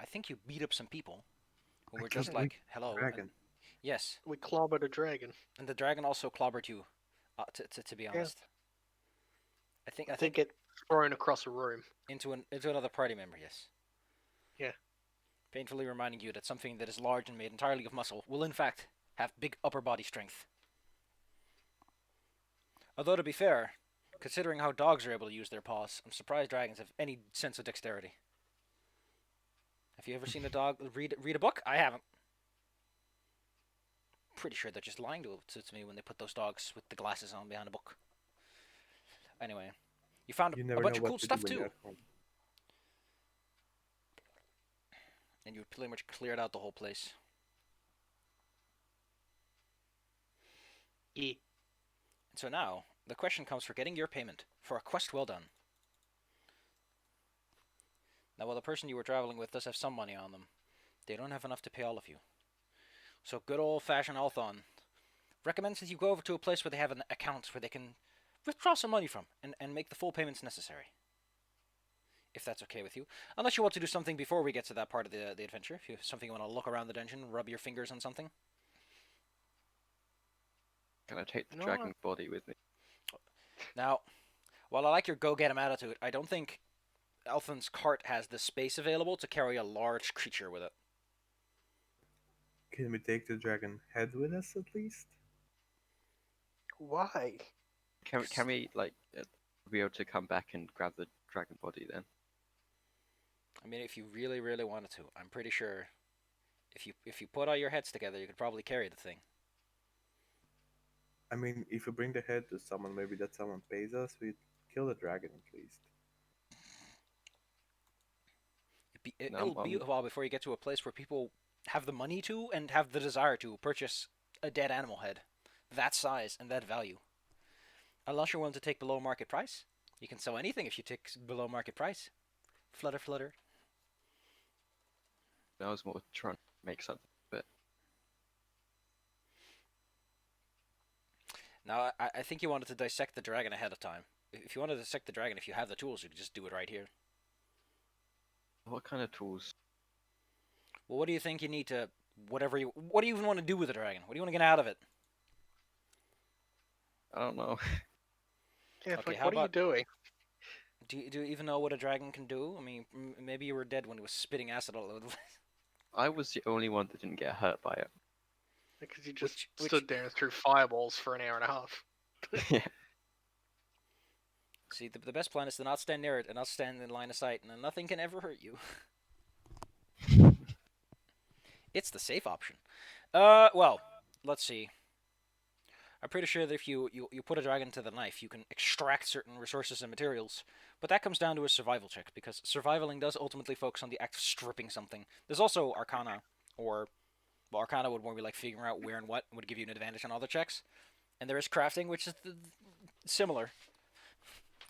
I think you beat up some people who I were killed just a weak like, hello. And dragon. yes, We clobbered a dragon. and the dragon also clobbered you. To be Yeah. honest, I think I I think think it thrown across a room. into another party member. Yes, Yeah. painfully reminding you that something that is large and made entirely of muscle will in fact have big upper body strength. Although to be fair, considering how dogs are able to use their paws, I'm surprised dragons have any sense of dexterity. Have you ever seen a dog read a book? I haven't. Pretty sure they're just lying to me when they put those dogs with the glasses on behind a book. Anyway, you found You a never know bunch of what cool to do stuff when you're too, at home. and you pretty much cleared out the whole place. E. And so now the question comes for getting your payment for a quest well done. Now, while the person you were traveling with does have some money on them, they don't have enough to pay all of you. So good old-fashioned Althon recommends that you go over to a place where they have an account where they can withdraw some money from and make the full payments necessary. If that's okay with you. Unless you want to do something before we get to that part of the adventure. If you something you want to look around the dungeon, rub your fingers on something. Can I take the No, dragon body with me? Now, while I like your go-get-'em attitude, I don't think Althon's cart has the space available to carry a large creature with it. Can we take the dragon head with us at least? why? Can we like be able to come back and grab the dragon body then? I mean, if you really, really wanted to, I'm pretty sure if you put all your heads together, you could probably carry the thing. I mean, if we bring the head to someone, maybe that someone pays us, we kill the dragon at least. No, It'll be a while before you get to a place where people have the money to and have the desire to purchase a dead animal head that size and that value. Unless you're willing to take below market price, you can sell anything if you take below market price. Flutter, flutter. I was more trying to make something. But Now, I think you wanted to dissect the dragon ahead of time. If you want to dissect the dragon, if you have the tools, you can just do it right here. what kind of tools? Well, what do you think you need to? What do you even want to do with the dragon? What do you want to get out of it? I don't know. Yeah, Okay, like, how what are you about- doing? Do you even know what a dragon can do? I mean, maybe you were dead when it was spitting acid all over the place. I was the only one that didn't get hurt by it. Because you just Which- stood there and threw fireballs for an hour and a half. Yeah. See, the best plan is to not stand near it and not stand in line of sight, and then nothing can ever hurt you. It's the safe option. Well, let's see. I'm pretty sure that if you put a dragon to the knife, you can extract certain resources and materials. But that comes down to a survival check, because survivaling does ultimately focus on the act of stripping something. There's also Arcana, or... Well, Arcana would more be like figuring out where and what would give you an advantage on other checks. And there is crafting, which is similar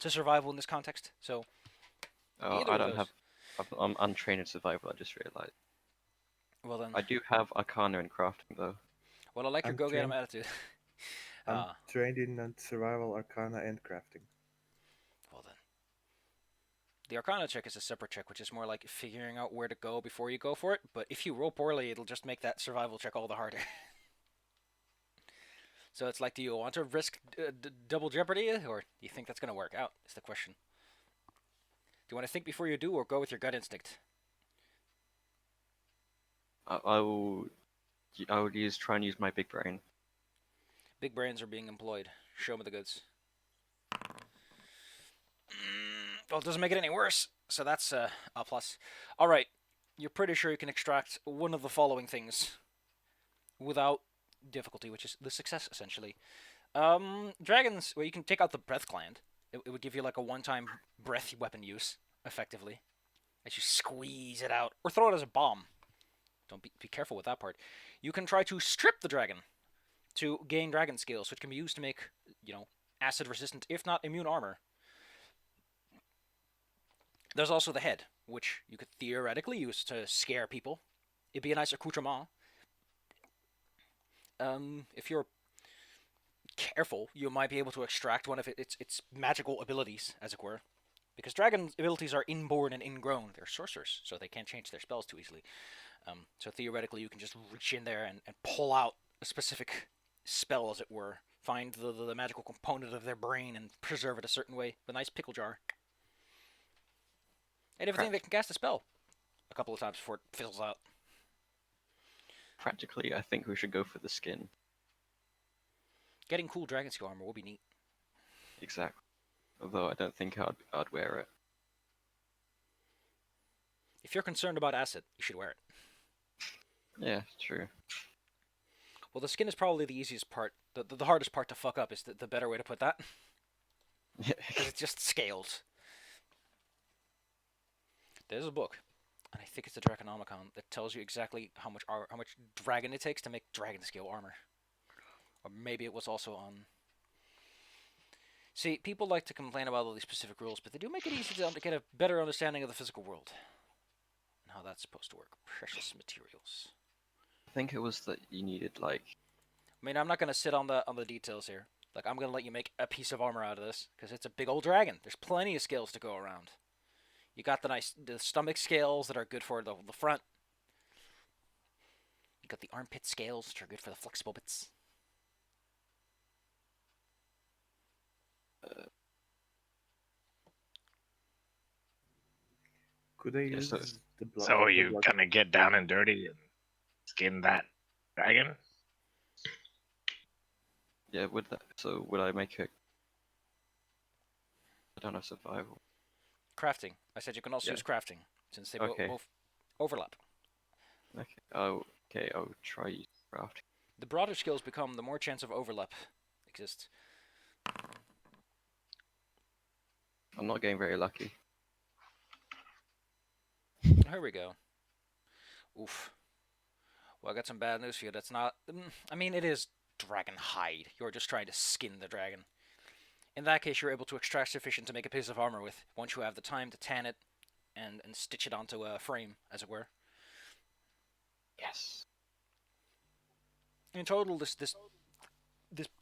to survival in this context. So, Oh, either I of don't those. have. I'm untrained in survival. I just realized. Well then, I do have Arcana in crafting though. well I like your I'm go-get-'em trained- attitude. I'm trained in survival, arcana, and crafting. Well then, the Arcana check is a separate check, which is more like figuring out where to go before you go for it. But if you roll poorly, it'll just make that survival check all the harder. So it's like, do you want to risk double jeopardy, or do you think that's going to work out? Is the question. Do you want to think before you do, or go with your gut instinct? I will. I would try and use my big brain. Big brains are being employed. Show me the goods. Well, it doesn't make it any worse, so that's a plus. All right, you're pretty sure you can extract one of the following things without difficulty, which is the success, essentially. Dragons, well, you can take out the breath gland. It would give you like a one-time breath weapon use, effectively, as you squeeze it out, or throw it as a bomb. Don't be careful with that part. You can try to strip the dragon to gain dragon skills, which can be used to make, acid resistant, if not immune armor. There's also the head, which you could theoretically use to scare people. It'd be a nice accoutrement. If you're careful, you might be able to extract one of its magical abilities, as it were. Because dragon abilities are inborn and ingrown. They're sorcerers, so they can't change their spells too easily. So theoretically, you can just reach in there and pull out a specific spell, as it were. Find the magical component of their brain and preserve it a certain way. A nice pickle jar. And everything that can cast a spell a couple of times before it fizzles out. Practically, I think we should go for the skin. Getting cool dragon scale armor will be neat. Exactly. Although I don't think I'd wear it. If you're concerned about acid, you should wear it. Yeah, true. Well, the skin is probably the easiest part. The hardest part to fuck up is the better way to put that. Yeah. Because it's just scales. There's a book, and I think it's the Draconomicon, that tells you exactly how much dragon it takes to make dragon scale armor. Or maybe it was also on... See, people like to complain about all these specific rules, but they do make it easy to get a better understanding of the physical world. And how that's supposed to work. Precious materials. I think it was that you needed like. I mean, I'm not going to sit on the details here. Like, I'm going to let you make a piece of armor out of this, because it's a big old dragon. There's plenty of scales to go around. You got the stomach scales that are good for the front. You got the armpit scales, which are good for the flexible bits. Could I Yeah, use so- the blood? So are you gonna get down and dirty and skin that dragon? Yeah, would that? So would I make it? I don't know, survival. Crafting. I said you can also Yeah. use crafting, since they Okay. both overlap. Okay. Oh, okay. I'll try craft. The broader skills become, the more chance of overlap exists. I'm not getting very lucky. Here we go. Oof. Well, I got some bad news for you. That's not... I mean, it is dragon hide. You're just trying to skin the dragon. In that case, you're able to extract sufficient to make a piece of armor with, once you have the time to tan it and stitch it onto a frame, as it were. Yes. In total, this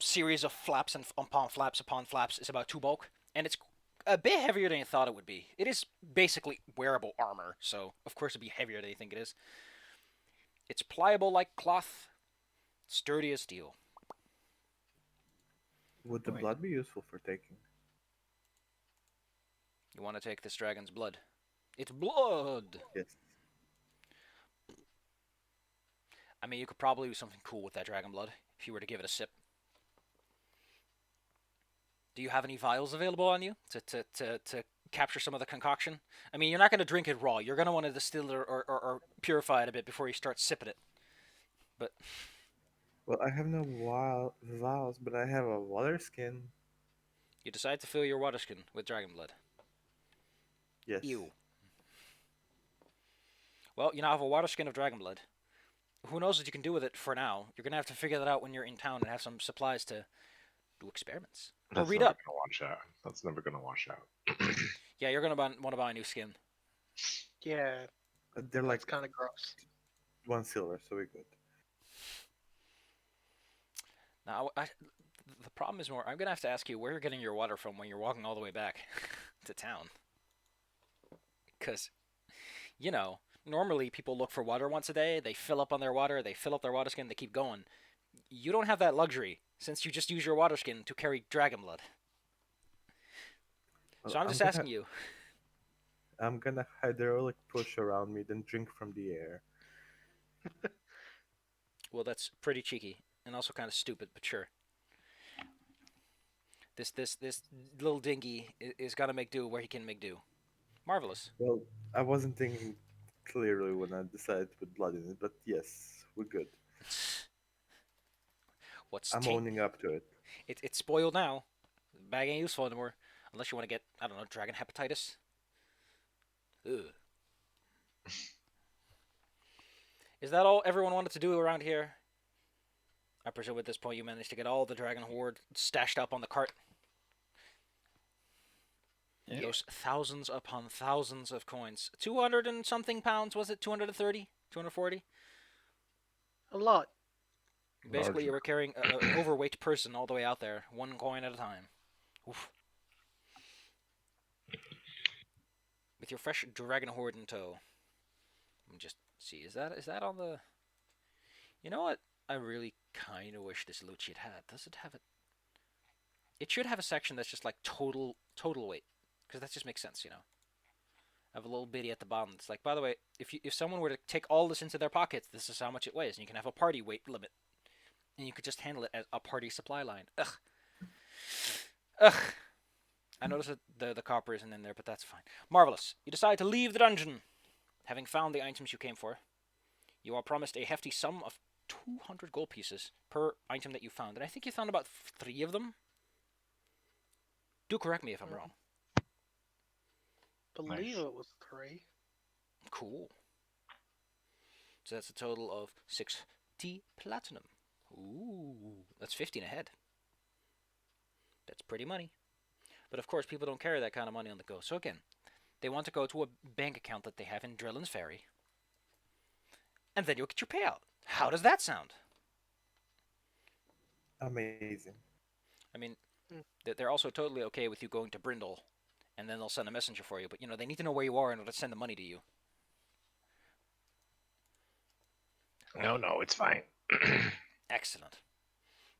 series of flaps and upon flaps is about 2 bulk, and it's a bit heavier than you thought it would be. It is basically wearable armor, so of course it'd be heavier than you think it is. It's pliable like cloth, sturdy as steel. Would the Wait. blood be useful for taking? You want to take this dragon's blood? It's blood! Yes. I mean, you could probably do something cool with that dragon blood, if you were to give it a sip. Do you have any vials available on you to capture some of the concoction? I mean, you're not going to drink it raw. You're going to want to distill it or purify it a bit before you start sipping it. But Well, I have no vials, but I have a water skin. you decide to fill your water skin with dragon blood. Yes. Ew. Well, you now have a water skin of dragon blood. Who knows what you can do with it for now? You're going to have to figure that out when you're in town and have some supplies to do experiments. Or That's read never up. gonna wash out. That's never gonna wash out. Yeah, you're going to want to buy a new skin. Yeah, They're like it's kind of gross. 1 silver, so we're good. Now, the problem is more, I'm going to have to ask you where you're getting your water from when you're walking all the way back to town. Because, you know, normally people look for water once a day, they fill up on their water, they fill up their water skin, they keep going. You don't have that luxury, since you just use your water skin to carry dragon blood. Well, So I'm just gonna- asking you. I'm gonna hydraulic push around me, then drink from the air. Well, that's pretty cheeky, and also kind of stupid, but sure. This little dingy is gonna make do where he can make do. Marvelous. Well, I wasn't thinking clearly when I decided to put blood in it, but yes, we're good. What's I'm owning up to it. It's spoiled now. The bag ain't useful anymore. Unless you want to get, I don't know, dragon hepatitis. Ugh. Is that all everyone wanted to do around here? I presume at this point you managed to get all the dragon hoard stashed up on the cart. Yeah. Those thousands upon thousands of coins. 200 and something pounds, was it? 230? 240? A lot. Basically, Large you were carrying an overweight person all the way out there, 1 coin at a time. Oof. with your fresh dragon horde in tow. Let me just see. Is that on the? You know what? I really kind of wish this loot sheet had. Does it have it? It should have a section that's just like total weight, because that just makes sense, you know. Have a little bitty at the bottom. It's like, by the way, if someone were to take all this into their pockets, this is how much it weighs, and you can have a party weight limit, and you could just handle it as a party supply line. Ugh. I noticed that the copper isn't in there, but that's fine. Marvelous. You decide to leave the dungeon, having found the items you came for. You are promised a hefty sum of 200 gold pieces per item that you found, and I think you found about 3 of them. Do correct me if I'm wrong. Believe Nice. it was 3. Cool. So that's a total of 60 platinum. Ooh, that's 15 ahead. That's pretty money. But of course, people don't carry that kind of money on the go. So again, they want to go to a bank account that they have in Drillin's Ferry, and then you'll get your payout. How does that sound? Amazing. I mean, Mm. they're also totally okay with you going to Brindle, and then they'll send a messenger for you. But you know, they need to know where you are in order to send the money to you. No, it's fine. Excellent.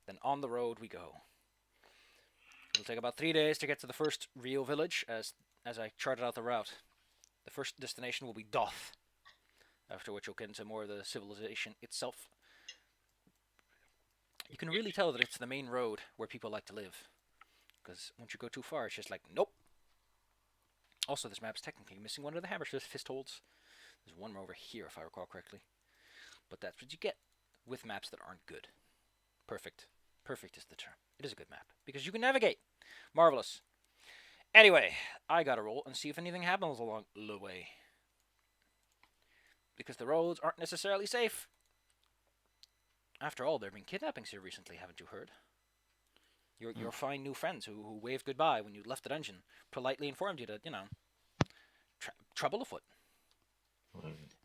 Then on the road we go. It'll take about 3 days to get to the first Rio village, as I charted out the route. The first destination will be Doth, after which you'll get into more of the civilization itself. You can really tell that it's the main road where people like to live, because once you go too far, it's just like, nope. Also, this map is technically missing one of the hammer fist holds. There's one over here, if I recall correctly. But that's what you get with maps that aren't good. Perfect. Perfect is the term. It is a good map, because you can navigate. Marvelous. Anyway, I gotta roll and see if anything happens along the way. Because the roads aren't necessarily safe. After all, there have been kidnappings here recently, haven't you heard? Your fine new friends who waved goodbye when you left the dungeon politely informed you to, you know, trouble afoot.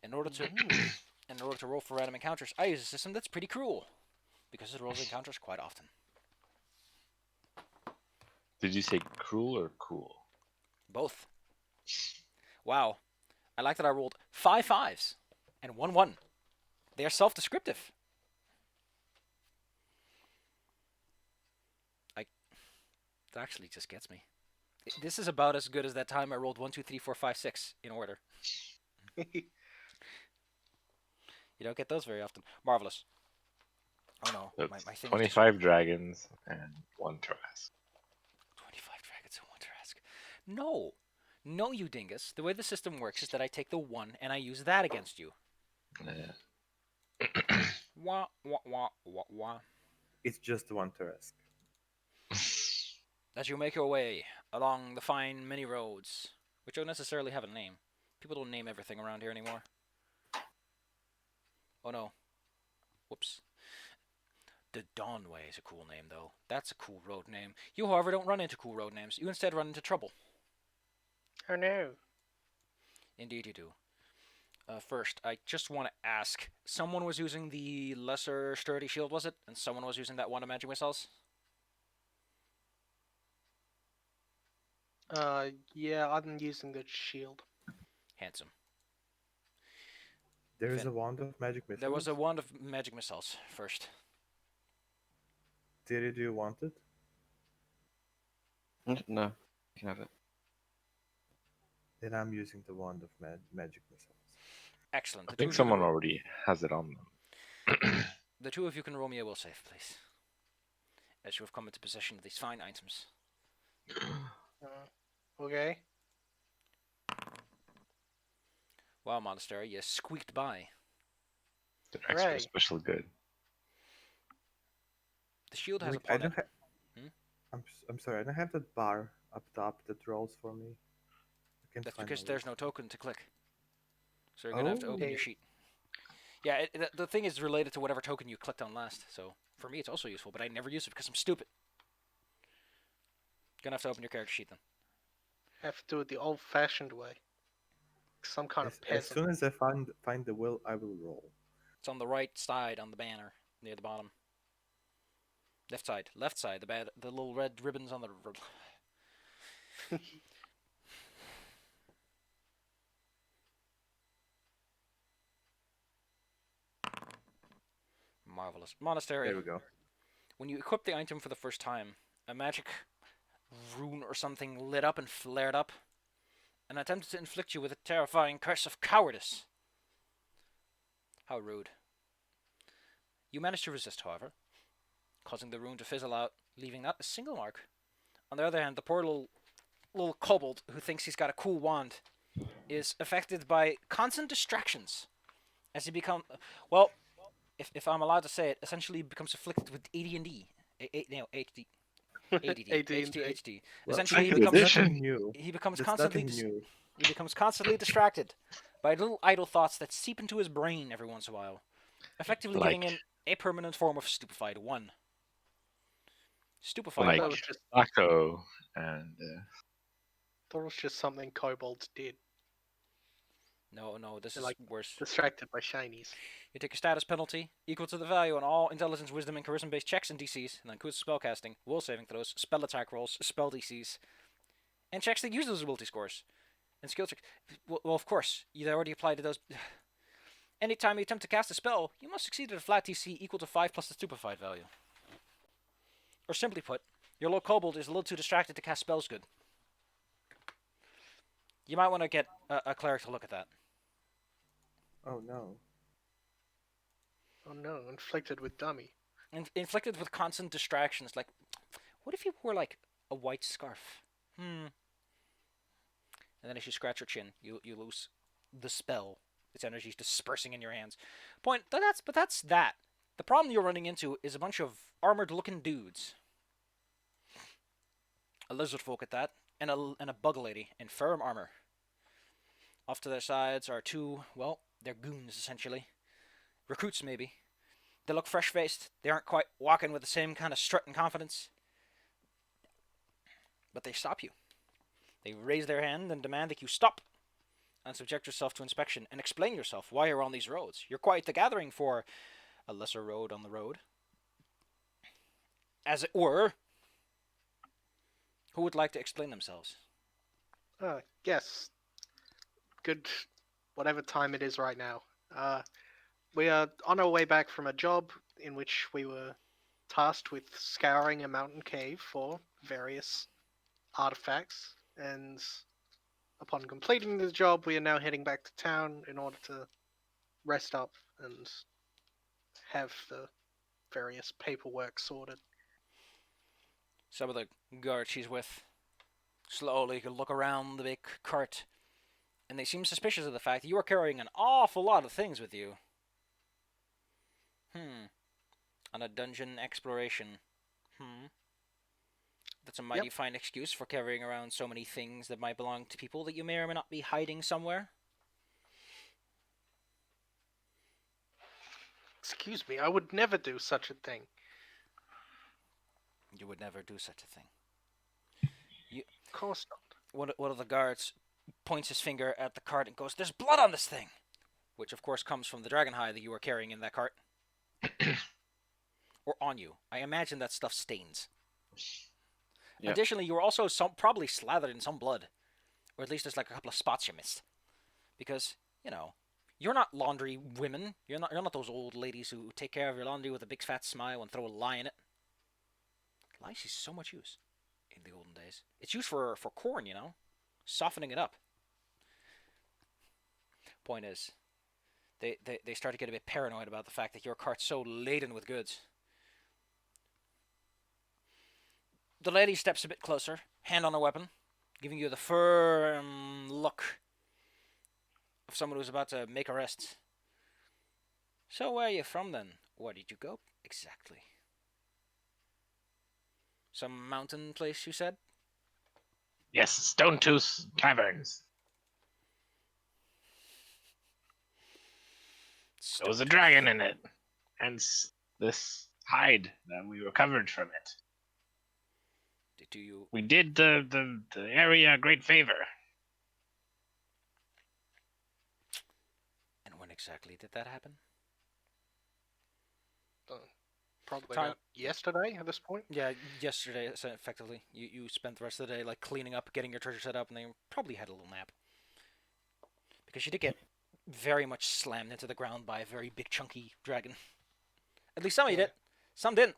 In order to roll for random encounters, I use a system that's pretty cruel, because it rolls encounters quite often. Did you say cruel or cool? Both. Wow. I like that I rolled 5 5s and 1 1. They are self-descriptive. It actually just gets me. This is about as good as that time I rolled 1 2 3 4 5 6 in order. You don't get those very often. Marvelous. Oh no, my That's thing. 25 dragons and 1 Trask. 25 dragons and 1 Trask. No, you dingus. The way the system works is that I take the 1 and I use that against you. Yeah. Wah wah wah wah wah. It's just 1 Turesk. As you make your way along the fine many roads, which don't necessarily have a name. People don't name everything around here anymore. Oh no. Whoops. The Dawnway is a cool name, though. That's a cool road name. You, however, don't run into cool road names. You instead run into trouble. Oh no. Indeed you do. First, I just want to ask. Someone was using the lesser sturdy shield, was it? And someone was using that one of magic missiles? Yeah, I'm using the shield. Handsome. There is Finn. a wand of magic missiles. There was a wand of magic missiles first. Did you want it? No, you can have it. Then I'm using the wand of magic missiles. Excellent. I The two think of you someone can already has it on them. The two of you can roll me a will save, please. As you have come into possession of these fine items. Okay. Wow, Monastery, you squeaked by. They're extra Right. special good. The shield has Wait, a I plot. don't have. Hmm? I'm sorry. I don't have that bar up top that rolls for me. I can't That's find because my there's list. no token to click. So you're gonna have to open your Okay. sheet. Yeah, the thing is related to whatever token you clicked on last. So for me, it's also useful, but I never use it because I'm stupid. Gonna have to open your character sheet then. I have to do it the old-fashioned way. Some kind of As peasant. soon as I find the will, I will roll. It's on the right side on the banner near the bottom. Left side. The little red ribbons on the. Marvelous. Monastery. There we go. When you equip the item for the first time, a magic rune or something lit up and flared up and attempted to inflict you with a terrifying curse of cowardice. How rude. You managed to resist, however, causing the rune to fizzle out, leaving not a single mark. On the other hand, the poor little kobold who thinks he's got a cool wand is affected by constant distractions as he becomes, well, if I'm allowed to say it, essentially becomes afflicted with AD&D. HD. ADD. ADHD. Well, Essentially, he second becomes edition. nothing new. he becomes That's constantly nothing new. he becomes constantly distracted by little idle thoughts that seep into his brain every once in a while, effectively giving Like- him a permanent form of stupefied one. Stupefied Like- That one. was just Taco and that was just something kobolds did. No, this They're is like- worse. Distracted by shinies. You take a status penalty equal to the value on all intelligence, wisdom, and charisma-based checks and DCs, and that includes spellcasting, will saving throws, spell attack rolls, spell DCs, and checks that use those ability scores. And skill checks. Well, of course, you already applied to those. Anytime you attempt to cast a spell, you must succeed at a flat DC equal to 5 plus the stupefied value. Or simply put, your low kobold is a little too distracted to cast spells good. You might want to get a cleric to look at that. Oh no. Oh no, inflicted with dummy. Inflicted with constant distractions. Like, what if you wore like a white scarf? And then as you scratch your chin, you lose the spell. Its energy is dispersing in your hands. That's that. The problem you're running into is a bunch of armored-looking dudes. A lizard folk at that, and a bug lady in firm armor. Off to their sides are two, well, they're goons essentially. Recruits maybe. They look fresh-faced. They aren't quite walking with the same kind of strut and confidence. But they stop you. They raise their hand and demand that you stop and subject yourself to inspection and explain yourself why you're on these roads. You're quite the gathering for a lesser road on the road. As it were. Who would like to explain themselves? Yes. Good, whatever time it is right now. We are on our way back from a job in which we were tasked with scouring a mountain cave for various artifacts, and upon completing the job, we are now heading back to town in order to rest up and have the various paperwork sorted. Some of the guards she's with slowly look around the big cart, and they seem suspicious of the fact that you are carrying an awful lot of things with you. On a dungeon exploration. That's a mighty fine excuse for carrying around so many things that might belong to people that you may or may not be hiding somewhere. Excuse me, I would never do such a thing. You would never do such a thing. Of course not. One of the guards points his finger at the cart and goes, "There's blood on this thing!" Which, of course, comes from the dragon hide that you were carrying in that cart. Or on you. I imagine that stuff stains. Yeah. Additionally, you were also probably slathered in some blood. Or at least there's like a couple of spots you missed. Because, you're not laundry women. You're not those old ladies who take care of your laundry with a big fat smile and throw a lye in it. Lye sees so much use in the olden days. It's used for corn, softening it up. Point is, they start to get a bit paranoid about the fact that your cart's so laden with goods. The lady steps a bit closer, hand on her weapon, giving you the firm look of someone who's about to make arrests. So where are you from then? Where did you go exactly? Some mountain place, you said? yes, Stone Tooth Caverns. There was a dragon in it, hence this hide that we recovered from it. Do you... We did the area a great favor. And when exactly did that happen? Probably Time- about yesterday at this point. Yeah, yesterday, so effectively. You spent the rest of the day like cleaning up, getting your treasure set up, and then you probably had a little nap. Because you did get very much slammed into the ground by a very big chunky dragon. At least some of you Yeah. did. Some didn't,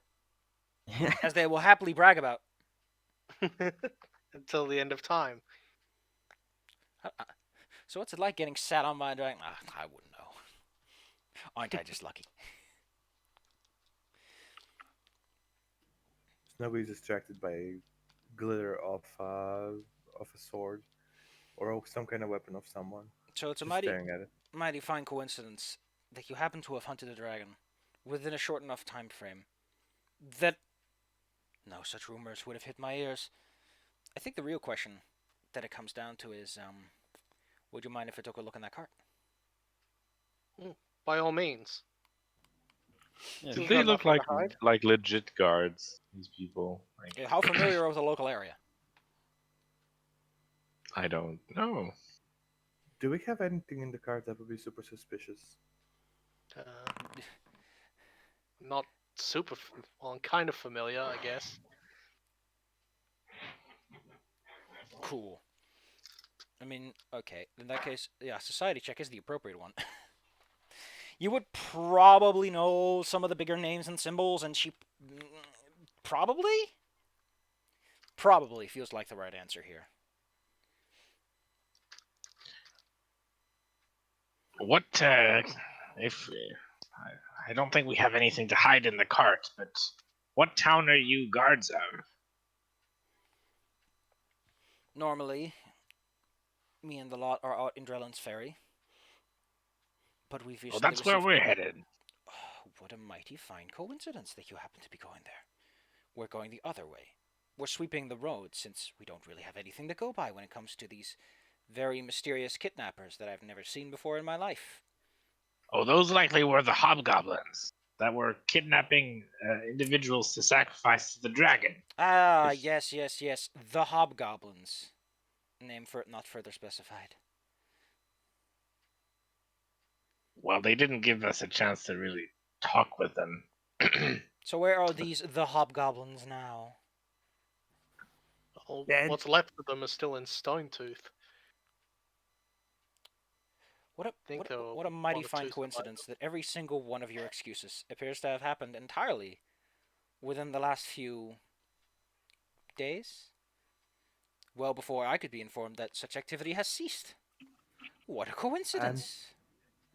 as they will happily brag about. Until the end of time. So what's it like getting sat on by a dragon? I wouldn't know. Aren't I just lucky? Nobody's distracted by glitter of a sword or some kind of weapon of someone. So it's a Just mighty, staring at it. mighty fine coincidence that you happen to have hunted a dragon within a short enough time frame that no such rumors would have hit my ears. I think the real question that it comes down to is, would you mind if I took a look in that cart? By all means. Yeah, Did We've they got look nothing to hide. like legit guards? These people. Like, How familiar are with the local area? I don't know. Do we have anything in the cart that would be super suspicious? Not super. Well, kind of familiar, I guess. Cool. I mean, okay. In that case, yeah, society check is the appropriate one. You would probably know some of the bigger names and symbols, and she probably feels like the right answer here. What? If I don't think we have anything to hide in the cart, but what town are you guards of? Normally, me and the lot are out in Drellin's Ferry, but we've Well, recently that's where received... we're headed. Oh, what a mighty fine coincidence that you happen to be going there. We're going the other way. We're sweeping the road since we don't really have anything to go by when it comes to these very mysterious kidnappers that I've never seen before in my life. Oh, those likely were the hobgoblins that were kidnapping individuals to sacrifice to the dragon. Ah, If- yes. The hobgoblins. Name for not further specified. Well, they didn't give us a chance to really talk with them. So where are these the hobgoblins now? Dead. What's left of them is still in Stone Tooth. Think there were What a mighty one or fine two coincidence that every single one of your excuses appears to have happened entirely within the last few days? Well before I could be informed that such activity has ceased. What a coincidence.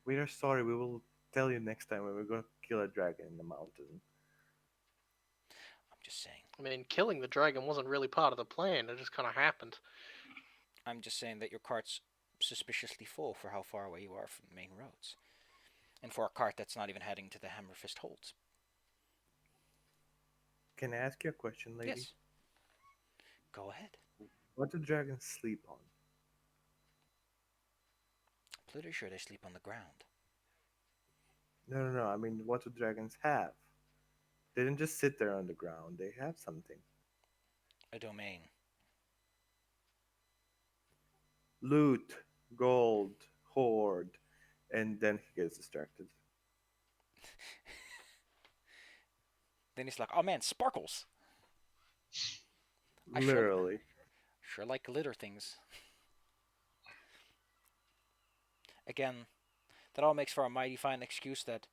We are sorry. We will tell you next time when we're going to kill a dragon in the mountain. I'm just saying. I mean, killing the dragon wasn't really part of the plan. It just kind of happened. I'm just saying that your cart's suspiciously full for how far away you are from the main roads. And for a cart that's not even heading to the Hammerfist Holds. Can I ask you a question, lady? Yes. Go ahead. What do dragons sleep on? Pretty sure they sleep on the ground. No. I mean, what do dragons have? They didn't just sit there on the ground. They have something. A domain. Loot, gold, hoard, and then he gets distracted. Then he's like, oh man, sparkles. I Literally. Sure like glitter things. Again, that all makes for a mighty fine excuse that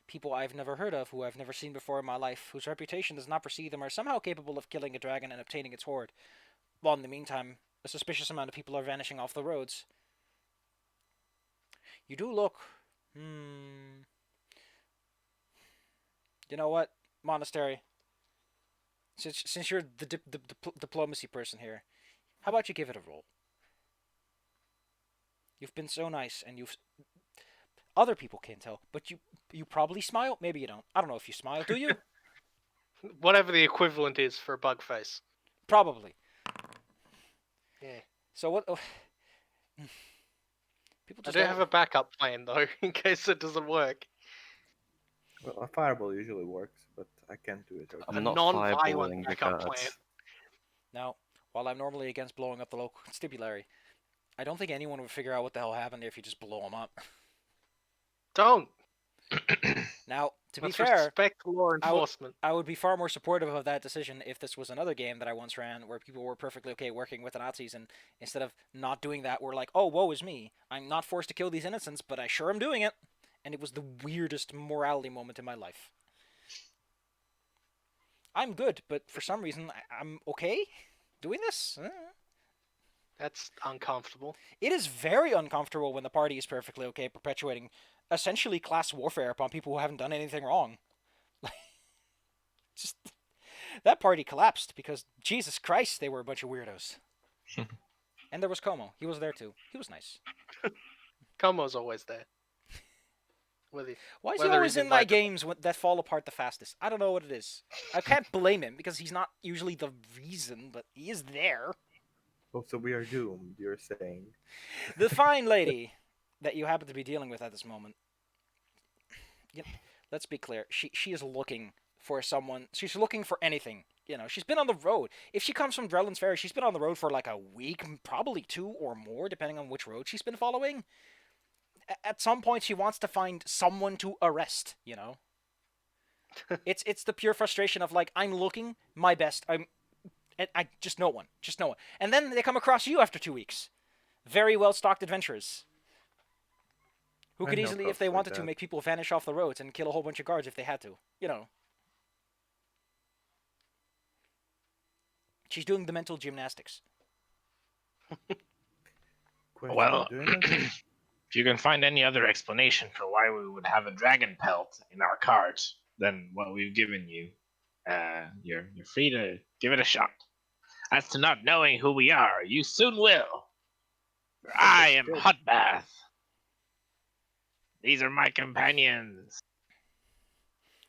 people I've never heard of, who I've never seen before in my life, whose reputation does not precede them, are somehow capable of killing a dragon and obtaining its hoard. While in the meantime, a suspicious amount of people are vanishing off the roads. You do look... You know what, Monastery? Since you're the diplomacy person here, how about you give it a roll? You've been so nice, and you've... Other people can't tell, but you probably smile. Maybe you don't. I don't know if you smile. Do you? Whatever the equivalent is for bug face. Probably. Yeah. So what? People I just do don't... have a backup plan though, in case it doesn't work. Well, a fireball usually works, but I can't do it. I'm A not non-violent fireballing the backup guards. plan. Now, while I'm normally against blowing up the local constabulary, I don't think anyone would figure out what the hell happened if you just blow them up. Don't. Now, to be Let's fair, respect law enforcement. I would be far more supportive of that decision if this was another game that I once ran where people were perfectly okay working with the Nazis, and instead of not doing that, we're like, oh, woe is me. I'm not forced to kill these innocents, but I sure am doing it. And it was the weirdest morality moment in my life. I'm good, but for some reason I'm okay doing this. That's uncomfortable. It is very uncomfortable when the party is perfectly okay perpetuating essentially class warfare upon people who haven't done anything wrong. Just that party collapsed because Jesus Christ, they were a bunch of weirdos. And there was Como. He was there too. He was nice. Como's always there. Whether Why is he whether always he's in my invited- games that fall apart the fastest? I don't know what it is. I can't blame him because he's not usually the reason, but he is there. Oh, so we are doomed, you're saying. The fine lady that you happen to be dealing with at this moment. Let's be clear. She is looking for someone. She's looking for anything. You know, she's been on the road. If she comes from Drellin's Ferry, she's been on the road for like a week, probably 2 or more, depending on which road she's been following. At some point, she wants to find someone to arrest. You know, it's the pure frustration of like, I'm looking my best. I just no one, and then they come across you after 2 weeks. Very well stocked adventurers who I could know easily, if cops they like wanted to, that. make people vanish off the roads and kill a whole bunch of guards if they had to. You know. She's doing the mental gymnastics. Question, Well, do you know if you can find any other explanation for why we would have a dragon pelt in our cart than what we've given you, you're free to give it a shot. As to not knowing who we are, you soon will. For I am Good. Hotbath. These are my companions.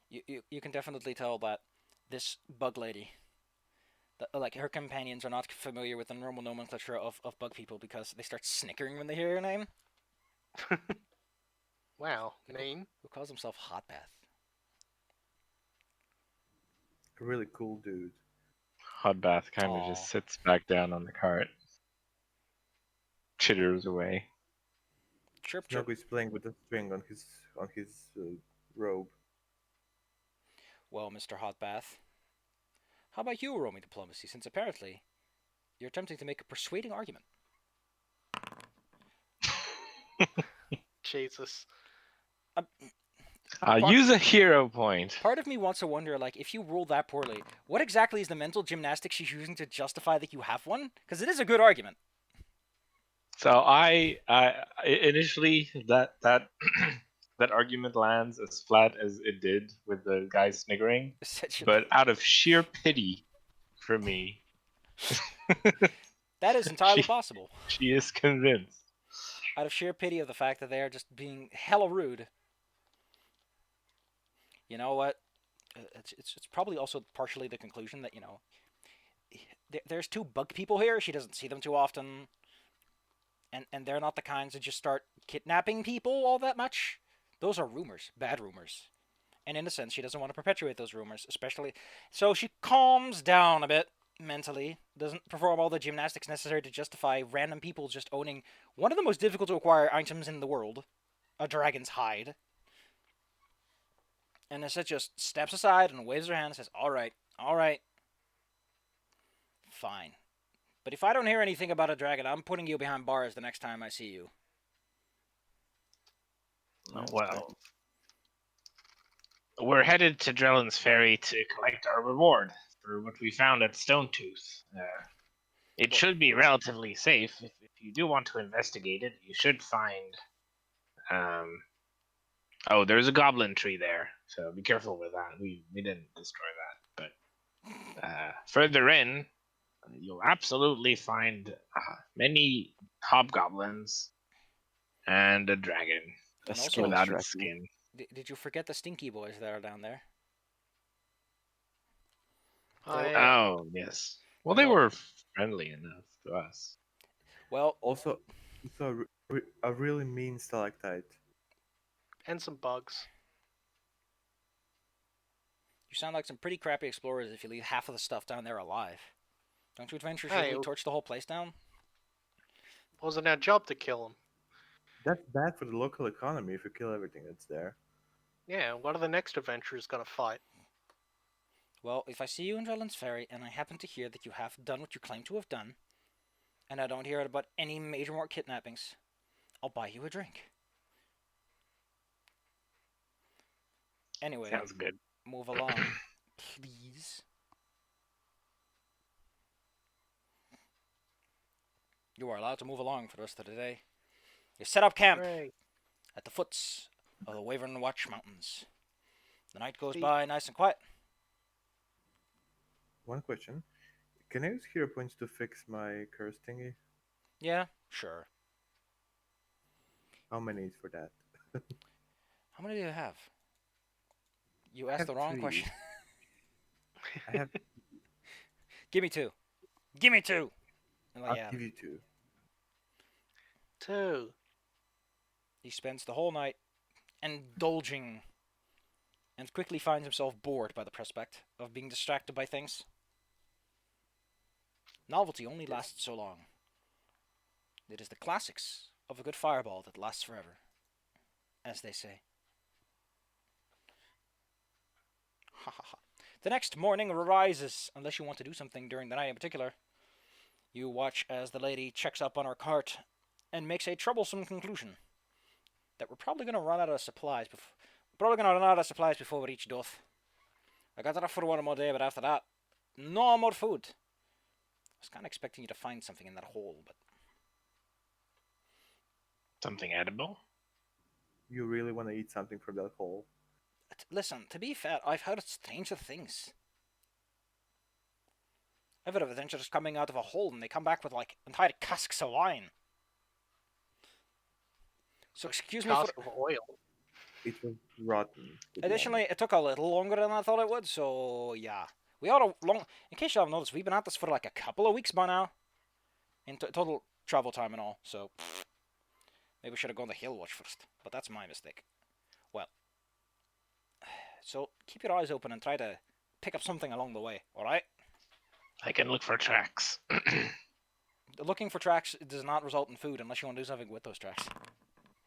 You can definitely tell that this bug lady, like her companions, are not familiar with the normal nomenclature of bug people because they start snickering when they hear your name. Wow, mean. Who calls himself Hotbath? a really cool dude? Hotbath kind of Aw. just sits back down on the cart, chitters away. Chirp chirp. Snogo is playing with a string on his robe. Well, Mr. Hotbath, how about you roll me diplomacy, since apparently you're attempting to make a persuading argument. Jesus. Use a hero point. Part of me wants to wonder, like, if you rule that poorly, what exactly is the mental gymnastics she's using to justify that you have one? Because it is a good argument. So I initially that that argument lands as flat as it did with the guy sniggering, Essentially, but out of sheer pity for me, that is entirely she- possible. she is convinced. Out of sheer pity of the fact that they are just being hella rude. You know what? It's probably also partially the conclusion that, you know, there's 2 bug people here. She doesn't see them too often. And they're not the kinds that just start kidnapping people all that much. Those are rumors, bad rumors. And in a sense, she doesn't want to perpetuate those rumors, especially. So she calms down a bit mentally, doesn't perform all the gymnastics necessary to justify random people just owning one of the most difficult to acquire items in the world, a dragon's hide. And instead just steps aside and waves her hand and says, all right, fine. But if I don't hear anything about a dragon, I'm putting you behind bars the next time I see you. Well, we're headed to Drellin's Ferry to collect our reward for what we found at Stonetooth. It should be relatively safe. If you do want to investigate it, you should find. Oh, there's a goblin tree there, so be careful with that. We didn't destroy that, but further in, you'll absolutely find many hobgoblins and a dragon A And also- skin without dragon. its skin. Did you forget the stinky boys that are down there? I, Oh, yes. Well, they were friendly enough to us. Well, Also a really mean stalactite. and some bugs. you sound like some pretty crappy explorers if you leave half of the stuff down there alive. Don't you adventurers Hey, usually torch the whole place down? Wasn't our job to kill them. That's bad for the local economy if you kill everything that's there. Yeah, what are the next adventurers gonna fight? Well, if I see you in Drellin's Ferry and I happen to hear that you have done what you claim to have done, and I don't hear about any major more kidnappings, I'll buy you a drink. Anyway, Sounds good. move along, please. You are allowed to move along for the rest of the day. You set up camp Hooray. at the foots of the Wavern Watch Mountains. The night goes See- by nice and quiet. One question. Can I use hero points to fix my curse thingy? Yeah, sure. How many is for that? How many do you have? You I asked have the wrong 3. question. I have. Give me 2. Give me 2. And I'll like, yeah, give you 2. 2. he spends the whole night indulging and quickly finds himself bored by the prospect of being distracted by things. Novelty only lasts so long. It is the classics of a good fireball that lasts forever, as they say. Ha ha ha. The next morning arises, unless you want to do something during the night in particular. You watch as the lady checks up on her cart and makes a troublesome conclusion that we're probably going to run out of supplies. Before we reach Doth. I got enough for one more day, but after that, no more food. I was kind of expecting you to find something in that hole, but Something edible? You really want to eat something from that hole? listen, to be fair, I've heard stranger things. I've heard of adventurers coming out of a hole and they come back with like entire casks of wine. So excuse me Cask for... of oil. It was rotten. to be Additionally, it took a little longer than I thought it would, so yeah. We are a long... In case you haven't noticed, we've been at this for like a couple of weeks by now. In total travel time and all, so... Maybe we should have gone to Hill Watch first, but that's my mistake. Well... So, keep your eyes open and try to pick up something along the way, alright? I can look for tracks. Looking for tracks does not result in food unless you want to do something with those tracks.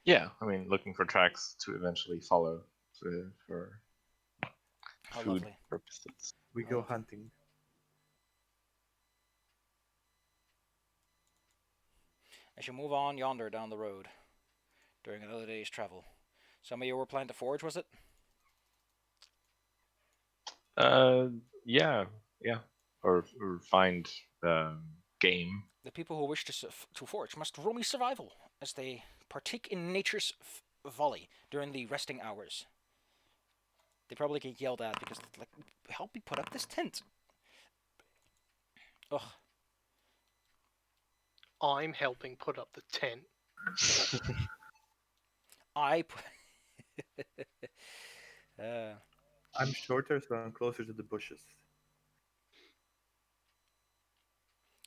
Yeah, I mean, looking for tracks to eventually follow for How food lovely. purposes. We Oh, go lovely. hunting. As you move on yonder down the road during another day's travel. Some of you were planning to forage, was it? Yeah, or find game. The people who wish to forage must roll me survival as they partake in nature's volley during the resting hours. They probably get yelled at because, like, help me put up this tent. Ugh. I'm helping put up the tent. I. I'm shorter, so I'm closer to the bushes.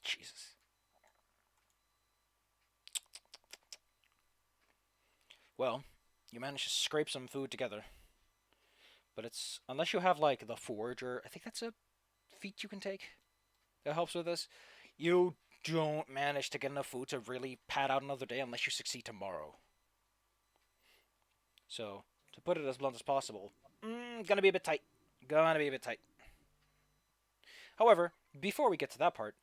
Jesus. Well, you managed to scrape some food together. But it's... Unless you have, like, the forager... I think that's a feat you can take that helps with this. You don't manage to get enough food to really pad out another day unless you succeed tomorrow. So, to put it as blunt as possible, gonna be a bit tight. However, before we get to that part,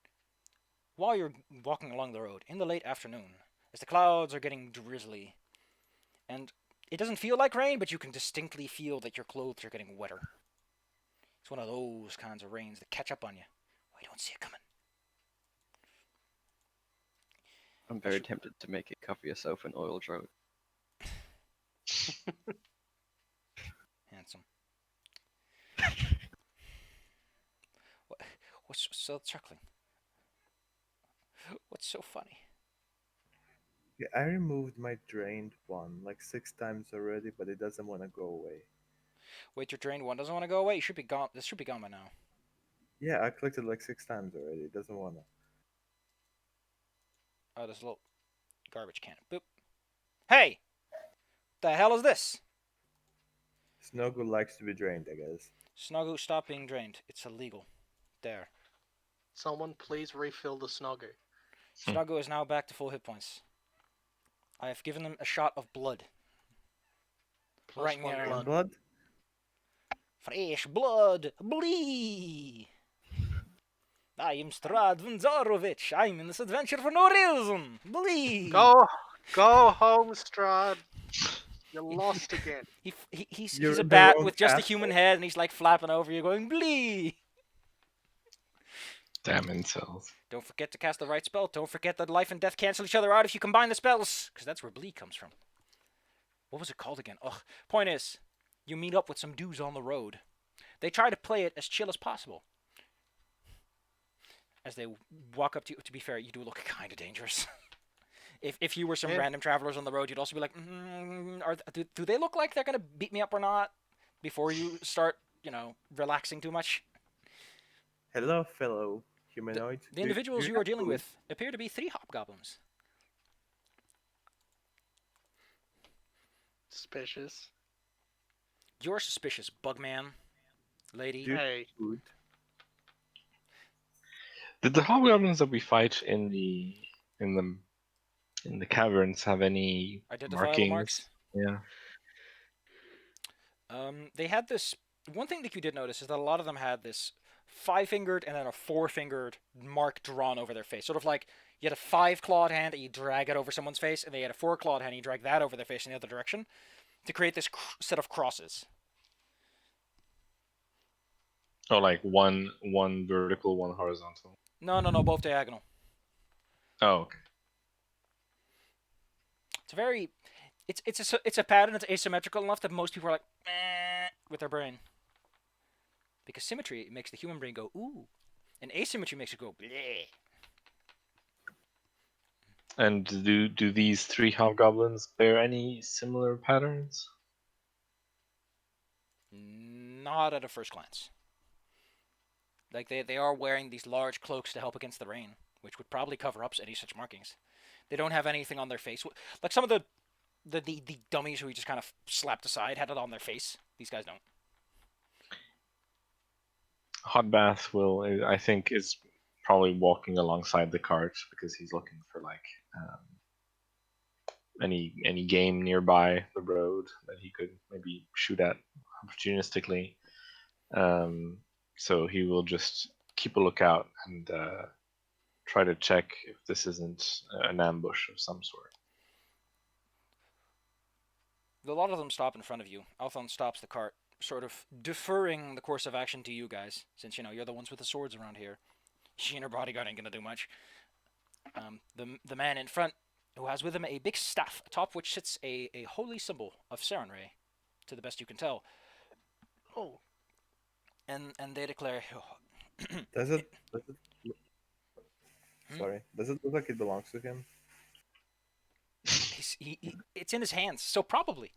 while you're walking along the road in the late afternoon, as the clouds are getting drizzly, and it doesn't feel like rain, but you can distinctly feel that your clothes are getting wetter. It's one of those kinds of rains that catch up on you. Oh, you don't see it coming. I'm very tempted to make it cover yourself in oil drought. Handsome. What's so chuckling? What's so funny? Yeah, I removed my drained one like 6 times already, but it doesn't want to go away. Wait, your drained one doesn't want to go away? You should be gone. This should be gone by now. Yeah, I clicked it like 6 times already. It doesn't want to. Oh, there's a little garbage can. Boop. Hey! The hell is this? Snuggle likes to be drained, I guess. Snuggle, stop being drained. It's illegal. There. Someone please refill the snogger. Snuggle is now back to full hit points. I have given them a shot of blood. Plus Right one now. blood. Blood? Fresh blood! Blee! I am Strad Vanzarovich. I'm in this adventure for no reason. Blee! Go home, Strahd. You're lost again. He's You're a in the bat wrong with just a castle. human head, and he's like flapping over you, going Blee! Damn incels. Don't forget to cast the right spell. Don't forget that life and death cancel each other out if you combine the spells, because that's where bleed comes from. What was it called again? Ugh. Point is, you meet up with some dudes on the road. They try to play it as chill as possible. As they walk up to you, to be fair, you do look kind of dangerous. If you were some Yeah. random travelers on the road, you'd also be like, do they look like they're gonna beat me up or not? Before you start, relaxing too much. Hello, fellow humanoid. The individuals you are have dealing food? with appear to be 3 hobgoblins. Suspicious. You're suspicious, Bugman, lady. Do you have Hey, food? Did the hobgoblins that we fight in the caverns have any Identifiable markings? marks? Yeah. They had this. One thing that you did notice is that a lot of them had this 5-fingered and then a 4-fingered mark drawn over their face. Sort of like you had a 5-clawed hand and you drag it over someone's face, and they had a 4-clawed hand and you drag that over their face in the other direction to create this set of crosses. Oh, like one vertical, one horizontal. No, both diagonal. Oh, okay. It's a very. It's a pattern that's asymmetrical enough that most people are like, with their brain. Because symmetry makes the human brain go, ooh. And asymmetry makes it go, bleh. And do these 3 hobgoblins bear any similar patterns? Not at a first glance. Like, they are wearing these large cloaks to help against the rain, which would probably cover up any such markings. They don't have anything on their face. Like some of the dummies who we just kind of slapped aside had it on their face. These guys don't. Hot Bath I think, is probably walking alongside the cart because he's looking for like any game nearby the road that he could maybe shoot at opportunistically. So he will just keep a lookout and try to check if this isn't an ambush of some sort. A lot of them stop in front of you. Althon stops the cart, sort of deferring the course of action to you guys, since you're the ones with the swords around here. She and her bodyguard ain't gonna do much. The man in front, who has with him a big staff, atop which sits a holy symbol of Sarenrae, to the best you can tell. oh, And they declare, Does it? Hmm? Sorry. Does it look like it belongs to him? it's in his hands, so probably.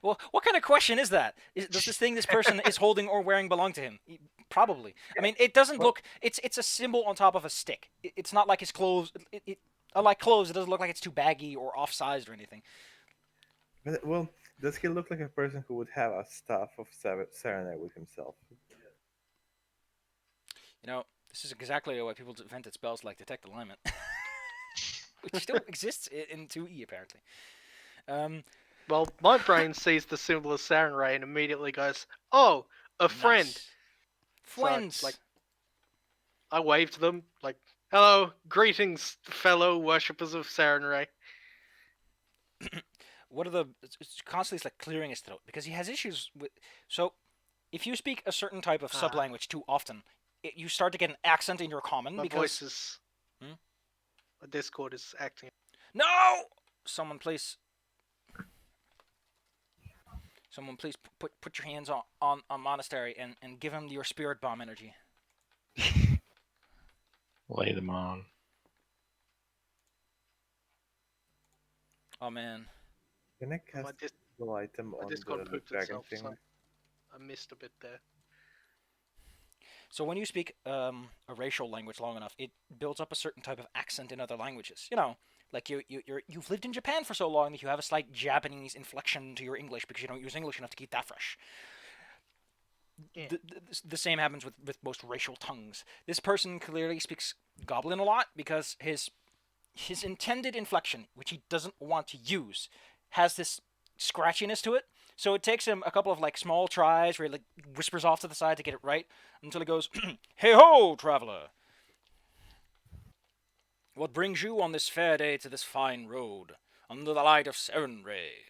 Well, what kind of question is that? Does this thing this person is holding or wearing belong to him? Probably. I mean, it doesn't look. It's a symbol on top of a stick. It's not like his clothes. Unlike clothes, it doesn't look like it's too baggy or off-sized or anything. But, well, does he look like a person who would have a staff of Serenade with himself? This is exactly why people invented spells like Detect Alignment, which still exists in 2E apparently. well, my brain sees the symbol of Sarenrae and immediately goes, "Oh, a friend." Nice. So, Friends. like, I wave to them, like, "Hello, greetings, fellow worshippers of Sarenrae." What are it's constantly it's like clearing his throat because he has issues with. So, if you speak a certain type of sub-language too often, you start to get an accent in your common My because. voice is. Hmm? My Discord is acting. No! Someone please put your hands on Monastery and give him your spirit bomb energy. Lay them on. Oh man. Can I My, cast dis- the item my on Discord the pooped dragon itself, thing? so I missed a bit there. So when you speak a racial language long enough, it builds up a certain type of accent in other languages. Like you've lived in Japan for so long that you have a slight Japanese inflection to your English because you don't use English enough to keep that fresh. Yeah. The same happens with most racial tongues. This person clearly speaks Goblin a lot because his intended inflection, which he doesn't want to use, has this scratchiness to it. So it takes him a couple of like small tries where he like whispers off to the side to get it right until he goes, "Hey ho, traveler! What brings you on this fair day to this fine road under the light of Sarenrae?"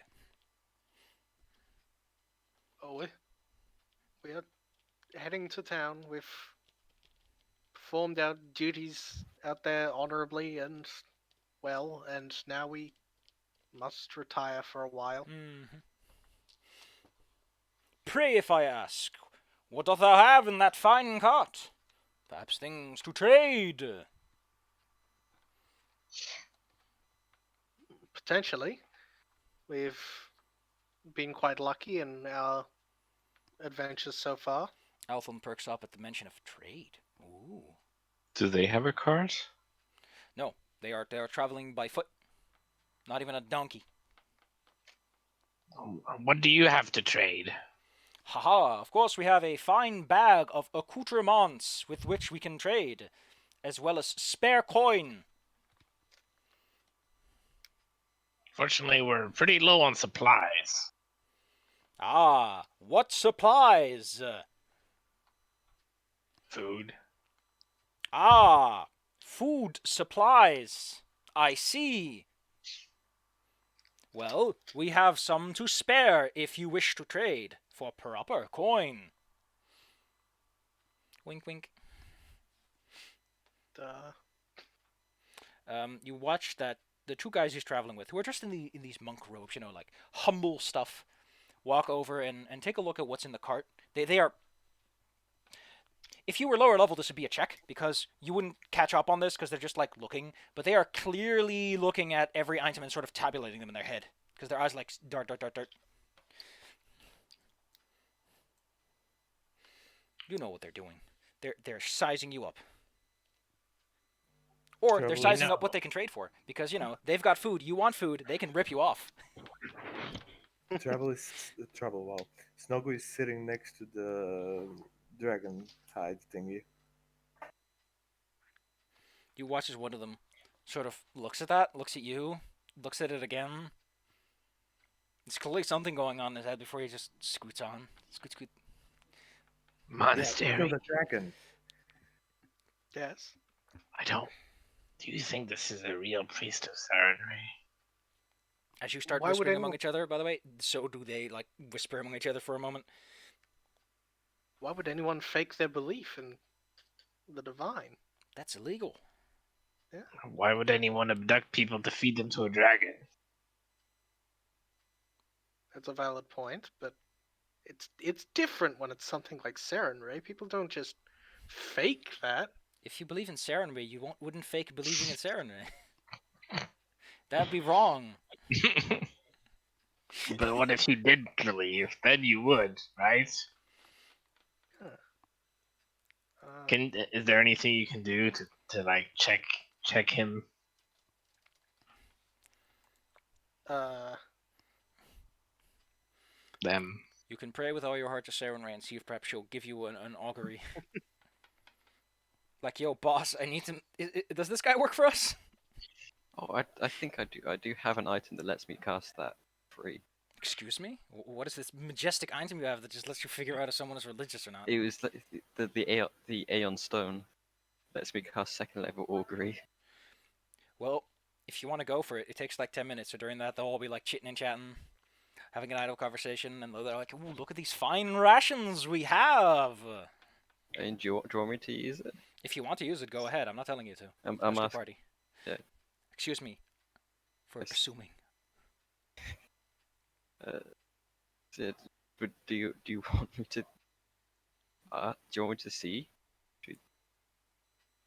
Oh, we are heading to town. We've performed our duties out there honorably and well, and now we must retire for a while. Mm-hmm. Pray, if I ask, what doth thou have in that fine cart? Perhaps things to trade. Potentially, we've been quite lucky in our adventures so far. Altham perks up at the mention of trade. Ooh. Do they have a cart? No, they are traveling by foot. Not even a donkey. What do you have to trade? Haha, of course we have a fine bag of accoutrements with which we can trade, as well as spare coin. Fortunately, we're pretty low on supplies. Ah, what supplies? Food. Ah, food supplies. I see. Well, we have some to spare if you wish to trade for proper coin. Wink, wink. You watch that the two guys he's traveling with, who are dressed in these monk robes, like humble stuff, walk over and take a look at what's in the cart. They are. If you were lower level, this would be a check because you wouldn't catch up on this because they're just like looking, but they are clearly looking at every item and sort of tabulating them in their head because their eyes like dart, dart, dart, dart. You know what they're doing. They're sizing you up. Or they're Trouble. sizing up what they can trade for because they've got food. You want food? They can rip you off. Trouble is trouble. Wow. Snogu is sitting next to the dragon hide thingy. You watch as one of them sort of looks at that, looks at you, looks at it again. There's clearly something going on in his head before he just scoots on. Scoot, scoot. Yeah, Monastery. kill the dragon. Yes. I don't. Do you think this is a real priest of Sarenrae? As you start Why would whispering anyone- among each other, by the way, so do they, like, whisper among each other for a moment. Why would anyone fake their belief in the divine? That's illegal. Why would anyone abduct people to feed them to a dragon? That's a valid point, but it's different when it's something like Sarenrae. People don't just fake that. If you believe in Sarenrae, you wouldn't fake believing in Sarenrae. That'd be wrong. But what if you did believe? Then you would, right? Is there anything you can do to like check him? Them. You can pray with all your heart to Sarenrae and see if perhaps she'll give you an augury. Like, yo, boss, I need to... does this guy work for us? Oh, I think I do. I do have an item that lets me cast that free. Excuse me? What is this majestic item you have that just lets you figure out if someone is religious or not? It was the Aeon Stone. Lets me cast second level augury. Well, if you want to go for it, it takes like 10 minutes. So during that, they'll all be like chitting and chatting, having an idle conversation, and they're like, "Ooh, look at these fine rations we have." And do you want me to use it? If you want to use it, go ahead. I'm not telling you to. I'm Rest of the asking. party. Yeah. Excuse me for Yes. assuming. But do you want me to? Do you want me to see?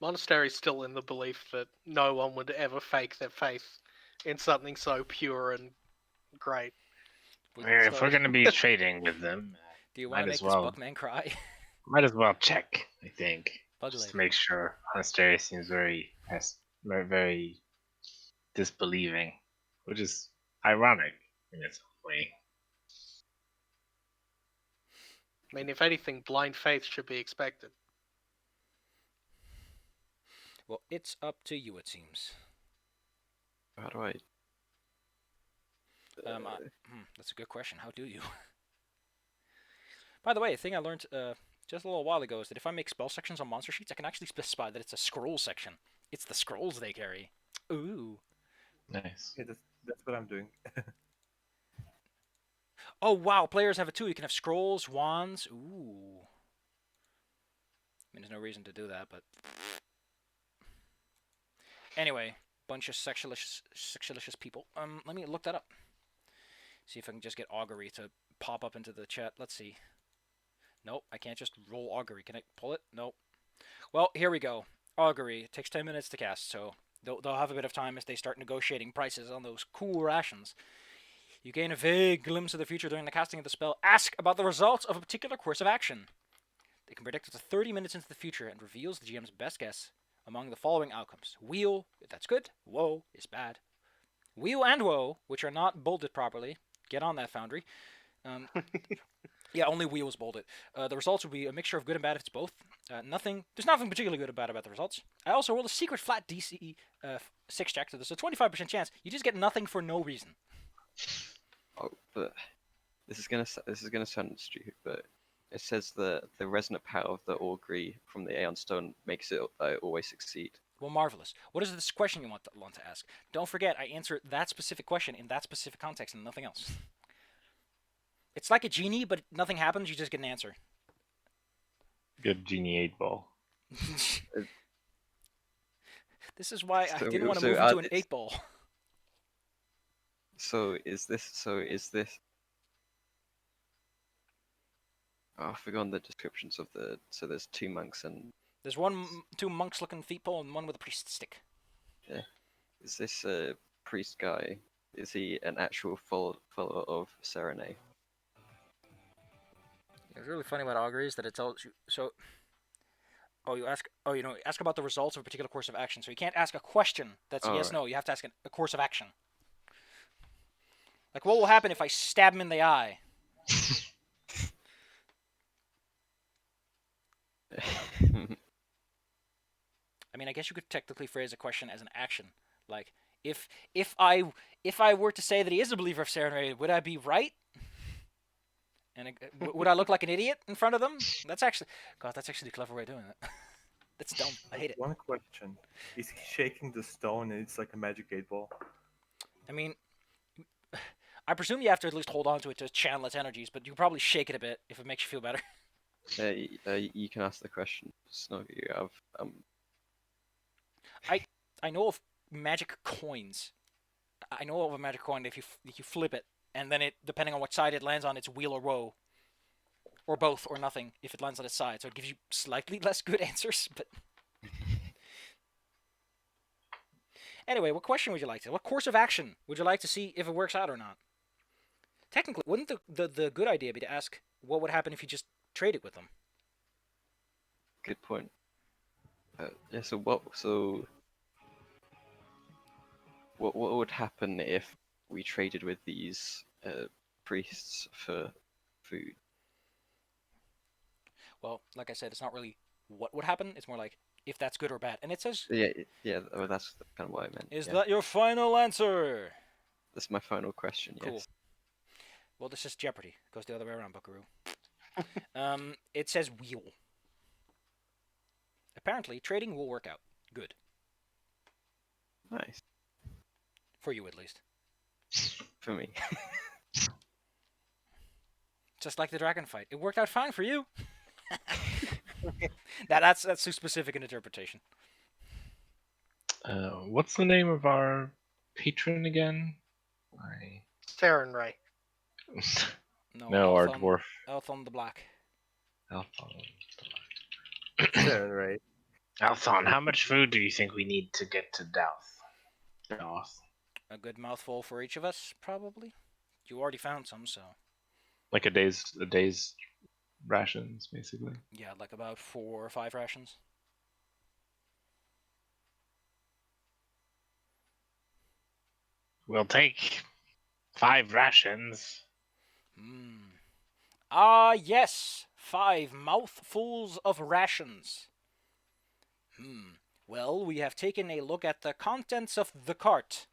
Monastery's still in the belief that no one would ever fake their faith in something so pure and great. If we're gonna be trading with them, Do you want to might make as this well. Buckman cry? might as well check. I think Bug just to lady. make sure. Monastery seems very very disbelieving, which is ironic in its own way. I mean, if anything, blind faith should be expected. Well, it's up to you, it seems. How do I? That's a good question. How do you? By the way, a thing I learned just a little while ago is that if I make spell sections on monster sheets, I can actually specify that it's a scroll section. It's the scrolls they carry. Ooh. Nice. Yeah, that's what I'm doing. Oh, wow. Players have it too. You can have scrolls, wands. Ooh. reason to do that, but anyway, bunch of sexualicious people. Let me look that up. See if I can just get augury to pop up into the chat. Let's see. Nope, I can't just roll augury. Can I pull it? Nope. Well, here we go. Augury. It takes 10 minutes to cast, so they'll have a bit of time as they start negotiating prices on those cool rations. You gain a vague glimpse of the future during the casting of the spell. Ask about the results of a particular course of action. They can predict up to 30 minutes into the future and reveals the GM's best guess among the following outcomes. Wheel, if that's good. Woe is bad. Wheel and woe, which are not bolded properly. Get on that, Foundry. Yeah, only wheel is bolded. The results will be a mixture of good and bad if it's both. There's nothing particularly good or bad about the results. I also rolled a secret flat DC 6 check, so there's a 25% chance. You just get nothing for no reason. Oh, but this is gonna sound stupid, but it says the resonant power of the augury from the Aeon Stone makes it always succeed. Well, marvelous. What is this question you want to ask? Don't forget, I answer that specific question in that specific context and nothing else. It's like a genie, but nothing happens. You just get an answer. Good genie 8-ball. This is why I So- didn't want to so move are into an this- 8-ball. So is this? Oh, I've forgotten the descriptions of the. So there's 2 monks and There's two monks-looking feet pole and one with a priest stick. is this a priest guy? Is he an actual follower of Serene? It's really funny about augury is that it tells you. So, ask about the results of a particular course of action. So you can't ask a question that's Oh, yes, right. no. You have to ask a course of action. Like, what will happen if I stab him in the eye? I mean, I guess you could technically phrase a question as an action. Like, if I were to say that he is a believer of Serenade, would I be right? And would I look like an idiot in front of them? That's actually the clever way of doing it. That's dumb. I hate it. One question: is he shaking the stone and it's like a magic 8-ball? I mean, I presume you have to at least hold on to it to channel its energies, but you can probably shake it a bit if it makes you feel better. You can ask the question. Snuggy, you have I know of magic coins. I know of a magic coin that if you flip it, and then it, depending on what side it lands on, it's wheel or woe. Or both, or nothing, if it lands on its side. So it gives you slightly less good answers, but... Anyway, what question would you like to... What course of action would you like to see if it works out or not? Technically, wouldn't the good idea be to ask what would happen if you just traded with them? good point. Yeah. What would happen if we traded with these priests for food? Well, like I said, it's not really what would happen. It's more like if that's good or bad. And it says, Yeah. Oh, that's kind of what I meant. is yeah. that your final answer? That's my final question. Cool. Yes. Well, this is Jeopardy. It goes the other way around, Buckaroo. It says wheel. Apparently, trading will work out. Good. Nice For you, at least. for me. Just like the dragon fight. It worked out fine for you. That's too specific an interpretation. What's the name of our patron again? Saren Ray. No, our Elthon- dwarf. Elthon the Black. Alphon. Right. Althon, how much food do you think we need to get to Doth? A good mouthful for each of us, probably. You already found some, so Like a day's rations, basically. yeah, like about 4 or 5 rations. We'll take 5 rations. Ah, yes, 5 mouthfuls of rations. Well, we have taken a look at the contents of the cart.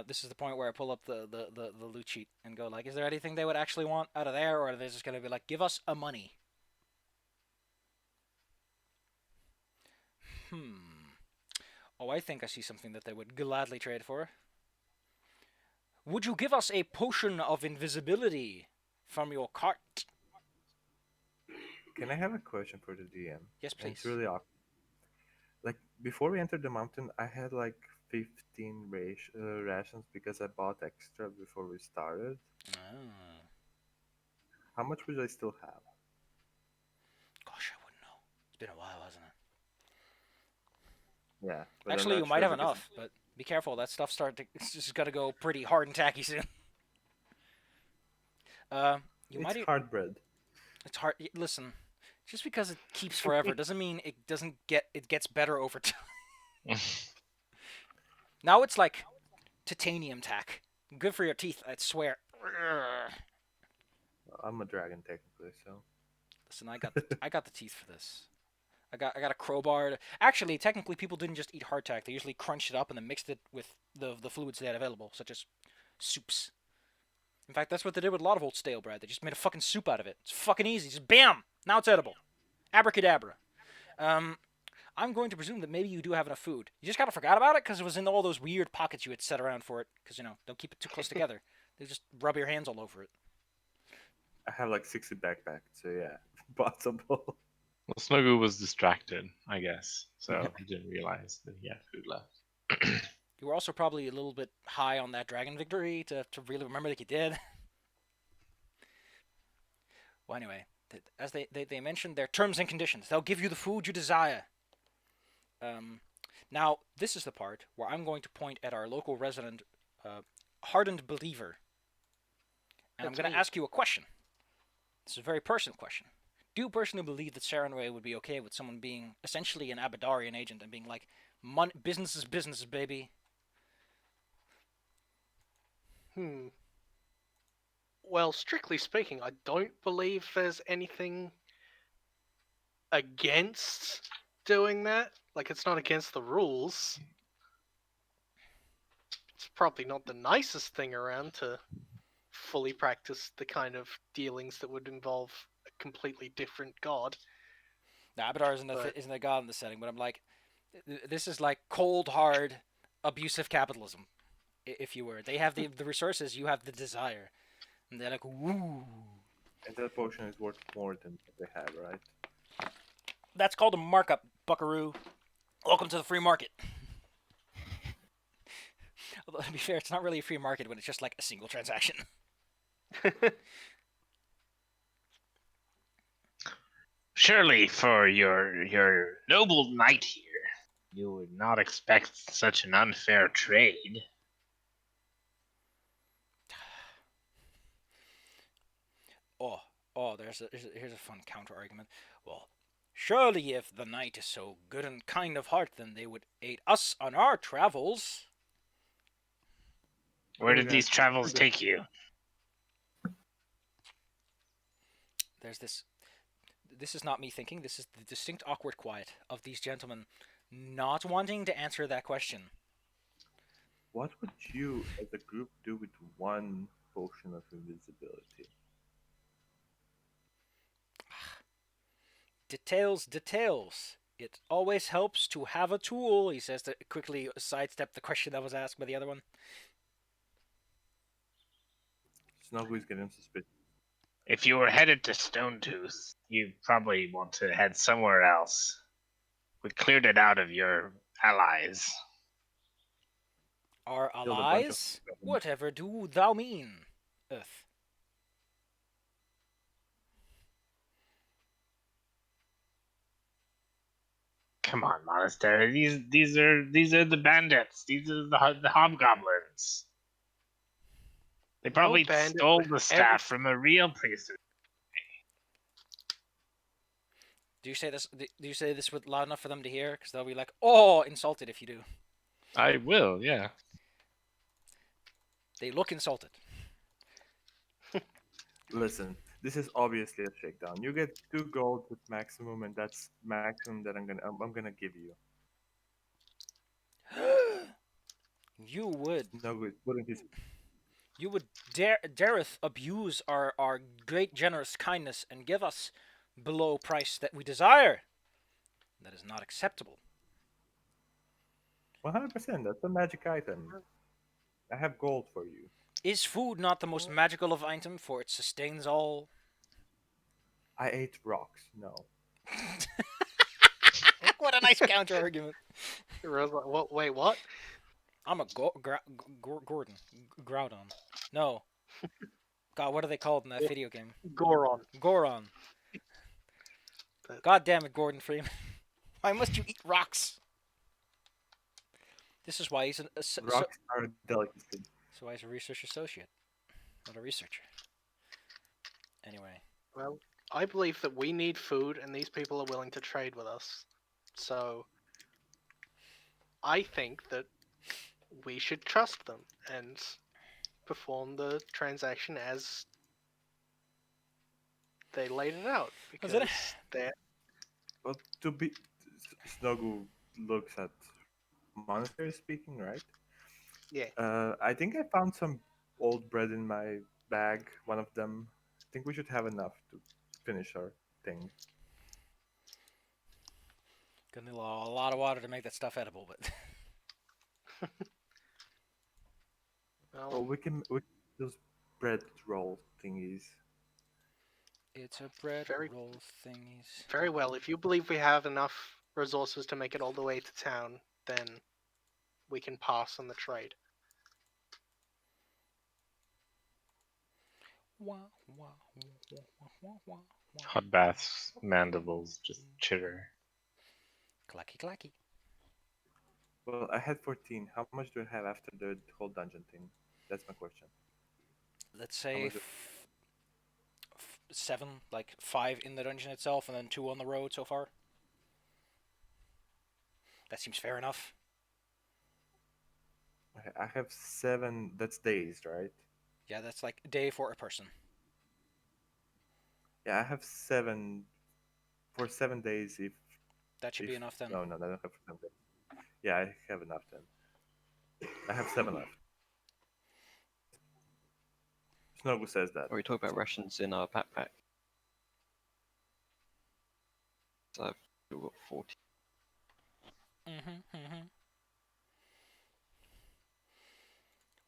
This is the point where I pull up the loot sheet and go like, is there anything they would actually want out of there, or are they just going to be like, give us a money? Oh, I think I see something that they would gladly trade for. Would you give us a potion of invisibility from your cart? Can I have a question for the DM? Yes, And it's please. really awkward. Like before we entered the mountain, I had like 15 rations because I bought extra before we started. Oh. How much would I still have? Gosh, I wouldn't know. It's been a while, hasn't it? Yeah, but I'm Actually, not you might sure have because enough, but be careful. That stuff it's just gonna go pretty hard and tacky soon. Uh, you it's might. hard bread. It's hard. Listen, just because it keeps forever doesn't mean it doesn't get. It gets better over time. Now it's like titanium tack. Good for your teeth, I swear. I'm a dragon technically, so. Listen, I got the teeth for this. I got a crowbar. Actually, technically, people didn't just eat hardtack. They usually crunched it up and then mixed it with the fluids they had available, such as soups. In fact, that's what they did with a lot of old stale bread. They just made a fucking soup out of it. It's fucking easy. Just bam! Now it's edible. Abracadabra. I'm going to presume that maybe you do have enough food. You just kind of forgot about it because it was in all those weird pockets you had set around for it. Because, don't keep it too close together. They just rub your hands all over it. I have like 60 backpacks, so yeah, possible. Well, Snuggle was distracted, I guess, so he didn't realize that he had food left. You were also probably a little bit high on that dragon victory to really remember that you did. Well, anyway, as they mentioned their terms and conditions. They'll give you the food you desire. Now, this is the part where I'm going to point at our local resident, hardened believer. And I'm going to ask you a question. This is a very personal question. Do you personally believe that Sarenrae would be okay with someone being essentially an Abadarian agent and being like, business is business, baby? Well, strictly speaking, I don't believe there's anything against doing that. Like, it's not against the rules. It's probably not the nicest thing around to fully practice the kind of dealings that would involve a completely different god. Now, Abadar isn't a god in the setting, but I'm like, this is like cold, hard, abusive capitalism. If you were, they have the resources, you have the desire, and they're like, woo. And that potion is worth more than what they have, right? That's called a markup, buckaroo. Welcome to the free market. Although, to be fair, it's not really a free market when it's just like a single transaction. Surely, for your noble knight here, you would not expect such an unfair trade. Here's a fun counter argument. Well, surely if the knight is so good and kind of heart, then they would aid us on our travels. Where did these travels take you? There's this. This is not me thinking. This is the distinct awkward quiet of these gentlemen not wanting to answer that question. What would you, as a group, do with one potion of invisibility? Details. It always helps to have a tool, he says to quickly sidestep the question that was asked by the other one. Snuggle is getting suspicious. If you were headed to Stonetooth, you'd probably want to head somewhere else. We cleared it out of your allies. Our Killed a bunch of allies? Whatever do thou mean, Earth? Come on, Monastery. These are the bandits. These are the hobgoblins. They probably bandit stole would the ever- staff from a real priesthood. Do you say this? Do you say this with loud enough for them to hear? Because they'll be like, "Oh, insulted if you do." I will, yeah. They look insulted. Listen, this is obviously a shakedown. You get 2 gold with maximum, and that's maximum that I'm gonna give you. You would Snuggle is putting his. dareth abuse our great generous kindness and give us below price that we desire. That is not acceptable. 100%. That's a magic item. I have gold for you. Is food not the most magical of item, for it sustains all? I ate rocks. No. What a nice counter argument. Rose like, what? Wait, what? I'm a Gordon. Groudon. No. God, what are they called in that video game? Goron. Goron. But God damn it, Gordon Freeman. Why must you eat rocks? This is why he's Rocks are a delicacy. so why he's a research associate, not a researcher. Anyway, well, I believe that we need food, and these people are willing to trade with us. So I think that we should trust them and perform the transaction as they laid it out Was because it- they're Well, to be Snogu looks at monetary speaking, right? yeah. I think I found some old bread in my bag. One of them. I think we should have enough to finish our thing. gonna need a lot of water to make that stuff edible, but Well, Well, we can those bread roll thingies. it's a bread Very- roll thingies. very well. If you believe we have enough resources to make it all the way to town, then we can pass on the trade. Wah, wah, wah, wah, wah, wah, wah. Hot baths, mandibles, just chitter. Clacky clacky. Well, I had 14. How much do I have after the whole dungeon thing? That's my question. Let's say much do- 7, like 5 in the dungeon itself, and then 2 on the road so far. That seems fair enough. Okay, I have 7. That's days, right? Yeah, that's like a day for a person. Yeah, I have 7 for 7 days. If That should be enough then. No, I don't have 7 days. Yeah, I have enough then. I have 7 left. Snogu says that. Are we talking about rations in our backpack? So I've still got 40.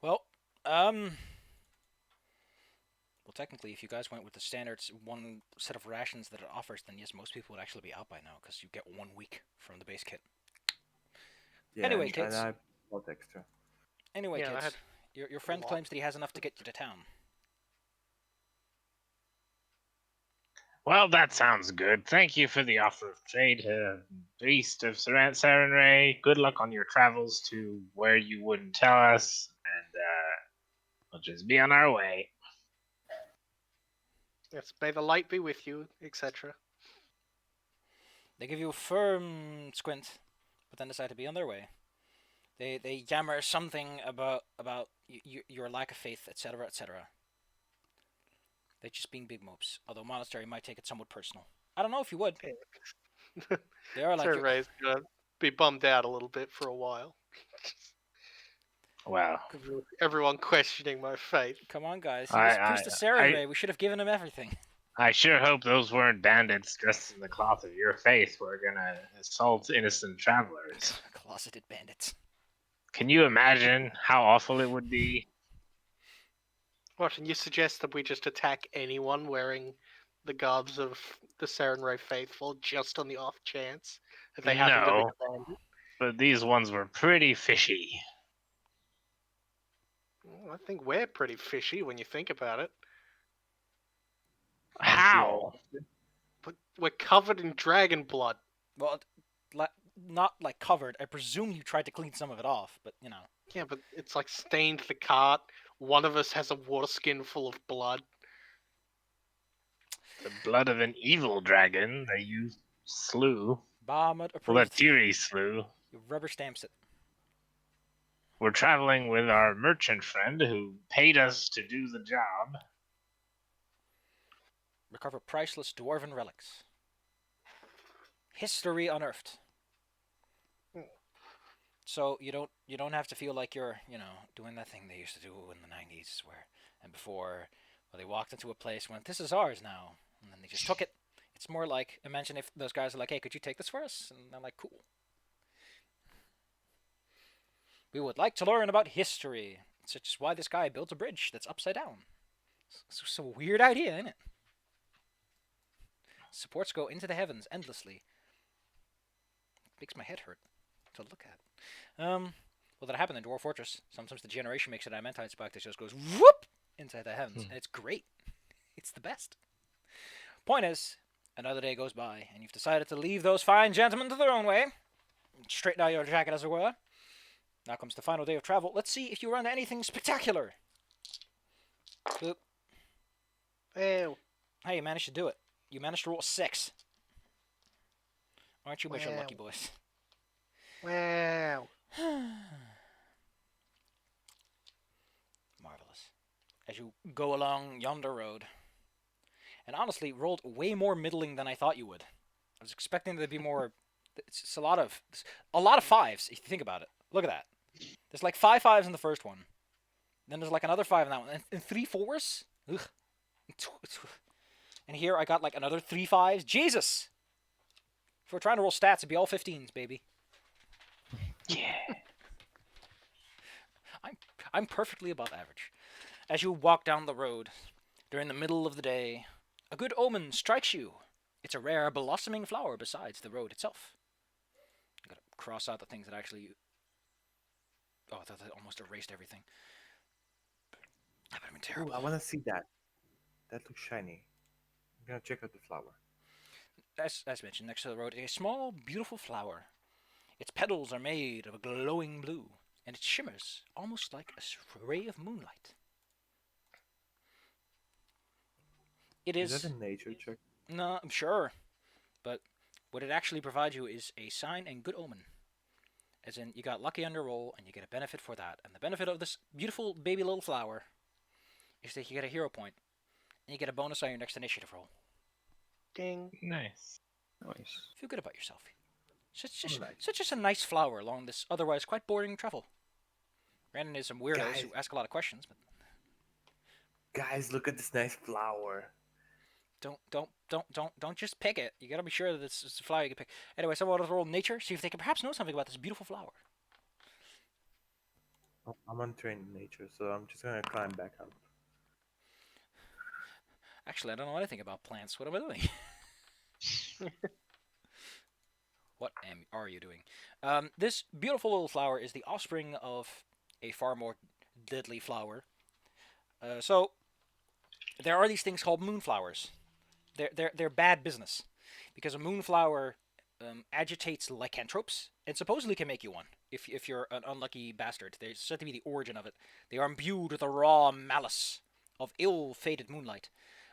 Well, well, technically, if you guys went with the standard one set of rations that it offers, then yes, most people would actually be out by now because you get 1 week from the base kit. Yeah, Anyway, and kids. I bought extra. Anyway, Yeah, I kids, had your friend lot. claims that he has enough to get you to town. Well, that sounds good. Thank you for the offer of trade, Beast of Sarenrae. Good luck on your travels to where you wouldn't tell us, and we'll just be on our way. yes, may the light be with you, etc. They give you a firm squint, but then decide to be on their way. They yammer something about your lack of faith, etc., etc. They're just being big mopes. Although Monastery might take it somewhat personal. I don't know if you would. They are like Sir your- Ray's gonna be bummed out a little bit for a while. Well, Everyone questioning my faith. Come on, guys. He was priest of Sarenrae. We should have given him everything. I sure hope those weren't bandits dressed in the cloth of your faith who are gonna assault innocent travelers. Closeted bandits. Can you imagine how awful it would be? What, and you suggest that we just attack anyone wearing the garbs of the Sarenrae faithful just on the off chance that they happen to be No. a bandit? But these ones were pretty fishy. Well, I think we're pretty fishy when you think about it. How? But we're covered in dragon blood. Well, not like covered. I presume you tried to clean some of it off, but you know. Yeah, but it's like stained the cart. One of us has a water skin full of blood. The blood of an evil dragon that you slew. Bahamut Well, that approved. Tiri slew. You rubber stamps it. We're traveling with our merchant friend who paid us to do the job. Recover priceless dwarven relics. History unearthed. So you don't have to feel like you're, doing that thing they used to do in the 90s and before, where they walked into a place and went, "This is ours now," and then they just took it. It's more like, imagine if those guys are like, "Hey, could you take this for us?" And they're like, "Cool. We would like to learn about history, such as why this guy built a bridge that's upside down." It's a weird idea, isn't it? Supports go into the heavens endlessly. Makes my head hurt to look at. Well, that happened in Dwarf Fortress. Sometimes the generation makes an adamantine spike that just goes whoop inside the heavens, and it's great. It's the best. Point is, another day goes by, and you've decided to leave those fine gentlemen to their own way. Straighten out your jacket, as it were. Now comes the final day of travel. Let's see if you run into anything spectacular. Boop. Ew. Hey, you managed to do it. You managed to roll a 6. Aren't you a bunch of lucky Wow. boys? Wow. Marvelous. As you go along yonder road, and honestly, rolled way more middling than I thought you would. I was expecting there to be more. It's a lot of 5s. If you think about it, look at that. There's like 5 5s in the first one. Then there's like another 5 in that one, and 3 4s. Ugh. And here I got like another 3 5s. Jesus! If we're trying to roll stats, it'd be all 15s, baby. Yeah. I'm perfectly above average. As you walk down the road, during the middle of the day, a good omen strikes you. It's a rare blossoming flower besides the road itself. I gotta cross out the things that actually... Oh, I thought that almost erased everything. That would have been Ooh, terrible. I want to see that. That looks shiny. I'm gonna check out the flower. As mentioned, next to the road, a small, beautiful flower. Its petals are made of a glowing blue, and it shimmers almost like a ray of moonlight. It Is is... that a nature check? No, I'm sure. But what it actually provides you is a sign and good omen. As in, you got lucky on your roll, and you get a benefit for that. And the benefit of this beautiful baby little flower is that you get a hero point, and you get a bonus on your next initiative roll. Ding. Nice. Nice. Feel good about yourself. Nice. Such just a nice flower along this otherwise quite boring travel. Ran into some weirdos who ask a lot of questions, but Guys, look at this nice flower. don't just pick it. You gotta be sure that it's a flower you can pick. Anyway, someone else roll nature, see if they can perhaps know something about this beautiful flower. I'm on trained in nature, so I'm just gonna climb back up. Actually, I don't know anything about plants. What am I doing? What are you doing? This beautiful little flower is the offspring of a far more deadly flower. So there are these things called moonflowers. They're bad business because a moonflower agitates lycanthropes and supposedly can make you one if you're an unlucky bastard. They're said to be the origin of it. They are imbued with the raw malice of ill-fated moonlight.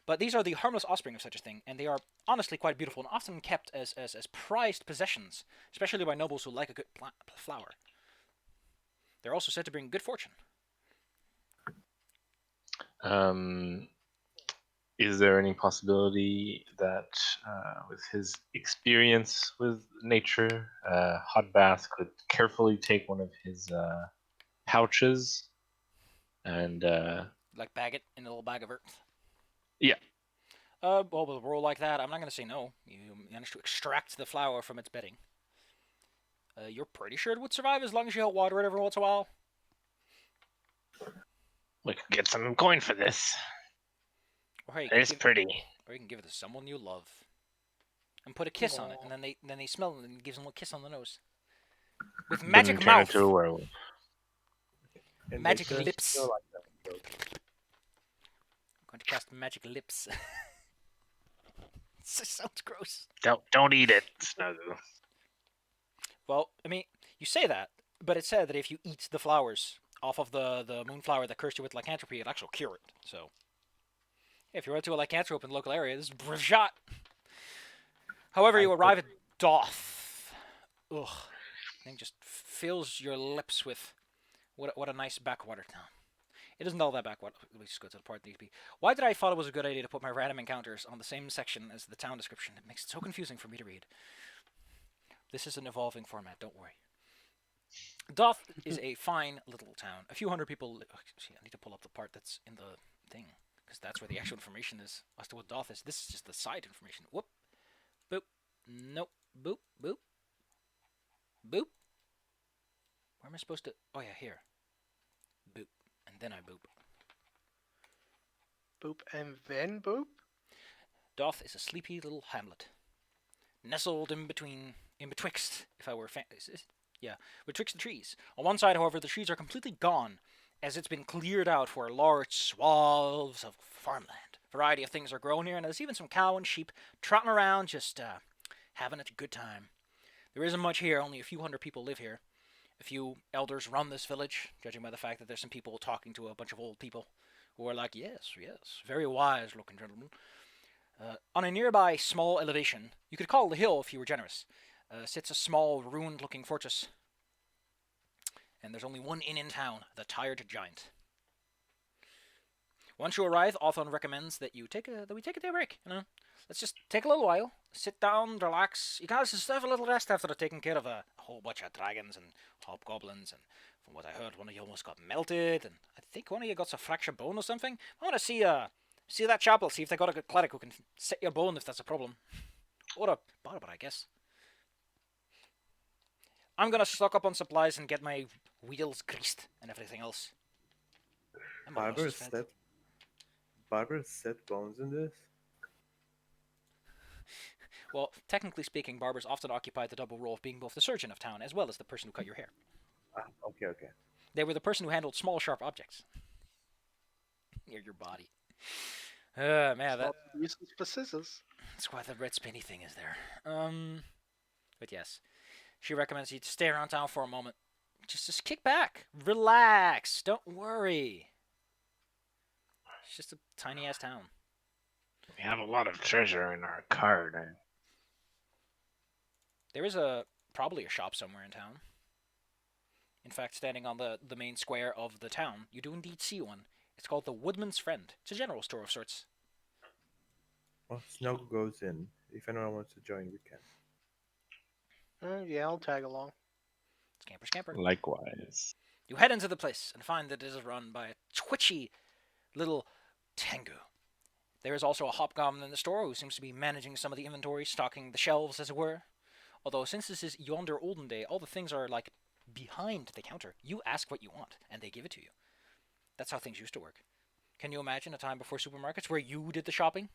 But these are the harmless offspring of such a thing, and they are honestly quite beautiful and often kept as prized possessions, especially by nobles who like a good flower. They're also said to bring good fortune. Is there any possibility that, with his experience with nature, Hot Bath could carefully take one of his pouches and Like bag it in a little bag of earth. Yeah. Well, with a roll like that, I'm not going to say no. You managed to extract the flower from its bedding. You're pretty sure it would survive as long as you help water it every once in a while. We could get some coin for this. Or hey, It's pretty. or you can give it to someone you love, and put a kiss on it, and then they smell it and gives them a kiss on the nose. With magic Then turn mouth, into a werewolf. And magic they turn lips. still like that, so- I'm going to cast magic lips. This sounds gross. Don't eat it, Snuggle. Well, I mean, you say that, but it said that if you eat the flowers off of the moonflower that cursed you with lycanthropy, it'll actually cure it. So, if you run into a lycanthrope in the local area, this is a shot. However, you arrive at Doth. Ugh. Thing just fills your lips with what a nice backwater town. It isn't all that backwater. Let me just go to the part that needs to be. Why did I thought it was a good idea to put my random encounters on the same section as the town description? It makes it so confusing for me to read. This is an evolving format, don't worry. Doth is a fine little town. A few hundred people. I need to pull up the part that's in the thing, because that's where the actual information is as to what Doth is. This is just the side information. Whoop. Boop. Nope. Boop. Boop. Boop. Where am I supposed to... Oh, yeah, here. Boop. And then I boop. Boop and then boop? Doth is a sleepy little hamlet, nestled in betwixt, if I were betwixt the trees. On one side, however, the trees are completely gone, as it's been cleared out for large swaths of farmland. A variety of things are grown here, and there's even some cow and sheep trotting around, just having a good time. There isn't much here; only a few hundred people live here. A few elders run this village, judging by the fact that there's some people talking to a bunch of old people who are like, yes, yes, very wise looking gentlemen. On a nearby small elevation, you could call it a hill if you were generous, sits a small ruined looking fortress. And there's only one inn in town, the Tired Giant. Once you arrive, Othon recommends that we take a day break. Let's just take a little while, sit down, relax. You guys just have a little rest after taking care of a whole bunch of dragons and hobgoblins. And from what I heard, one of you almost got melted, and I think one of you got a fractured bone or something. I want to see that chapel, see if they got a good cleric who can set your bone if that's a problem, or a barber, I guess. I'm gonna stock up on supplies and get my wheels greased and everything else. Barbers set bones in this? Well, technically speaking, barbers often occupy the double role of being both the surgeon of town as well as the person who cut your hair. Okay. They were the person who handled small, sharp objects near your body. Man, It's not useless for scissors. that's why the red spinny thing is there. But yes, she recommends you to stay around town for a moment. Just kick back, relax, don't worry. It's just a tiny ass town. We have a lot of treasure in our cart. There is probably a shop somewhere in town. In fact, standing on the main square of the town, you do indeed see one. It's called the Woodman's Friend. It's a general store of sorts. Well, Snow goes in. If anyone wants to join, we can. Yeah, I'll tag along. Scamper, scamper. Likewise. You head into the place and find that it is run by a twitchy little Tengu. There is also a hobgoblin in the store who seems to be managing some of the inventory, stocking the shelves, as it were. Although, since this is yonder olden day, all the things are, like, behind the counter. You ask what you want, and they give it to you. That's how things used to work. Can you imagine a time before supermarkets where you did the shopping?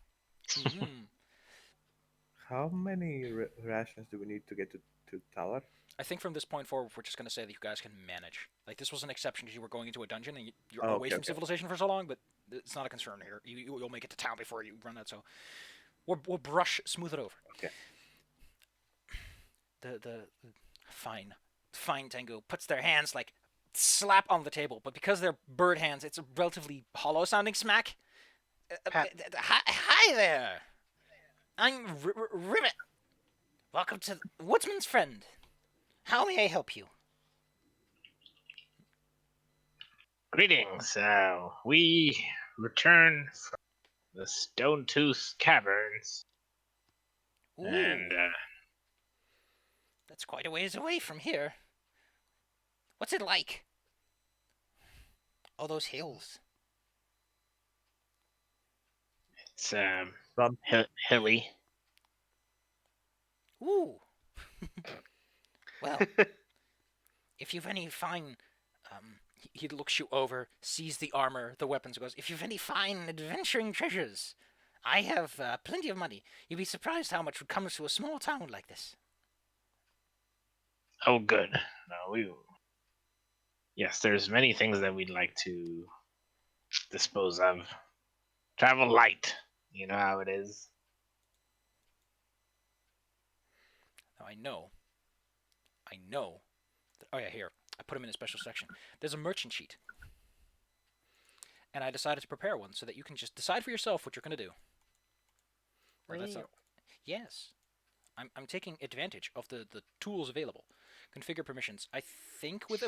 Mm-hmm. How many rations do we need to get to Talar? I think from this point forward, we're just going to say that you guys can manage. Like, this was an exception because you were going into a dungeon and you're away from civilization for so long, but it's not a concern here. You'll make it to town before you run out, so we'll brush, smooth it over. Okay. The fine Tengu puts their hands, like, slap on the table, but because they're bird hands, it's a relatively hollow-sounding smack. Hi there! I'm Ribbit. Welcome to Woodsman's Friend. How may I help you? Greetings. We return from the Stone Tooth Caverns, Ooh, and that's quite a ways away from here. What's it like? All those hills. it's hilly. Ooh. Well, if you've any fine, he looks you over, sees the armor, the weapons, goes, if you've any fine adventuring treasures, I have plenty of money. You'd be surprised how much would come to a small town like this. Oh, good. No, yes, there's many things that we'd like to dispose of. Travel light. You know how it is. Now, I know. Oh, yeah, here. I put them in a special section. There's a merchant sheet. And I decided to prepare one so that you can just decide for yourself what you're going to do. Yes. I'm taking advantage of the tools available. Configure permissions. I think with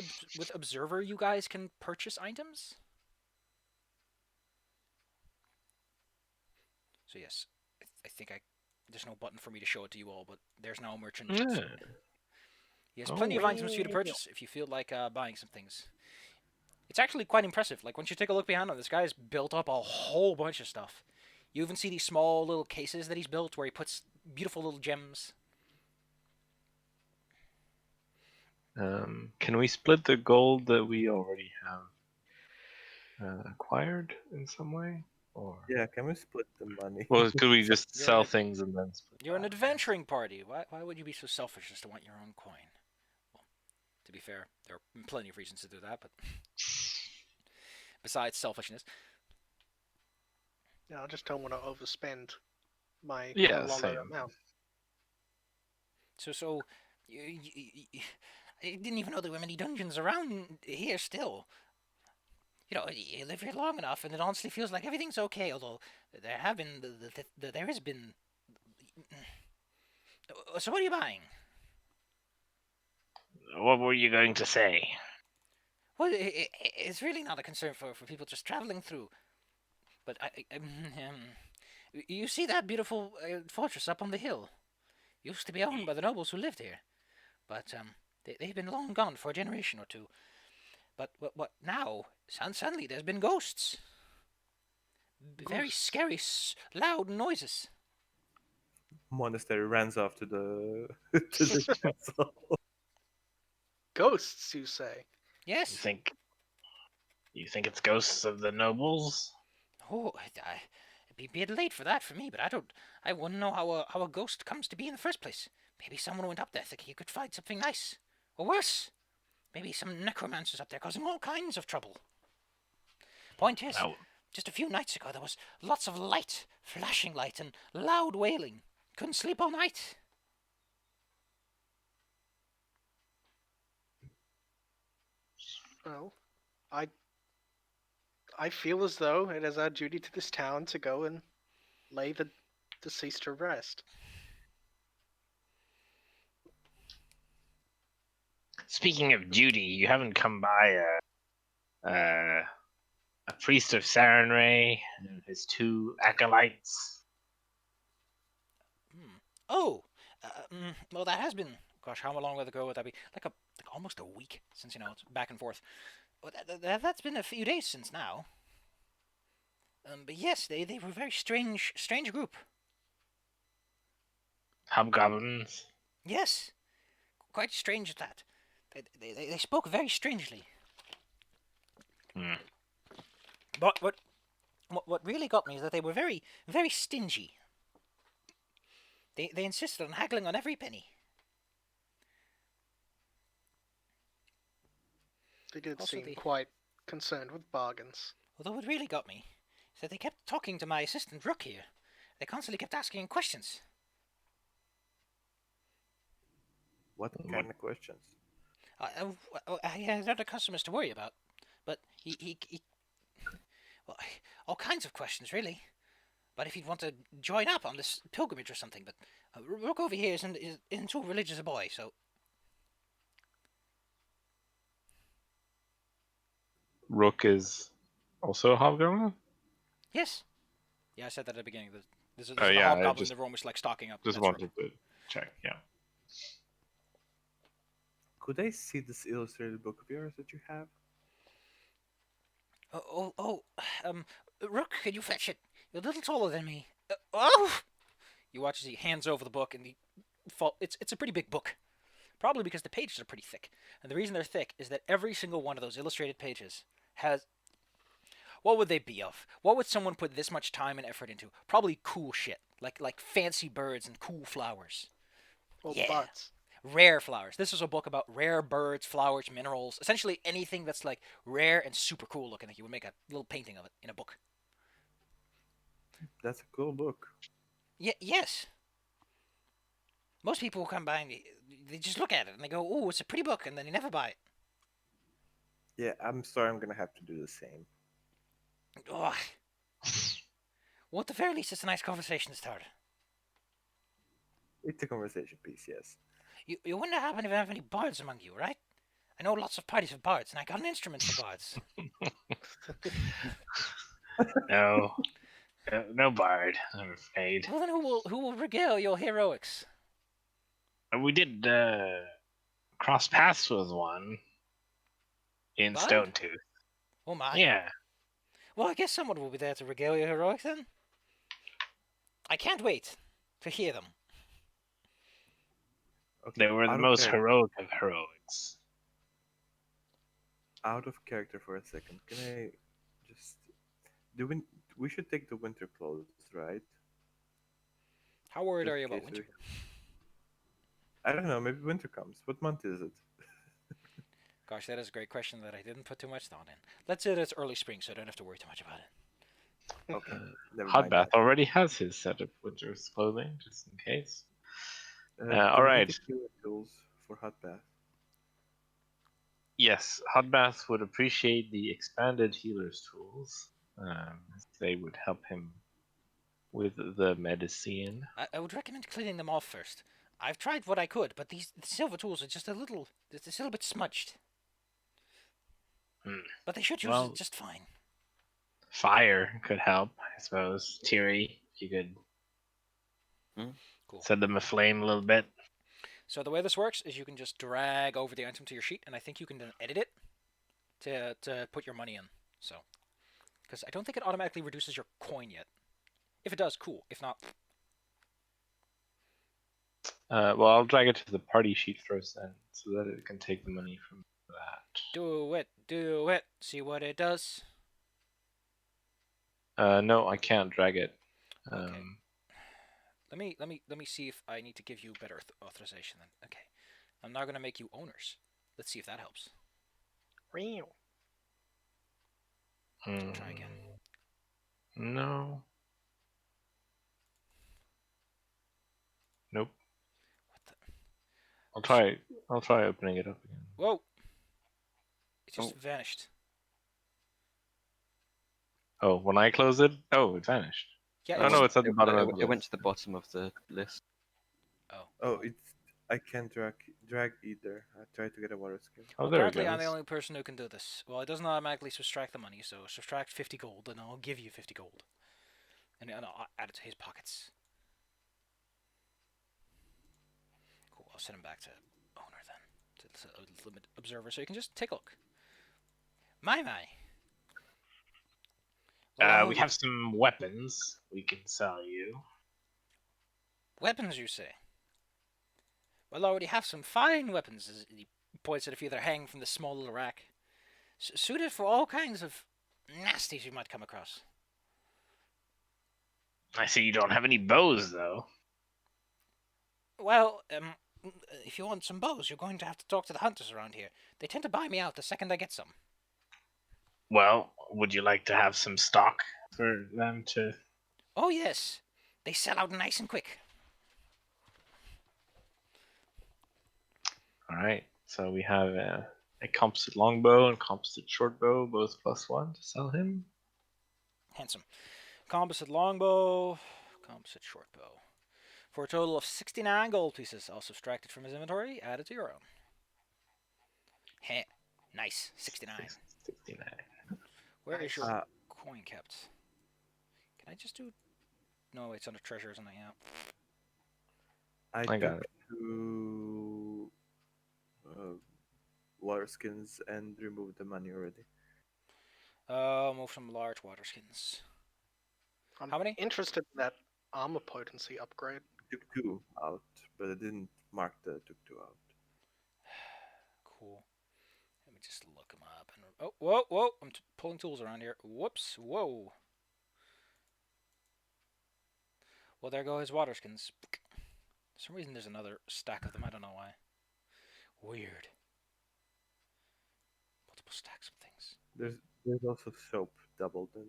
Observer you guys can purchase items? So yes, I think there's no button for me to show it to you all, but there's now a merchant. Yeah. He has plenty of items for you to purchase if you feel like buying some things. It's actually quite impressive. Like, once you take a look behind him, this guy's built up a whole bunch of stuff. You even see these small little cases that he's built where he puts beautiful little gems. Can we split the gold that we already have acquired in some way? Or Yeah, can we split the money? well, could we just You're sell an- things and then split? You're an that? adventuring party. Why would you be so selfish as to want your own coin? Well, to be fair, there are plenty of reasons to do that, but besides selfishness. Yeah, I just don't want to overspend my Yeah, Kalolo same. amount. So, I didn't even know there were many dungeons around here still. You know, you live here long enough, and it honestly feels like everything's okay. Although there have been, there has been. So what are you buying? What were you going to say? Well, it's really not a concern for people just traveling through. But you see that beautiful fortress up on the hill? Used to be owned by the nobles who lived here, but they've been long gone for a generation or two. But what now? Suddenly there's been ghosts. Very Ghosts. scary, loud noises. Monastery runs off to the to the castle. Ghosts, you say? You Yes. think it's ghosts of the nobles? Oh, it'd be a bit late for that for me, but I wouldn't know how a ghost comes to be in the first place. Maybe someone went up there thinking you could find something nice. Or worse, maybe some necromancers up there causing all kinds of trouble. Point is, Oh, just a few nights ago there was lots of light, flashing light, and loud wailing. Couldn't sleep all night. Well, I I feel as though it is our duty to this town to go and lay the deceased to rest. speaking of duty, you haven't come by a priest of Sarenrae and his two acolytes. Oh, well, that has been. Gosh, how long ago would that be? Like almost a week since it's back and forth. Well, that's been a few days since now. But yes, they were a very strange group. Hobgoblins. Yes, quite strange at that. They spoke very strangely. Hmm. But what really got me is that they were very stingy. They insisted on haggling on every penny. They did Also, seem quite concerned with bargains. although what really got me is that they kept talking to my assistant Rook here. They constantly kept asking him questions. What kind of questions? He had other customers to worry about, but he well, all kinds of questions really. But if he'd want to join up on this pilgrimage or something, but Rook over here isn't too religious a boy, so Rook is also a hobgoblin. yes. Yeah, I said that at the beginning. This is Oh the yeah, I hobgoblin just in the room, which like stalking up. just That's Rook. wanted to check. Yeah. Could I see this illustrated book of yours that you have? Rook, could you fetch it? You're a little taller than me. Oh! You watch as he hands over the book, and it's a pretty big book. Probably because the pages are pretty thick. And the reason they're thick is that every single one of those illustrated pages has. What would they be of? What would someone put this much time and effort into? Probably cool shit, like fancy birds and cool flowers. Or Yeah. butts. Rare flowers. This is a book about rare birds, flowers, minerals, essentially anything that's like rare and super cool looking. Like you would make a little painting of it in a book. That's a cool book. Yes. Most people who come by and they just look at it and they go, "Oh, it's a pretty book," and then they never buy it. Yeah, I'm sorry, I'm gonna have to do the same. Ugh. Well, at the very least, it's a nice conversation to start. It's a conversation piece, yes. You wouldn't happen to have any bards among you, right? I know lots of parties have bards, and I got an instrument for bards. No, no bard. I'm afraid. Well, then who will regale your heroics? We did cross paths with one in Bard? Stone Tooth. Oh my. Yeah. Well, I guess someone will be there to regale your heroics then. I can't wait to hear them. Okay, They were the out of most character- heroic of heroics. Out of character for a second. Can I just Do we should take the winter clothes, right? How worried Just are you in about case winter? I don't know. Maybe winter comes. What month is it? Gosh, that is a great question that I didn't put too much thought in. Let's say that it's early spring, so I don't have to worry too much about it. Okay, never mind Hotbath that. already has his set of winter's clothing, just in case. Do All we need right. the healing tools for hot bath? Yes, Hotbath would appreciate the expanded healer's tools. As they would help him with the medicine. I would recommend cleaning them off first. I've tried what I could, but these the silver tools are just it's a little bit smudged. Hmm. But they should use it Well, just fine. fire could help, I suppose. Tiri, if you could Cool. set them aflame a little bit. So the way this works is you can just drag over the item to your sheet, and I think you can then edit it to put your money in. So, because I don't think it automatically reduces your coin yet. If it does, cool. If not, Well, I'll drag it to the party sheet first then, so that it can take the money from that. do it, do it. See what it does. No, I can't drag it. Okay. Let me see if I need to give you better authorization then. Okay. I'm now gonna make you owners. Let's see if that helps. Try again. No. Nope. What the? I'll try. I'll try opening it up again. Whoa! It just vanished. Oh, when I close it, oh, it vanished. Yeah. Oh no, it's at the bottom of the It went list. to the bottom of the list. Oh, I can't drag either. I tried to get a water skin. Oh, Well, there it apparently, I'm the goes. only person who can do this. Well, it doesn't automatically subtract the money, so subtract 50 gold, and I'll give you 50 gold. And I'll add it to his pockets. Cool, I'll send him back to owner then. To limit observer, so you can just take a look. My. We have some weapons we can sell you. Weapons, you say? Well, I already have some fine weapons, as he points at a few that are hanging from this small little rack. Suited for all kinds of nasties you might come across. I see you don't have any bows, though. Well, if you want some bows, you're going to have to talk to the hunters around here. They tend to buy me out the second I get some. Well, would you like to have some stock for them to... Oh, yes. They sell out nice and quick. All right. So we have a composite longbow and composite shortbow, both +1 to sell him. Handsome. Composite longbow, composite shortbow. For a total of 69 gold pieces, I'll subtract it from his inventory, add it to your own. Heh. Nice. 69. 69. Where is your Uh, coin kept? Can I just do... No, it's under treasure, isn't it? Yeah. I got took it. 2 water skins and removed the money already. Move some large water skins. I'm How many? interested in that armor potency upgrade. Took 2 out, but I didn't mark the took 2 out. Cool. Let me just look them up. And oh, whoa! I'm pulling tools around here. Whoops! Whoa! Well, there go his water skins. For some reason, there's another stack of them. I don't know why. Weird. Multiple stacks of things. There's also soap doubled and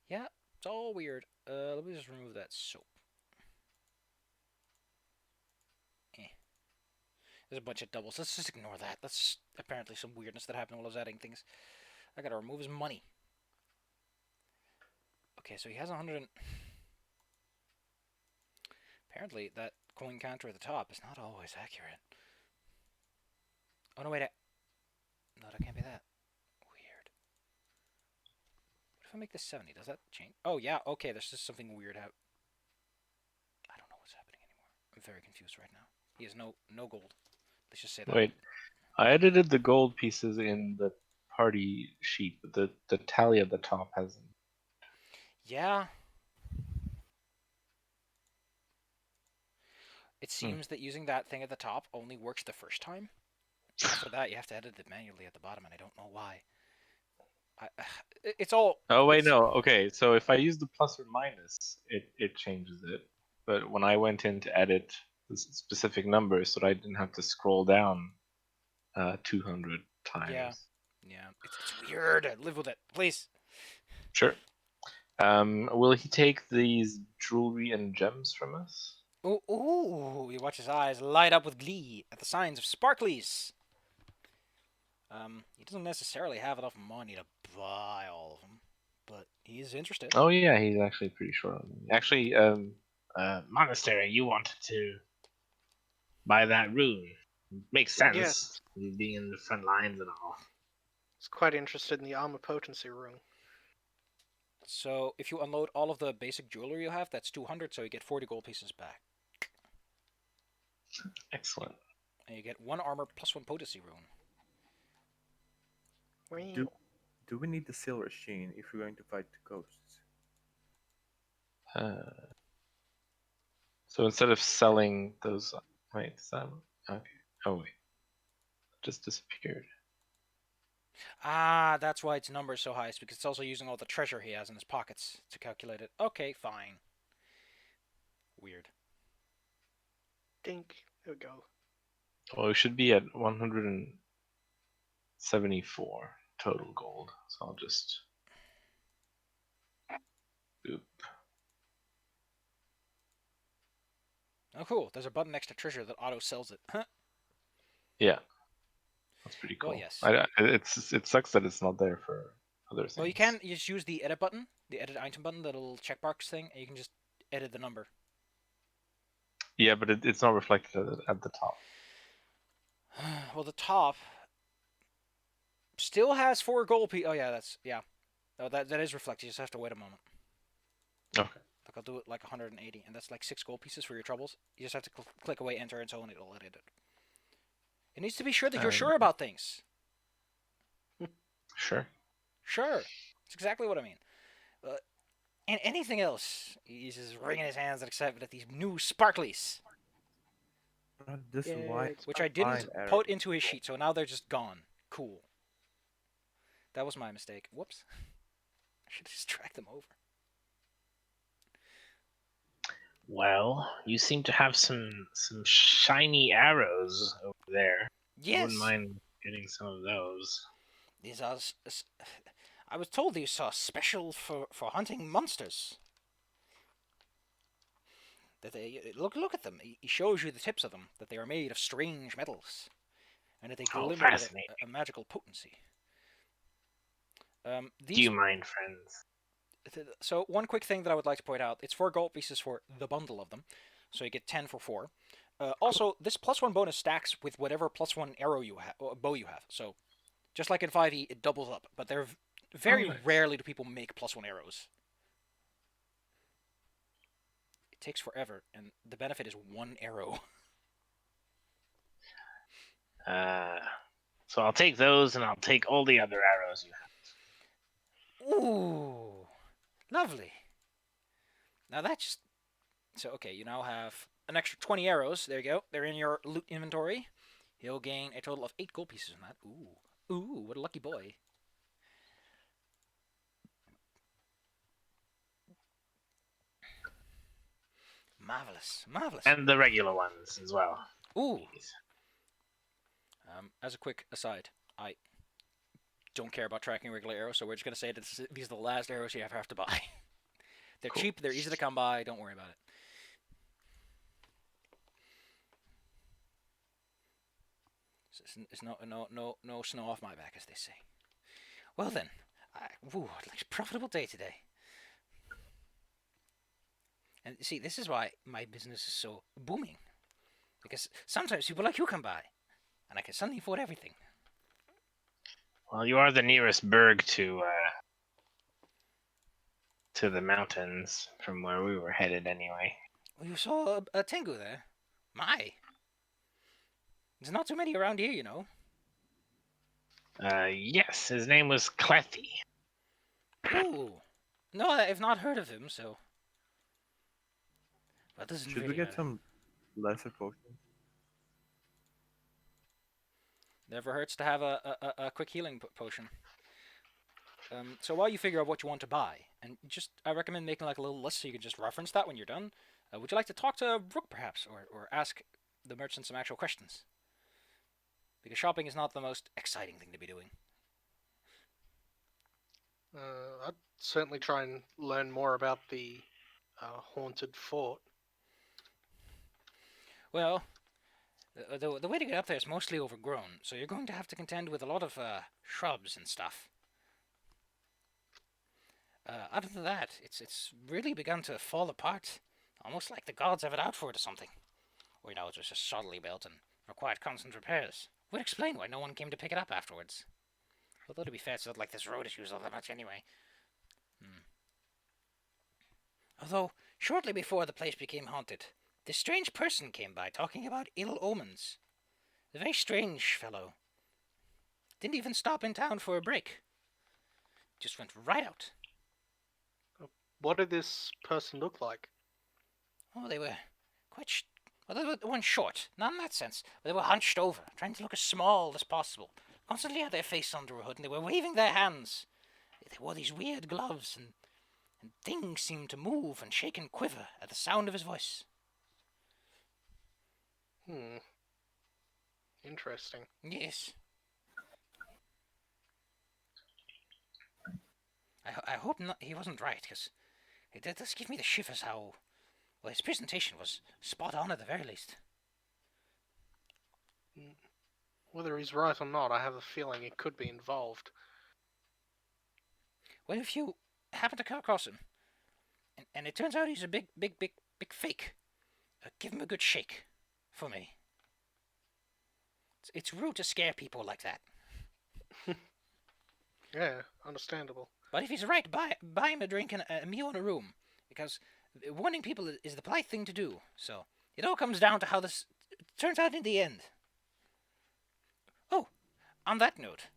Yeah, it's all weird. Let me just remove that soap. There's a bunch of doubles. Let's just ignore that. That's apparently some weirdness that happened while I was adding things. I gotta remove his money. Okay, so he has 100 and... Apparently, that coin counter at the top is not always accurate. Oh, no, wait. No, that can't be that. Weird. What if I make this 70? Does that change? Oh, yeah, okay, there's just something weird I don't know what's happening anymore. I'm very confused right now. He has no gold. Let's just say that. Wait, I edited the gold pieces in the party sheet, but the tally at the top hasn't. Yeah. It seems that using that thing at the top only works the first time. After that, you have to edit it manually at the bottom, and I don't know why. I, it's all. Oh wait, it's- no. Okay, so if I use the plus or minus, it changes it. But when I went in to edit the specific numbers, so that I didn't have to scroll down 200 Yeah, times. yeah. It's weird. Live with it, please. Sure. Will he take these jewelry and gems from us? Ooh, ooh! You watch his eyes light up with glee at the signs of sparklies. He doesn't necessarily have enough money to buy all of them, but he's interested. Oh yeah, he's actually pretty short on money. Actually, Monastery, you wanted to buy that rune. Makes sense. Yes. You being in the front lines and all. It's quite interested in the armor potency rune. So if you unload all of the basic jewelry you have, that's 200. So you get 40 gold pieces back, excellent. and you get 1 armor plus 1 potency rune. Do do we need the silver sheen if we're going to fight the ghosts? So instead of selling those, wait, is that okay? Oh wait, just disappeared. Ah, that's why its number is so high. It's because it's also using all the treasure he has in his pockets to calculate it. Okay, fine. Weird. Dink. There we go. Well, we should be at 174 total gold. So I'll just boop. Oh, cool. There's a button next to treasure that auto sells it. Huh? Yeah, that's pretty cool. Well, yes. It sucks that it's not there for other things. Well, you can just use the edit button, the edit item button, the little checkbox thing, and you can just edit the number. Yeah, but it's not reflected at the top. Well, the top still has 4 gold pieces. Oh, yeah, yeah. Oh, that is reflected. You just have to wait a moment. Okay. Like, I'll do it like 180, and that's like 6 gold pieces for your troubles. You just have to click away, enter, and so on, it'll edit it. It needs to be sure that you're sure about things. Sure. Sure. That's exactly what I mean. And anything else? He's just wringing his hands in excitement at these new sparklies, This is why. which I didn't put into his sheet, so now they're just gone. Cool. That was my mistake. Whoops. I should just track them over. Well, you seem to have some shiny arrows over there. Yes. Wouldn't mind getting some of those. These are. I was told these are special for hunting monsters. That they look at them. He shows you the tips of them. That they are made of strange metals, and that they Oh, glimmer with fascinating. a magical potency. Do These. you mind, friends? So one quick thing that I would like to point out: it's 4 gold pieces for the bundle of them, so you get 10 for 4. Also, this +1 bonus stacks with whatever +1 arrow you have, bow you have. So, just like in 5e, it doubles up. But very nice. rarely do people make +1 arrows. It takes forever, and the benefit is 1 arrow. So I'll take those, and I'll take all the other arrows you have. Ooh, lovely. Now that's just so okay. You now have an extra 20 arrows. There you go. They're in your loot inventory. He'll gain a total of 8 gold pieces from that. Ooh, what a lucky boy. Marvelous. And the regular ones as well. Ooh. As a quick aside, I don't care about tracking regular arrows, so we're just gonna say that these are the last arrows you ever have to buy. They're Cool. cheap. They're easy to come by. Don't worry about it. It's no snow off my back, as they say. Well then, like a profitable day today. And see, this is why my business is so booming. Because sometimes people like you come by, and I can suddenly afford everything. Well, you are the nearest burg to the mountains from where we were headed anyway. Well, you saw a Tengu there. My. There's not too many around here, you know. Yes, his name was Clethy. Ooh. No, I've not heard of him, so. But this Should we get some lesser potions? Never hurts to have a quick healing potion. So while you figure out what you want to buy, and just I recommend making like a little list so you can just reference that when you're done. Would you like to talk to Brooke perhaps, or ask the merchant some actual questions? Because shopping is not the most exciting thing to be doing. I'd certainly try and learn more about the haunted fort. Well, the way to get up there is mostly overgrown, so you're going to have to contend with a lot of shrubs and stuff. Other than that, it's really begun to fall apart, almost like the gods have it out for it or something. Or it was just shoddily built and required constant repairs. Would explain why no one came to pick it up afterwards. Although to be fair, it's not like this road is used all that much anyway. Although, shortly before the place became haunted, this strange person came by talking about ill omens. A very strange fellow. Didn't even stop in town for a break. Just went right out. What did this person look like? Oh, they were quite well, they weren't short, not in that sense. But they were hunched over, trying to look as small as possible. Constantly had their face under a hood, and they were waving their hands. They wore these weird gloves, and things seemed to move and shake and quiver at the sound of his voice. Interesting. Yes. I hope not, he wasn't right, because it does give me the shivers how... Well, his presentation was spot on at the very least. Whether he's right or not, I have a feeling it could be involved. Well, if you happen to come across him, and it turns out he's a big fake, give him a good shake for me. It's rude to scare people like that. Yeah, understandable. But if he's right, buy him a drink and a meal in a room, because warning people is the polite thing to do. So it all comes down to how this turns out in the end. Oh, on that note,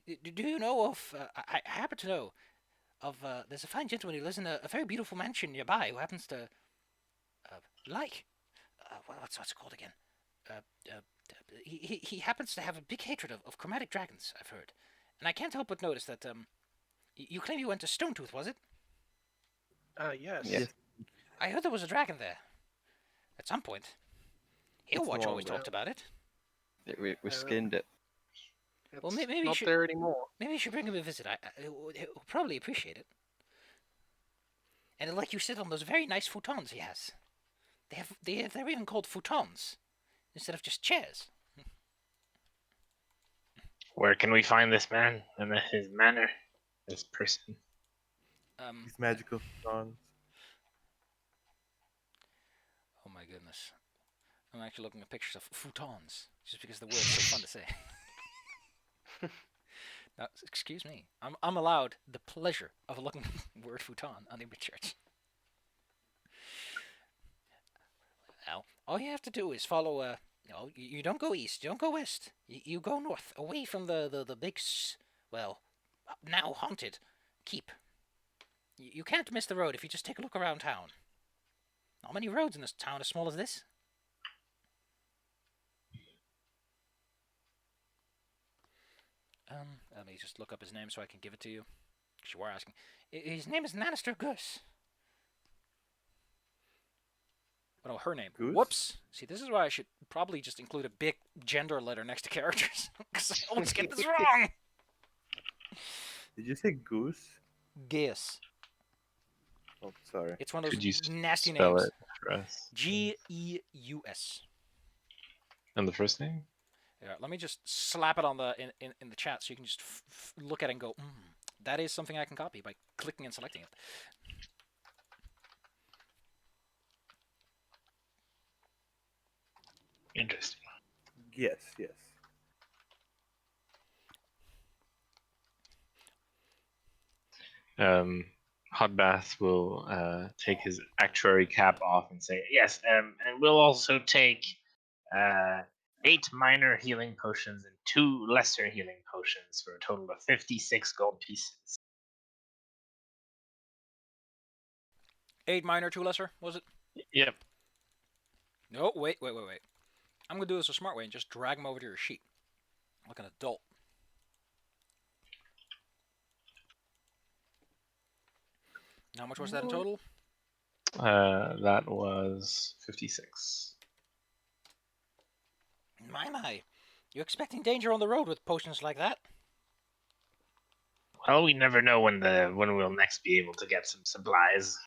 do you know of? I happen to know of. There's a fine gentleman who lives in a very beautiful mansion nearby who happens to like. What's it called again? He happens to have a big hatred of chromatic dragons, I've heard. And I can't help but notice that you claim you went to Stonetooth, was it? Yes. Yeah. I heard there was a dragon there. At some point. It's Watch long always ago. talked about it. We skinned it. It's Well, maybe you not should- there anymore. Maybe you should bring him a visit. He'll probably appreciate it. And he'll like you sit on those very nice futons he has. They're even called futons instead of just chairs. Where can we find this man and his manner? This person. These magical songs. Oh my goodness. I'm actually looking at pictures of futons just because the word's so fun to say. Now, excuse me. I'm allowed the pleasure of looking at the word futon on the church. Now, all you have to do is follow. You don't go east. You don't go west. You go north, away from the big, now haunted keep. You can't miss the road if you just take a look around town. Not many roads in this town as small as this. Let me just look up his name so I can give it to you. Because you were asking. His name is Lannister Goose. Oh, no, her name. Goose? Whoops. See, this is why I should probably just include a big gender letter next to characters. Because I always get this wrong. Did you say goose? Geus. Oh, sorry. It's one of Could you those nasty spell names. it for us? Geus. And the first name? Yeah, let me just slap it on the in the chat so you can just look at it and go, that is something I can copy by clicking and selecting it. Interesting. Yes, yes. Hot Bath will take his actuary cap off and say, Yes, and we'll also take 8 minor healing potions and 2 lesser healing potions for a total of 56 gold pieces. 8 minor, 2 lesser, was it? Yep. No, wait. I'm gonna do this a smart way and just drag them over to your sheet, like an adult. How much was that in total? That was 56. My. You expecting danger on the road with potions like that? Well, we never know when we'll next be able to get some supplies.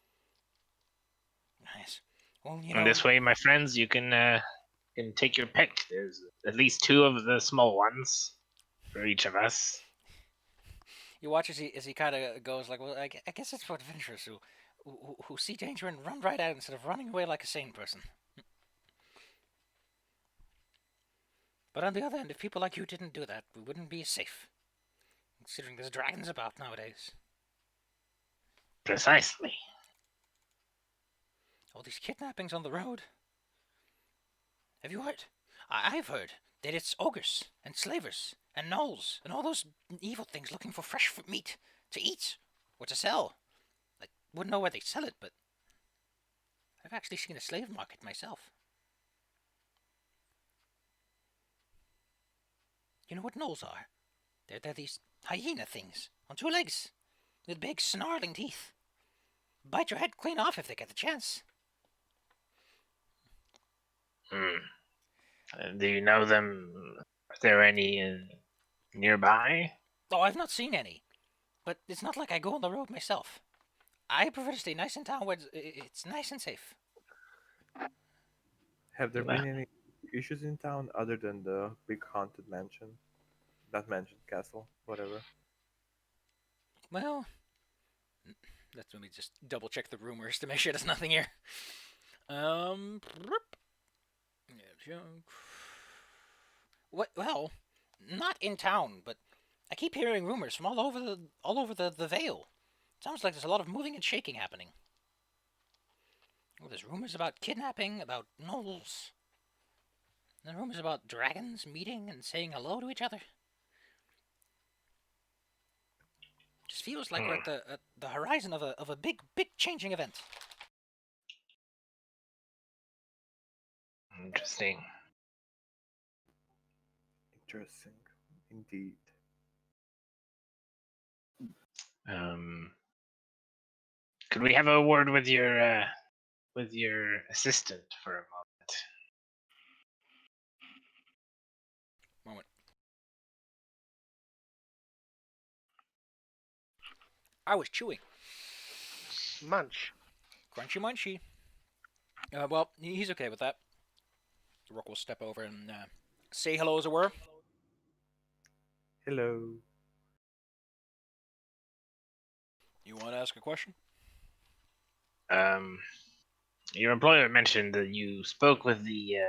Nice. Well, And this way, my friends, you can take your pick. There's at least 2 of the small ones for each of us. You watch as he kind of goes like, well, I guess it's for adventurers who see danger and run right out instead of running away like a sane person. But on the other hand, if people like you didn't do that, we wouldn't be as safe. Considering there's dragons about nowadays. Precisely. All these kidnappings on the road. Have you heard? I've heard that it's ogres and slavers and gnolls and all those evil things looking for fresh meat to eat or to sell. I wouldn't know where they sell it, but I've actually seen a slave market myself. You know what gnolls are? They're these hyena things on 2 legs with big snarling teeth. Bite your head clean off if they get the chance. Do you know them? Are there any nearby? Oh, I've not seen any. But it's not like I go on the road myself. I prefer to stay nice in town where it's nice and safe. Have there Well, been any issues in town other than the big haunted mansion? Not mansion, castle, whatever. Well, let me just double check the rumors to make sure there's nothing here. What? Well, not in town, but I keep hearing rumors from all over the Vale. Sounds like there's a lot of moving and shaking happening. Oh, there's rumors about kidnapping, about gnolls, and rumors about dragons meeting and saying hello to each other. Just feels like we're at the horizon of a big changing event. Interesting. Interesting, indeed. Could we have a word with your assistant for a Moment. I was chewing. Munch. Crunchy munchy. Well, he's okay with that. The Rook will step over and say hello as it were. Hello. You want to ask a question? Your employer mentioned that you spoke with the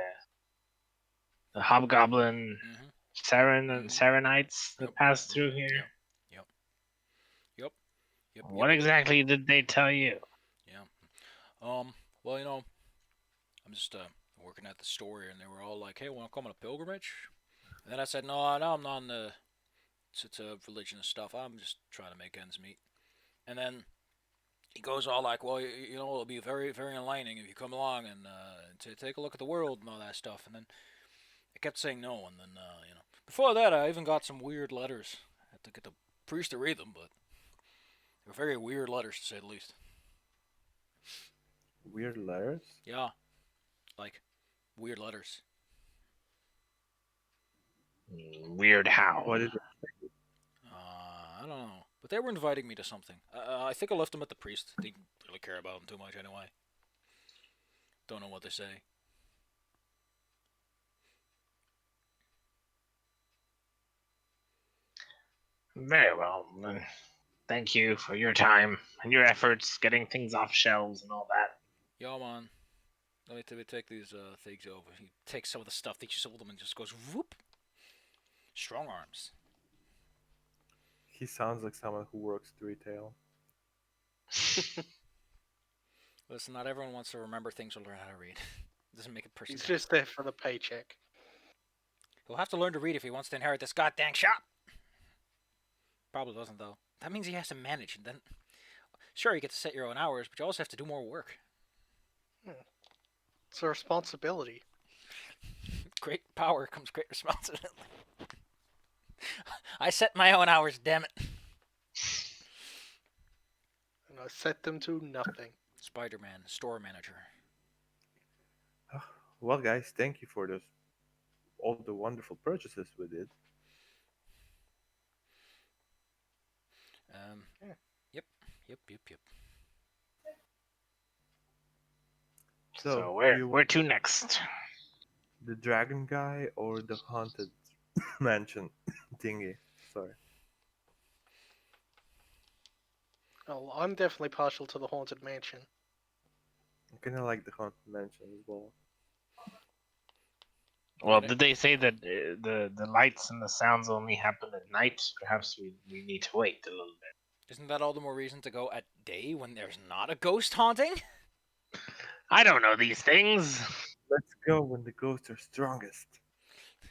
hobgoblin Mm-hmm. Sarenites that passed through here. Yep. What exactly did they tell you? Yeah. Well, I'm just working at the store, and they were all like, "Hey, want to come on a pilgrimage?" And then I said, "No, I'm not in the to religion and stuff. I'm just trying to make ends meet." And then he goes all like, "Well, it'll be very, very enlightening if you come along and to take a look at the world and all that stuff." And then I kept saying no, and then before that, I even got some weird letters. I had to get the priest to read them, but they were very weird letters to say the least. Weird letters? Yeah, like weird letters. Weird how? What is it? I don't know, but they were inviting me to something. I think I left them at the priest. They didn't really care about them too much anyway. Don't know what they say. Very well. Thank you for your time and your efforts getting things off shelves and all that. Yo, man. Let me take these things over. He takes some of the stuff that you sold him and just goes whoop. Strong arms. He sounds like someone who works at retail. Listen, not everyone wants to remember things or learn how to read. It doesn't make a person. He's just there for the paycheck. He'll have to learn to read if he wants to inherit this goddamn shop. Probably doesn't, though. That means he has to manage, and then... Sure, you get to set your own hours, but you also have to do more work. It's a responsibility. Great power comes great responsibility. I set my own hours, damn it. I set them to nothing. Spider-Man, store manager. Well, guys, thank you for all the wonderful purchases we did. Yeah. Yep. So do where you where want to next? the dragon guy or the haunted mansion thingy? Sorry. Oh, I'm definitely partial to the haunted mansion. I kind of like the haunted mansion as well. Well, Okay. did they say that the lights and the sounds only happen at night? Perhaps we need to wait a little bit. Isn't that all the more reason to go at day when there's not a ghost haunting? I don't know these things. Let's go when the ghosts are strongest.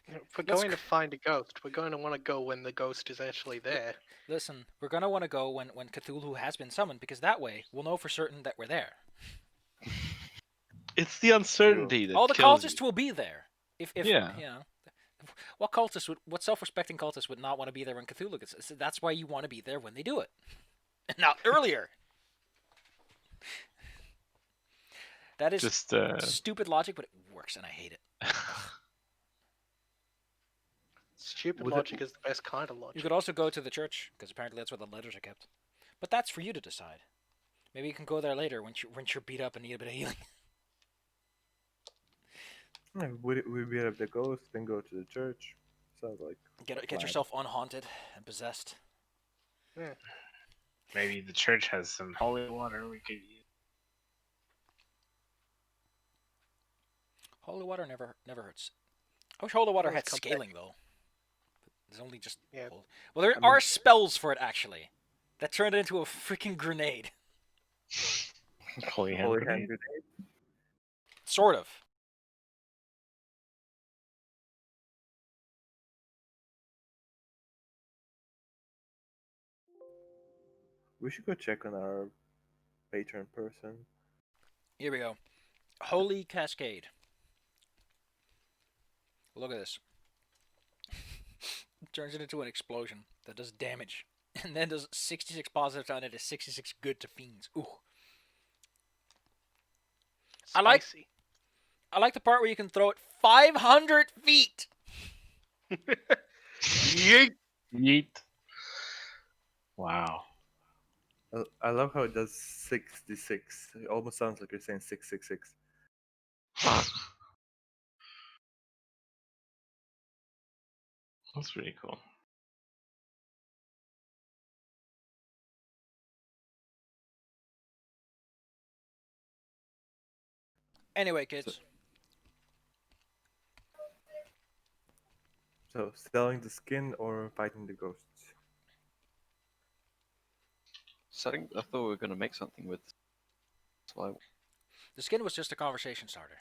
If we're Let's going c- to find a ghost, we're going to want to go when the ghost is actually there. Listen, we're gonna want to go when Cthulhu has been summoned, because that way we'll know for certain that we're there. It's the uncertainty that All the kills cultists you. will be there. If Yeah. you know, what self-respecting cultist would not want to be there when Cthulhu gets? That's why you want to be there when they do it, not earlier. That is Just stupid logic, but it works, and I hate it. Stupid Would it- logic is the best kind of You logic. could also go to the church, because apparently that's where the letters are kept. But that's for you to decide. Maybe you can go there later when you're beat up and need a bit of healing. Yeah, we beat up the ghost, then go to the church. Sounds like a Get plan. yourself unhaunted and possessed. Yeah. Maybe the church has some holy water we could use. Holy water never hurts. I wish holy water Always had come scaling though. There's only just Yeah. well, there I are mean- spells for it actually that turn it into a freaking grenade. holy hand Holy grenade. hand grenade. Sort of. We should go check on our patron person. Here we go. Holy Cascade. Look at this. Turns it into an explosion that does damage. And then does 66 positive to it, 66 good to fiends. Ooh. I like- Spicy. I like the part where you can throw it 500 feet. Yeet. Yeet. Wow. I love how it does 66. It almost sounds like you're saying 666. That's pretty cool. Anyway, kids. So, selling the skin or fighting the ghosts? So I thought we were going to make something with. So I, The skin was just a conversation starter.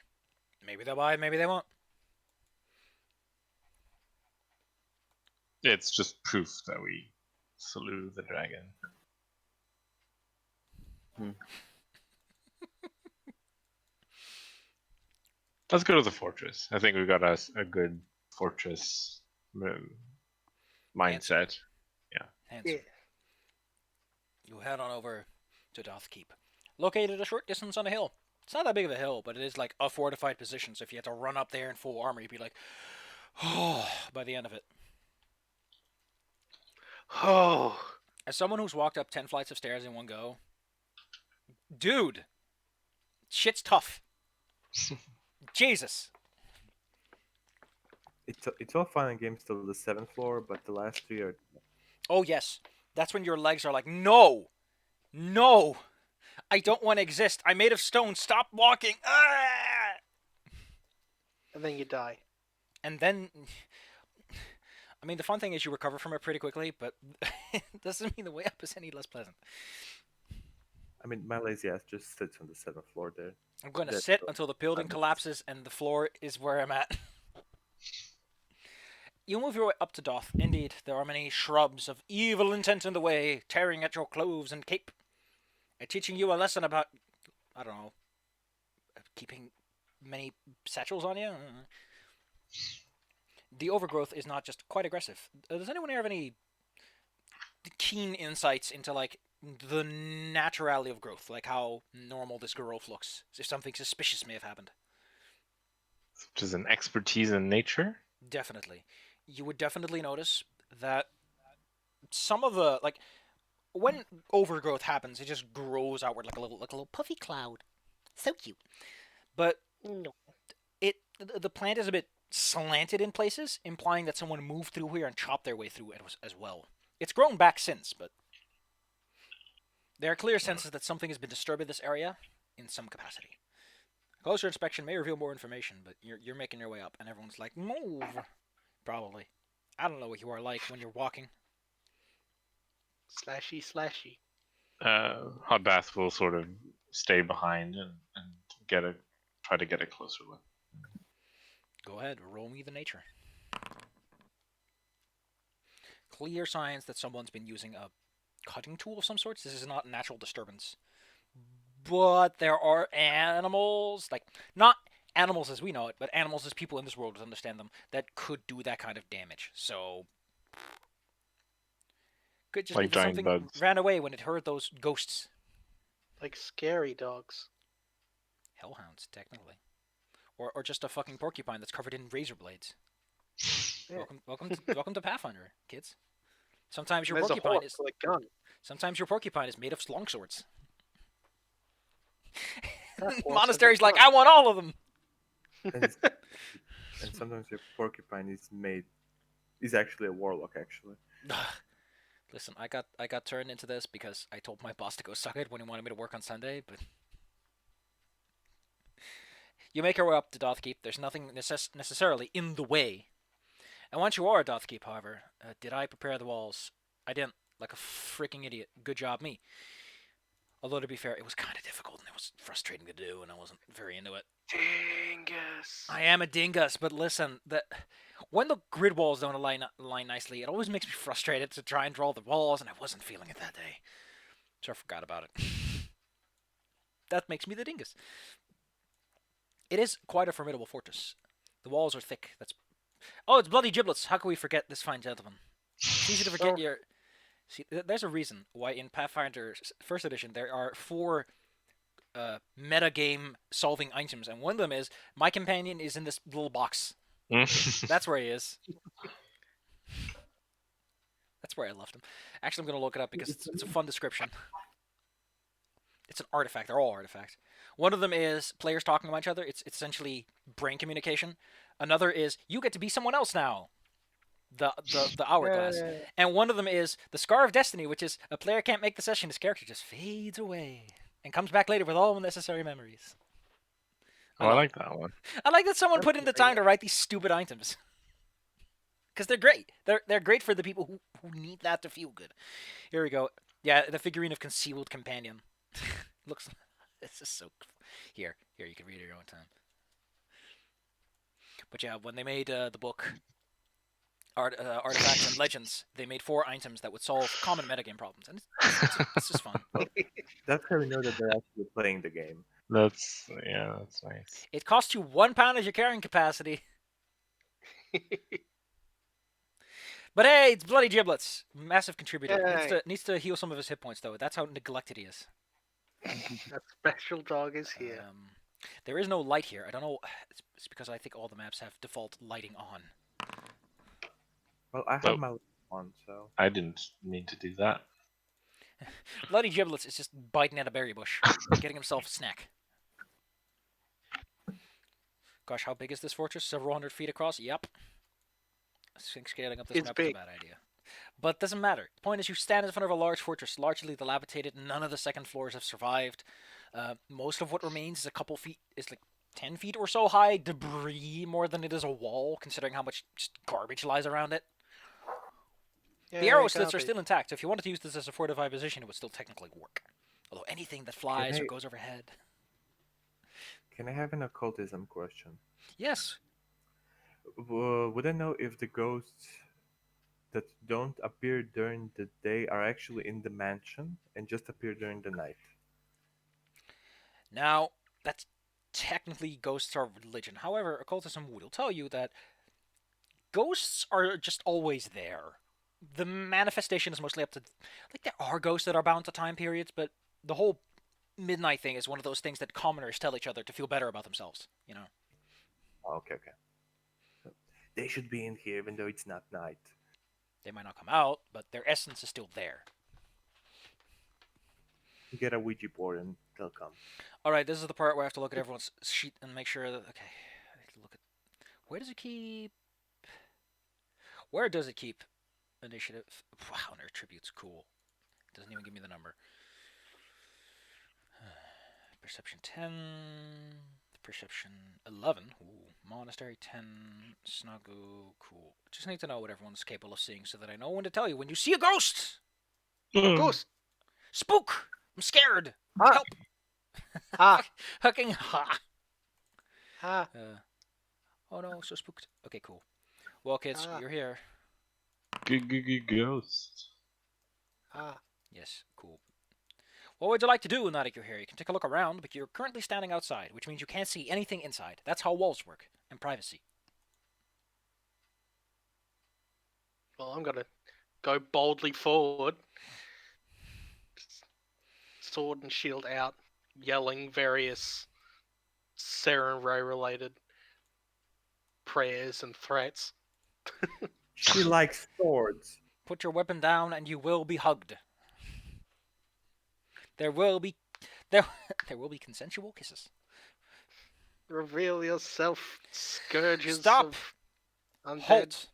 Maybe they'll buy it, maybe they won't. It's just proof that we slew the dragon. Let's go to the fortress. I think we got us a good fortress mindset. Hence, Yeah. you head on over to Doth Keep. Located a short distance on a hill. It's not that big of a hill, but it is like a fortified position, so if you had to run up there in full armor, you'd be like, oh, by the end of it. Oh. As someone who's walked up 10 flights of stairs in one go, dude, shit's tough. Jesus. It's all fun and games till the 7th floor, but the last 3 are. Oh, yes. That's when your legs are like, no, no, I don't want to exist. I'm made of stone. Stop walking. Ah! And then you die. And then, I mean, the fun thing is you recover from it pretty quickly, but it doesn't mean the way up is any less pleasant. I mean, my lazy ass just sits on the 7th floor there. I'm going to That's sit fun. until the building collapses and the floor is where I'm at. You move your way up to Doth. Indeed, there are many shrubs of evil intent in the way, tearing at your clothes and cape, and teaching you a lesson about, I don't know, keeping many satchels on you. The overgrowth is not just quite aggressive. Does anyone here have any keen insights into like the naturality of growth, like how normal this growth looks. If something suspicious may have happened. Which is an expertise in nature. Definitely. You would definitely notice that some of the like when overgrowth happens, it just grows outward like a little puffy cloud. So cute. But No. the plant is a bit slanted in places, implying that someone moved through here and chopped their way through it as well. It's grown back since, but there are clear senses that something has been disturbing this area in some capacity. Closer inspection may reveal more information, but you're making your way up, and everyone's like, move. Probably. I don't know what you are like when you're walking. Slashy, slashy. Hot Bath will sort of stay behind and try to get a closer look. Go ahead, roll me the nature. Clear signs that someone's been using a cutting tool of some sorts. This is not natural disturbance. But there are animals, like, not animals as we know it, but animals as people in this world would understand them, that could do that kind of damage. So, could just Like be giant something bugs. ran away when it heard those ghosts. Like scary dogs. Hellhounds, technically. Or just a fucking porcupine that's covered in razor blades. Yeah. Welcome to Pathfinder, kids. Sometimes your There's a porcupine horse is with a gun. sometimes your porcupine is made of longswords. That horse Monastery's with a like, gun. I want all of them. And, and sometimes your porcupine is actually a warlock actually. Listen, I got turned into this because I told my boss to go suck it when he wanted me to work on Sunday, but you make your way up to Dothkeep. There's nothing necessarily in the way. And once you are at Dothkeep, however, did I prepare the walls? I didn't, like a freaking idiot. Good job, me. Although, to be fair, it was kind of difficult and it was frustrating to do, and I wasn't very into it. Dingus. I am a dingus, but listen, when the grid walls don't align nicely, it always makes me frustrated to try and draw the walls, and I wasn't feeling it that day. So I forgot about it. That makes me the dingus. It is quite a formidable fortress. The walls are thick. Oh, it's bloody giblets. How can we forget this fine gentleman? It's easy to forget Oh. your... See, there's a reason why in Pathfinder 1st edition there are 4 metagame solving items, and one of them is my companion is in this little box. That's where he is. That's where I left him. Actually, I'm going to look it up because it's a fun description. It's an artifact. They're all artifacts. One of them is players talking about each other. It's essentially brain communication. Another is you get to be someone else now. The hourglass. Yay. And one of them is the Scar of Destiny, which is a player can't make the session. His character just fades away and comes back later with all the necessary memories. Oh, I like that one. I like that someone That's put in the great. time to write these stupid items. Because they're great. They're great for the people who need that to feel good. Here we go. Yeah, the figurine of Concealed Companion. Looks... It's just so cool. Here, you can read it your own time. But yeah, when they made the book Artifacts and Legends, they made 4 items that would solve common metagame problems. And it's just fun. That's how we know that they're actually playing the game. That's nice. It costs you 1 pound as your carrying capacity. But hey, it's bloody giblets. Massive contributor. Yay. Needs to heal some of his hit points, though. That's how neglected he is. That special dog is here. There is no light here. I don't know. It's because I think all the maps have default lighting on. Well, I have Oh. my light on, so I didn't need to do that. Bloody giblets is just biting at a berry bush, getting himself a snack. Gosh, how big is this fortress? Several hundred feet across? Yep. I think scaling up this It's map big. is a bad idea. But doesn't matter. The point is you stand in front of a large fortress, largely dilapidated. None of the second floors have survived. Most of what remains is a couple feet, is like 10 feet or so high. Debris more than it is a wall, considering how much just garbage lies around it. The arrow slits are still intact, so if you wanted to use this as a fortified position, it would still technically work. Although anything that flies or I- goes overhead... can I have an occultism question? Yes. Would I know if the ghosts that don't appear during the day are actually in the mansion and just appear during the night? Now, that's technically ghosts are religion. However, occultism will tell you that ghosts are just always there. the manifestation is mostly up to, like, there are ghosts that are bound to time periods, but the whole midnight thing is one of those things that commoners tell each other to feel better about themselves. You know, Oh, okay. So they should be in here even though it's not night. they might not come out, but their essence is still there. Get a Ouija board and they'll come. All right, this is the part where I have to look at everyone's sheet and make sure that, okay, I have to look at, where does it keep? Where does it keep initiative? Wow, and their attributes, cool. It doesn't even give me the number. Perception 10, perception 11. Ooh, monastery 10, Snagu, cool. Just need to know what everyone's capable of seeing so that I know when to tell you when you see a ghost. Ghost. Spook. I'm scared. Ah. Help. Ah. Fucking ha. Ah. Oh no, so spooked. Okay, cool. Well, kids, Ah. you're here. Ghost. Ah. Yes, cool. What would you like to do now that you're here? You can take a look around, but you're currently standing outside, which means you can't see anything inside. That's how walls work, and privacy. Well, I'm gonna go boldly forward, sword and shield out, yelling various Seren Ray related prayers and threats. She likes swords. Put your weapon down, and you will be hugged. There will be consensual kisses. Reveal yourself, scourges Stop! of undead. Halt!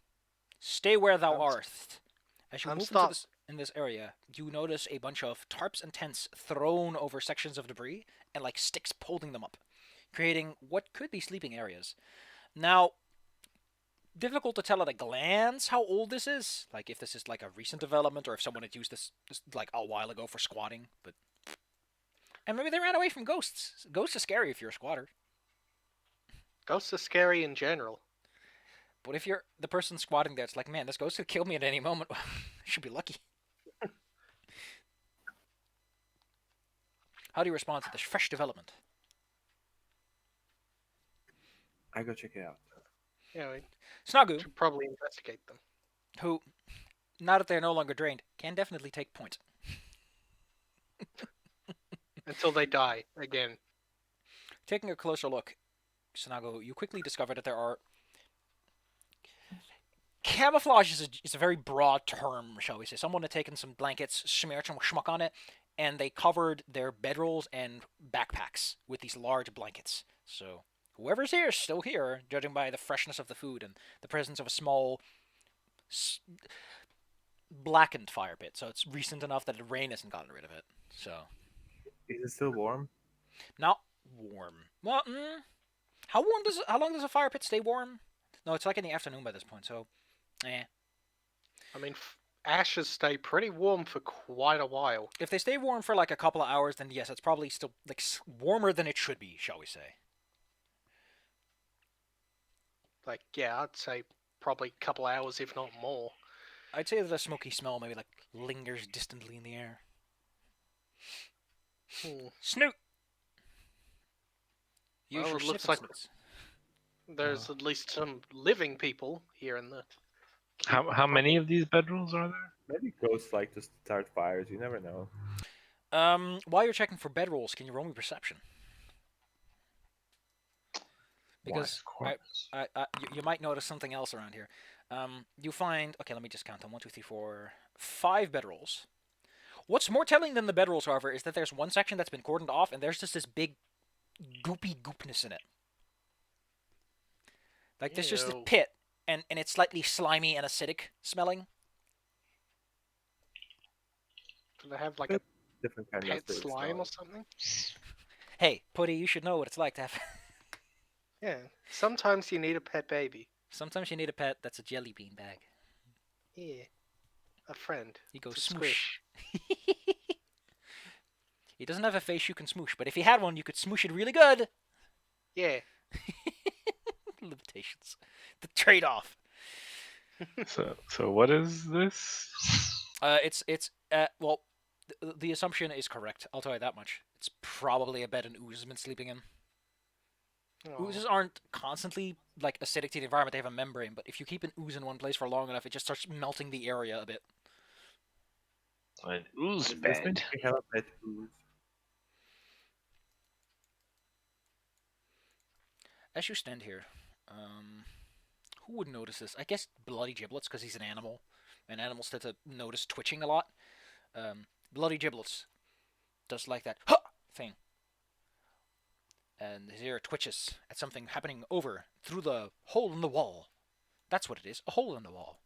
Stay where thou I'm art. As you I'm move stopped. in this area, you notice a bunch of tarps and tents thrown over sections of debris and like sticks holding them up, creating what could be sleeping areas. Now, difficult to tell at a glance how old this is, like if this is like a recent development or if someone had used this like a while ago for squatting, but and maybe they ran away from ghosts. Ghosts are scary if you're a squatter. Ghosts are scary in general. But if you're the person squatting there, it's like, man, this ghost could kill me at any moment. I should be lucky. How do you respond to this fresh development? I go check it out. Yeah, we Snagu, should probably investigate them. who, now that they're no longer drained, can definitely take point. Until they die again. Taking a closer look, Snagu, you quickly discover that there are... Camouflage is a very broad term, shall we say. Someone had taken some blankets, smeared some schmuck on it, and they covered their bedrolls and backpacks with these large blankets. So whoever's here is still here, judging by the freshness of the food and the presence of a small blackened fire pit. So it's recent enough that the rain hasn't gotten rid of it. So Is it still warm? not warm. Well, how long does a fire pit stay warm? No, it's like in the afternoon by this point. So, eh. I mean, ashes stay pretty warm for quite a while. If they stay warm for like a couple of hours, then yes, it's probably still like warmer than it should be, shall we say? Like, yeah, I'd say probably a couple hours, if not more. I'd say that a smoky smell maybe like lingers distantly in the air. Snoot. Use Well, your it looks sniffing like- snoots. There's at least some living people here in the. How many of these bedrolls are there? Maybe ghosts like to start fires. You never know. While you're checking for bedrolls, can you roll me perception? Because Why, of course. you might notice something else around here. You find, okay, let me just count them. 1, 2, 3, 4, 5 bedrolls. What's more telling than the bedrolls, however, is that there's one section that's been cordoned off, and there's just this big goopy goopness in it. Like there's just this Ew. pit, and it's slightly slimy and acidic smelling. Do they have like a Different kind pet of things, slime though. or something? Hey, Putty, you should know what it's like to have. Yeah. Sometimes you need a pet baby. Sometimes you need a pet that's a jelly bean bag. Yeah. A friend. He goes to smoosh. He doesn't have a face you can smoosh, but if he had one, you could smoosh it really good. Yeah. Limitations. The trade-off. So what is this? Well, the assumption is correct. I'll tell you that much. It's probably a bed an ooze has been sleeping in. Oh. Oozes aren't constantly like acidic to the environment; they have a membrane. But if you keep an ooze in one place for long enough, it just starts melting the area a bit. An ooze There's going bed. to be hella bad ooze. As you stand here, who would notice this? I guess Bloody Giblets, because he's an animal, and animals tend to notice twitching a lot. Bloody Giblets does like that huh! thing, and his ear twitches at something happening over through the hole in the wall. That's what it is, a hole in the wall.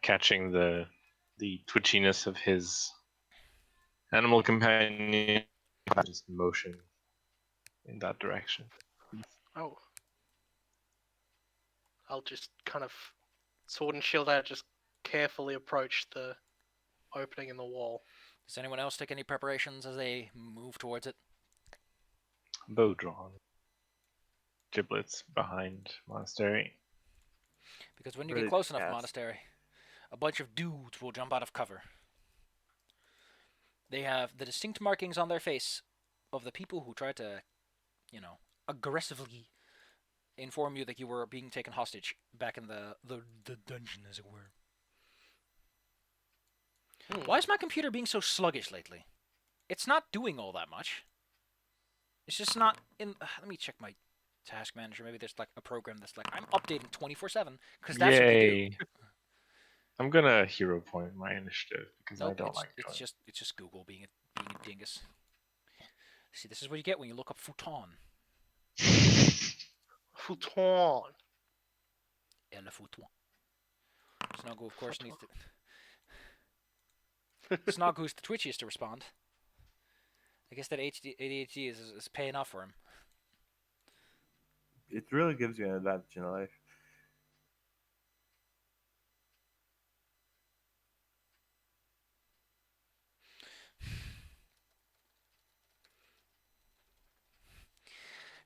Catching the twitchiness of his animal companion, just motion in that direction. Oh. I'll just kind of sword and shield out, just carefully approach the opening in the wall. Does anyone else take any preparations as they move towards it? Bow drawn. Giblets behind monastery. Because when you Ready get to close enough, cast. Monastery, a bunch of dudes will jump out of cover. They have the distinct markings on their face of the people who tried to, aggressively inform you that you were being taken hostage back in the dungeon, as it were. Why is my computer being so sluggish lately? It's not doing all that much. It's just not in. Let me check my task manager. Maybe there's like a program that's like I'm updating 24/7 because that's what you do. Yay! I'm gonna hero point my initiative because I Nope, don't it's like it's doing just Google being a dingus. See, this is what you get when you look up futon. it. Futon. Le futon. Snuggle, of course, needs to. Hmm. Snug, who's the twitchiest to respond. I guess that ADHD is paying off for him. It really gives you an advantage in life.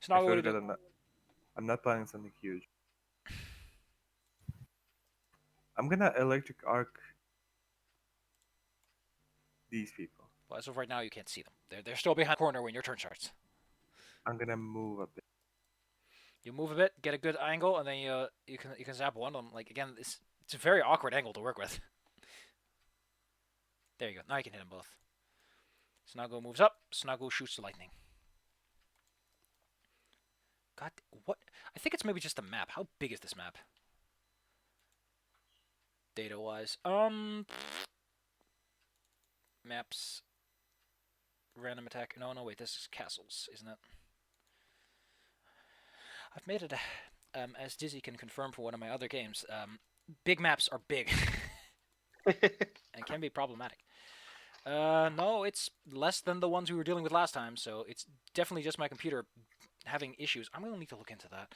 Snug, I what swear do to you God, do? I'm not planning something huge. I'm gonna electric arc these people. Well, as of right now, you can't see them. They're still behind the corner when your turn starts. I'm gonna move a bit. You move a bit, get a good angle, and then you can zap one of them. Like again, it's a very awkward angle to work with. There you go. Now you can hit them both. Snuggle moves up. Snuggle shoots the lightning. God, what? I think it's maybe just a map. How big is this map? Data-wise, maps. Random attack. No, wait. This is castles, isn't it? I've made it. As Dizzy can confirm for one of my other games, big maps are big and can be problematic. No, it's less than the ones we were dealing with last time, so it's definitely just my computer having issues. I'm going to need to look into that.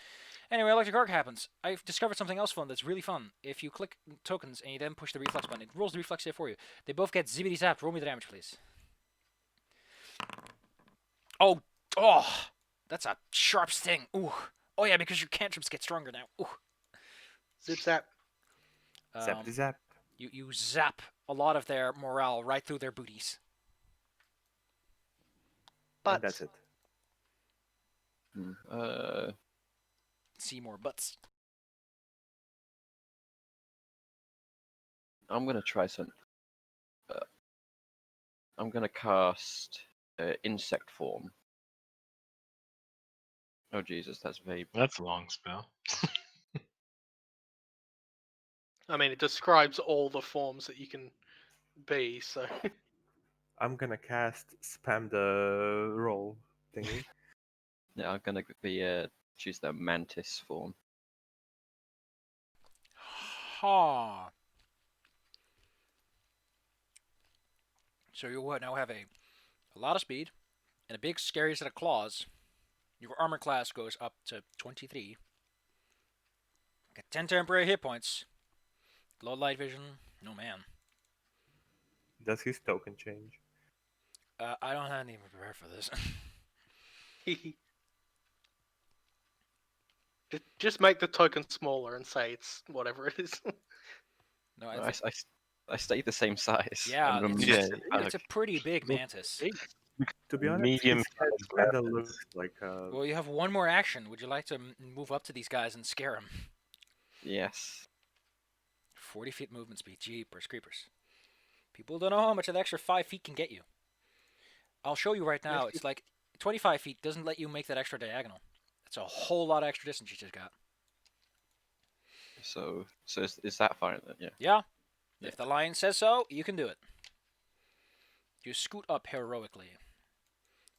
Anyway, electric arc happens. I've discovered something else fun that's really fun. If you click tokens and you then push the reflex button, it rolls the reflex save for you. They both get zippity zapped. Roll me the damage, please. Oh, that's a sharp sting. Ooh. Oh yeah, because your cantrips get stronger now. Ooh. Zip zap. Zap to zap. You zap a lot of their morale right through their booties. But And that's it. See more butts. I'm gonna try some. I'm gonna cast insect form. Oh Jesus, that's very. That's a long spell. I mean, it describes all the forms that you can be. So I'm gonna cast spam the roll thingy. Yeah, I'm gonna be choose the mantis form. Ha. So you now have a lot of speed and a big scary set of claws. Your armor class goes up to 23. Get 10 temporary hit points. Low light vision. No man. Does his token change? I don't have even prepared for this. just make the token smaller and say it's whatever it is. No, I stay the same size. yeah, I'm it's, yeah, it's a pretty big mantis. To be honest, Medium his head sized kind of weapons. looks like Well, you have one more action. Would you like to move up to these guys and scare them? Yes. 40 feet movement speed. Jeepers creepers. People don't know how much that extra 5 feet can get you. I'll show you right now. It's like 25 feet doesn't let you make that extra diagonal. It's a whole lot of extra distance you just got. So is that fine then? Yeah. Yeah. If the lion says so, you can do it. You scoot up heroically.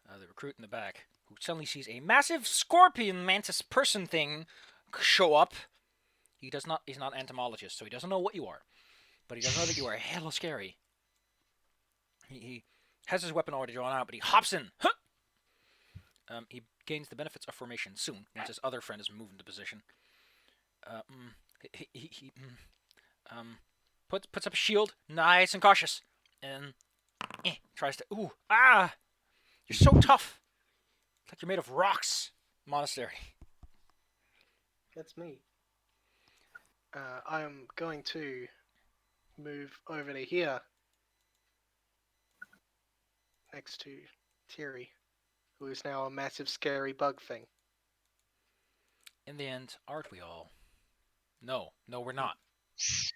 The recruit in the back, who suddenly sees a massive scorpion mantis person thing show up. He's not an entomologist, so he doesn't know what you are. But he does know that you are hella scary. He has his weapon already drawn out, but he hops in. Huh! He gains the benefits of formation soon, once his other friend is moved into position. He puts up a shield, nice and cautious, and tries to. Ooh, ah! You're so tough. It's like you're made of rocks. Monastery. That's me. I am going to move over to here, next to Thierry, who is now a massive scary bug thing. In the end, aren't we all? No, we're not.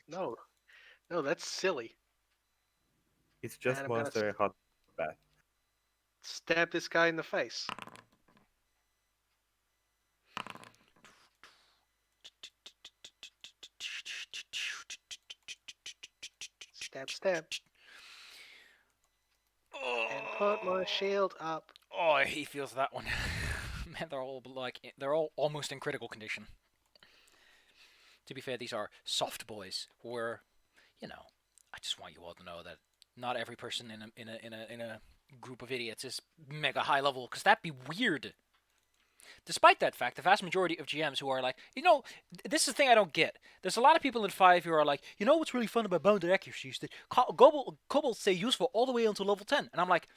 No, that's silly. it's just And I'm gonna monastery hot bath. Stab this guy in the face. Stab, stab. And put my shield up. Oh, he feels that one. Man, they're all almost in critical condition. To be fair, these are soft boys. Where, I just want you all to know that not every person in a group of idiots is mega high level, because that'd be weird. Despite that fact, the vast majority of GMs who are like, this is the thing I don't get. There's a lot of people in 5 who are like, what's really fun about bounded accuracy is that kobolds stay useful all the way until level 10. And I'm like,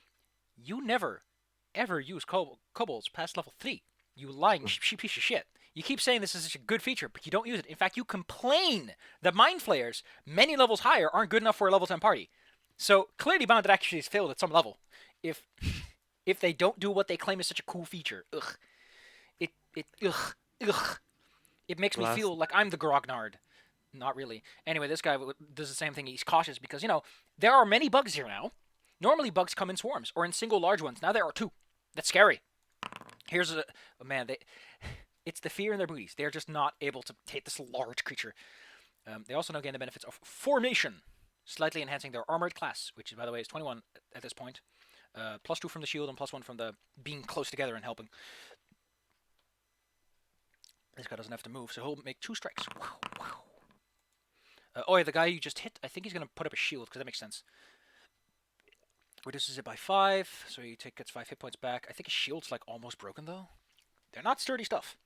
you never, ever use kobolds past level 3. You lying piece of shit. You keep saying this is such a good feature, but you don't use it. In fact, you complain that Mind Flayers, many levels higher, aren't good enough for a level 10 party. So clearly bounded accuracy has failed at some level. If they don't do what they claim is such a cool feature, it makes me feel like I'm the grognard. Not really. Anyway, this guy does the same thing. He's cautious because, there are many bugs here now. Normally bugs come in swarms or in single large ones. Now there are 2. That's scary. Here's man. It's the fear in their booties. They're just not able to hit this large creature. They also now gain the benefits of formation, slightly enhancing their armored class, which, by the way, is 21 at this point. +2 from the shield and +1 from the being close together and helping. This guy doesn't have to move, so he'll make 2 strikes. The guy you just hit, I think he's going to put up a shield, because that makes sense. Reduces it by 5, so he gets 5 hit points back. I think his shield's like almost broken, though. They're not sturdy stuff.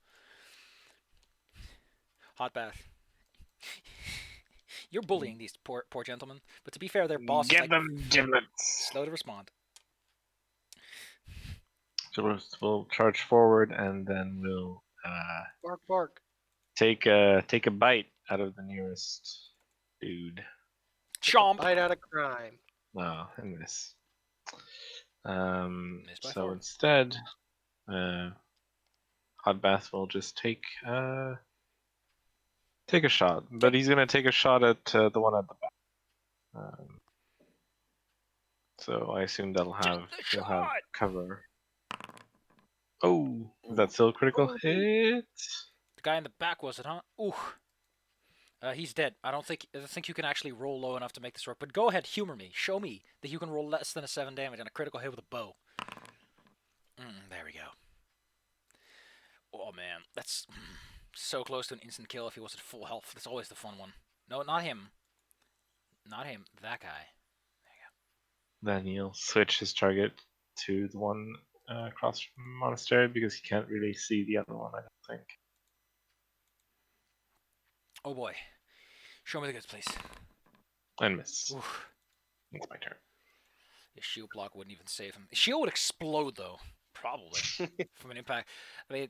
Hot bath. You're bullying these poor gentlemen, but to be fair, their boss is them giblets. slow to respond. So we'll charge forward, and then we'll Bark, bark. take a bite out of the nearest dude. Chomp! Bite out of crime. No, I miss. Missed by So 4. instead, Hot Bath will just take a shot, but he's gonna take a shot at the one at the back. So I assume he'll have shot! cover. Oh, that's still a critical hit. The guy in the back, was it, huh? Ooh. He's dead. I don't think you can actually roll low enough to make this work. But go ahead, humor me. Show me that you can roll less than a 7 damage on a critical hit with a bow. There we go. Oh man, that's so close to an instant kill if he was at full health. That's always the fun one. No, not him. Not him. That guy. Then he'll switch his target to the one across from Monastery because he can't really see the other one, I don't think. Oh boy. Show me the goods, please. And miss. Oof. It's my turn. His shield block wouldn't even save him. His shield would explode, though. Probably. From an impact. I mean,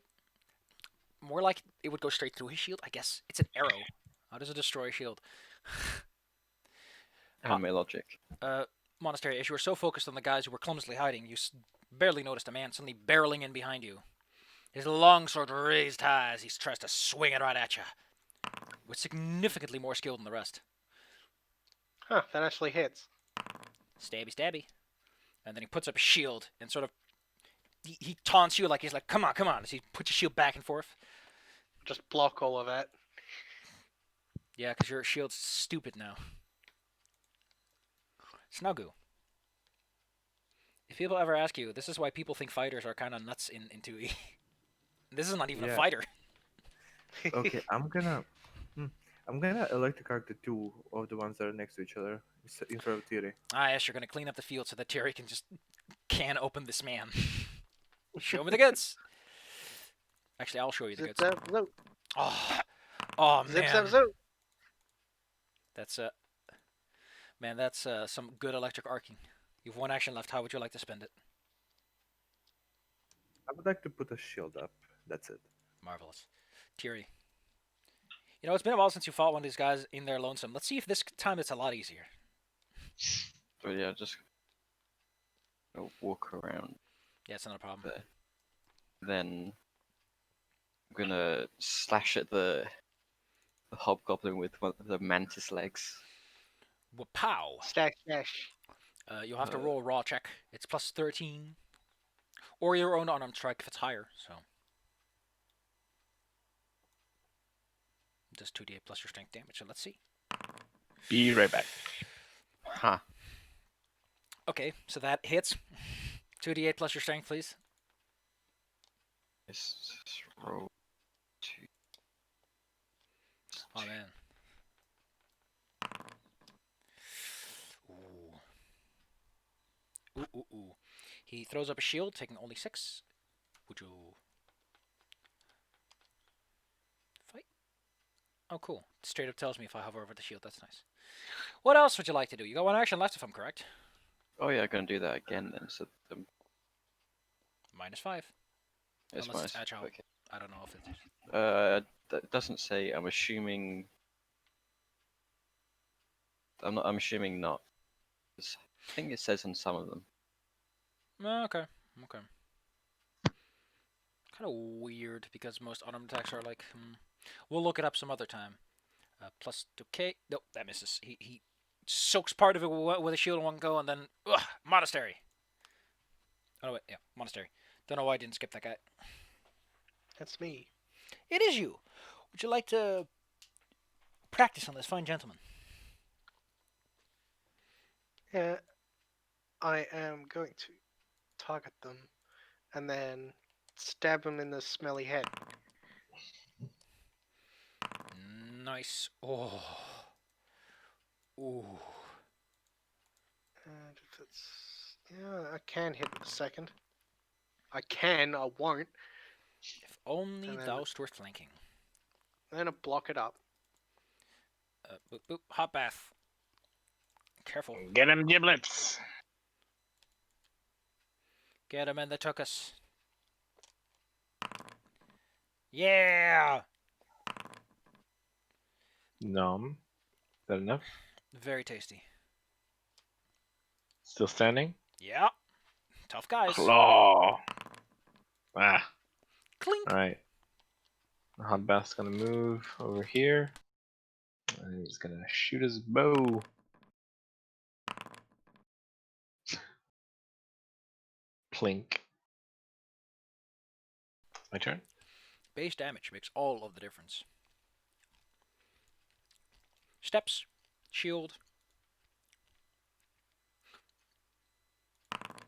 more like it would go straight through his shield, I guess. It's an arrow. How does it destroy a shield? Anime logic. Monastery, as you were so focused on the guys who were clumsily hiding, you barely noticed a man suddenly barreling in behind you. His long sword raised high as he tries to swing it right at you, with significantly more skill than the rest. Huh, that actually hits. Stabby, stabby. And then he puts up a shield and sort of he taunts you like he's like, come on, come on, as he puts your shield back and forth. Just block all of that. Yeah, because your shield's stupid now. Snuggu. If people ever ask you, this is why people think fighters are kind of nuts in 2E. This is not even a Yeah. fighter. Okay, I'm gonna electric arc the two of the ones that are next to each other in front of Tiri. Ah, yes, you're going to clean up the field so that Terry can just can open this man. Show me the goods. Actually, I'll show you the Zip goods. zap zoop. Oh Zip man. zap zoop. That's man, that's some good electric arcing. You've one action left. How would you like to spend it? I would like to put a shield up. That's it. Marvelous. Tiri. You know, it's been a while since you fought one of these guys in their lonesome. Let's see if this time it's a lot easier. So yeah, just walk around Yeah, it's not a problem. there. Then I'm gonna slash at the hobgoblin with one of the mantis legs. Wapow. Stash stash. You'll have to roll a raw check. It's plus 13. Or your own unarmed strike if it's higher, so. Does 2d8 plus your strength damage, so let's see. Be right back. Ha! Okay, so that hits. 2d8 plus your strength, please. Just roll 2. Oh, man. Ooh. Ooh, ooh, ooh. He throws up a shield, taking only 6. Would you fight? Oh, cool. It straight up tells me if I hover over the shield. That's nice. What else would you like to do? You got one action left, if I'm correct. Oh yeah, I'm gonna do that again then. So -5. it's Unless it's minus. agile. Okay. I don't know if it is. That doesn't say. I'm assuming. I'm assuming not. I think it says on some of them. Okay. Okay. Kind of weird because most unarmed attacks are like. We'll look it up some other time. Plus 2k. Nope, that misses. He soaks part of it with a shield in one go and then. Ugh, monastery. Oh, wait. Yeah, monastery. Don't know why I didn't skip that guy. That's me. It is you. Would you like to practice on this fine gentleman? Yeah, I am going to target them and then stab them in the smelly head. Nice. Oh. Ooh. And if it's yeah, I can hit with a second. I won't. If only And then- thou wert flanking. I'm gonna block it up. Boop, boop. Hot bath. Careful. Get him giblets. Get him in the tuchus. Yeah! Nom. Is that enough? Very tasty. Still standing? Yeah. Tough guys. Claw. Ah. Clink. Alright. The hot bath's gonna move over here. And he's gonna shoot his bow. Plink. My turn? Base damage makes all of the difference. Steps. Shield.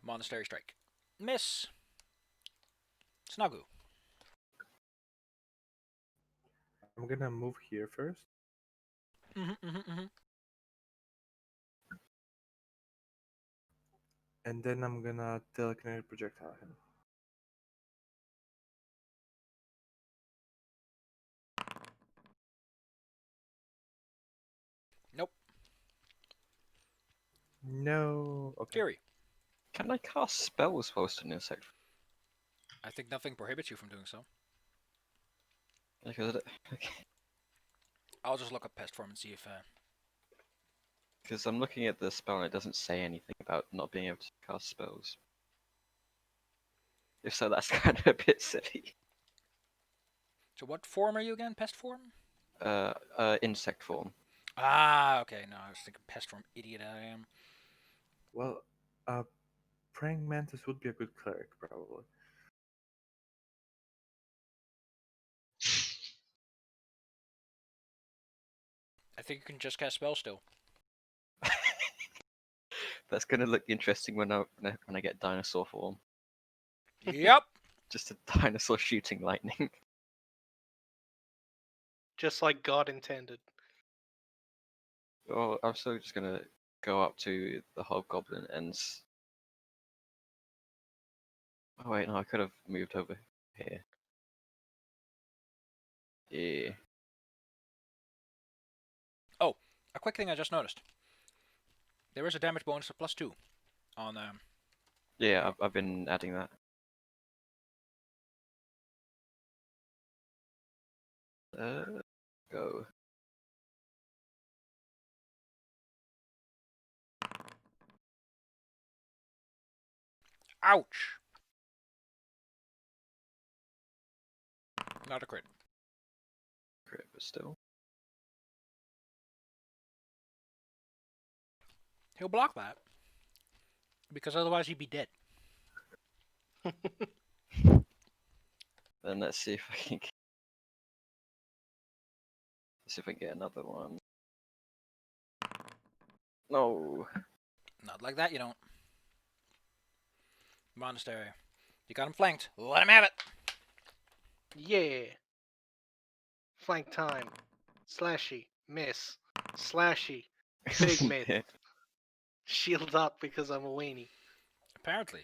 Monastery strike. Miss. Snuggu. I'm gonna move here first. And then I'm gonna telekinetic projectile him. Nope. No. Okay. Fury. Can I cast spells whilst in insect? I think nothing prohibits you from doing so. Because okay. I'll just look up pest form and see if. Because I'm looking at the spell and it doesn't say anything about not being able to cast spells. If so, that's kind of a bit silly. So what form are you again? Pest form? Insect form. Ah, okay. No, I was thinking pest form. Idiot I am. Well, praying mantis would be a good cleric, probably. I think you can just cast spell still. That's gonna look interesting when I get dinosaur form. Yep. Just a dinosaur shooting lightning. Just like God intended. Well, I'm still just gonna go up to the hobgoblin and. Oh wait, no, I could have moved over here. Yeah. Oh, a quick thing I just noticed. There is a damage bonus of +2 on Yeah, I've been adding that. Go. ouch. Not a crit. Crit, but still. He'll block that. Because otherwise he'd be dead. Then let's see if I can. Let's see if I can get another one. No. Not like that, you don't. Monastery. You got him flanked. Let him have it. Yeah. Flank time. Slashy. Miss. Slashy. Big myth. Shield up because I'm a weenie. Apparently.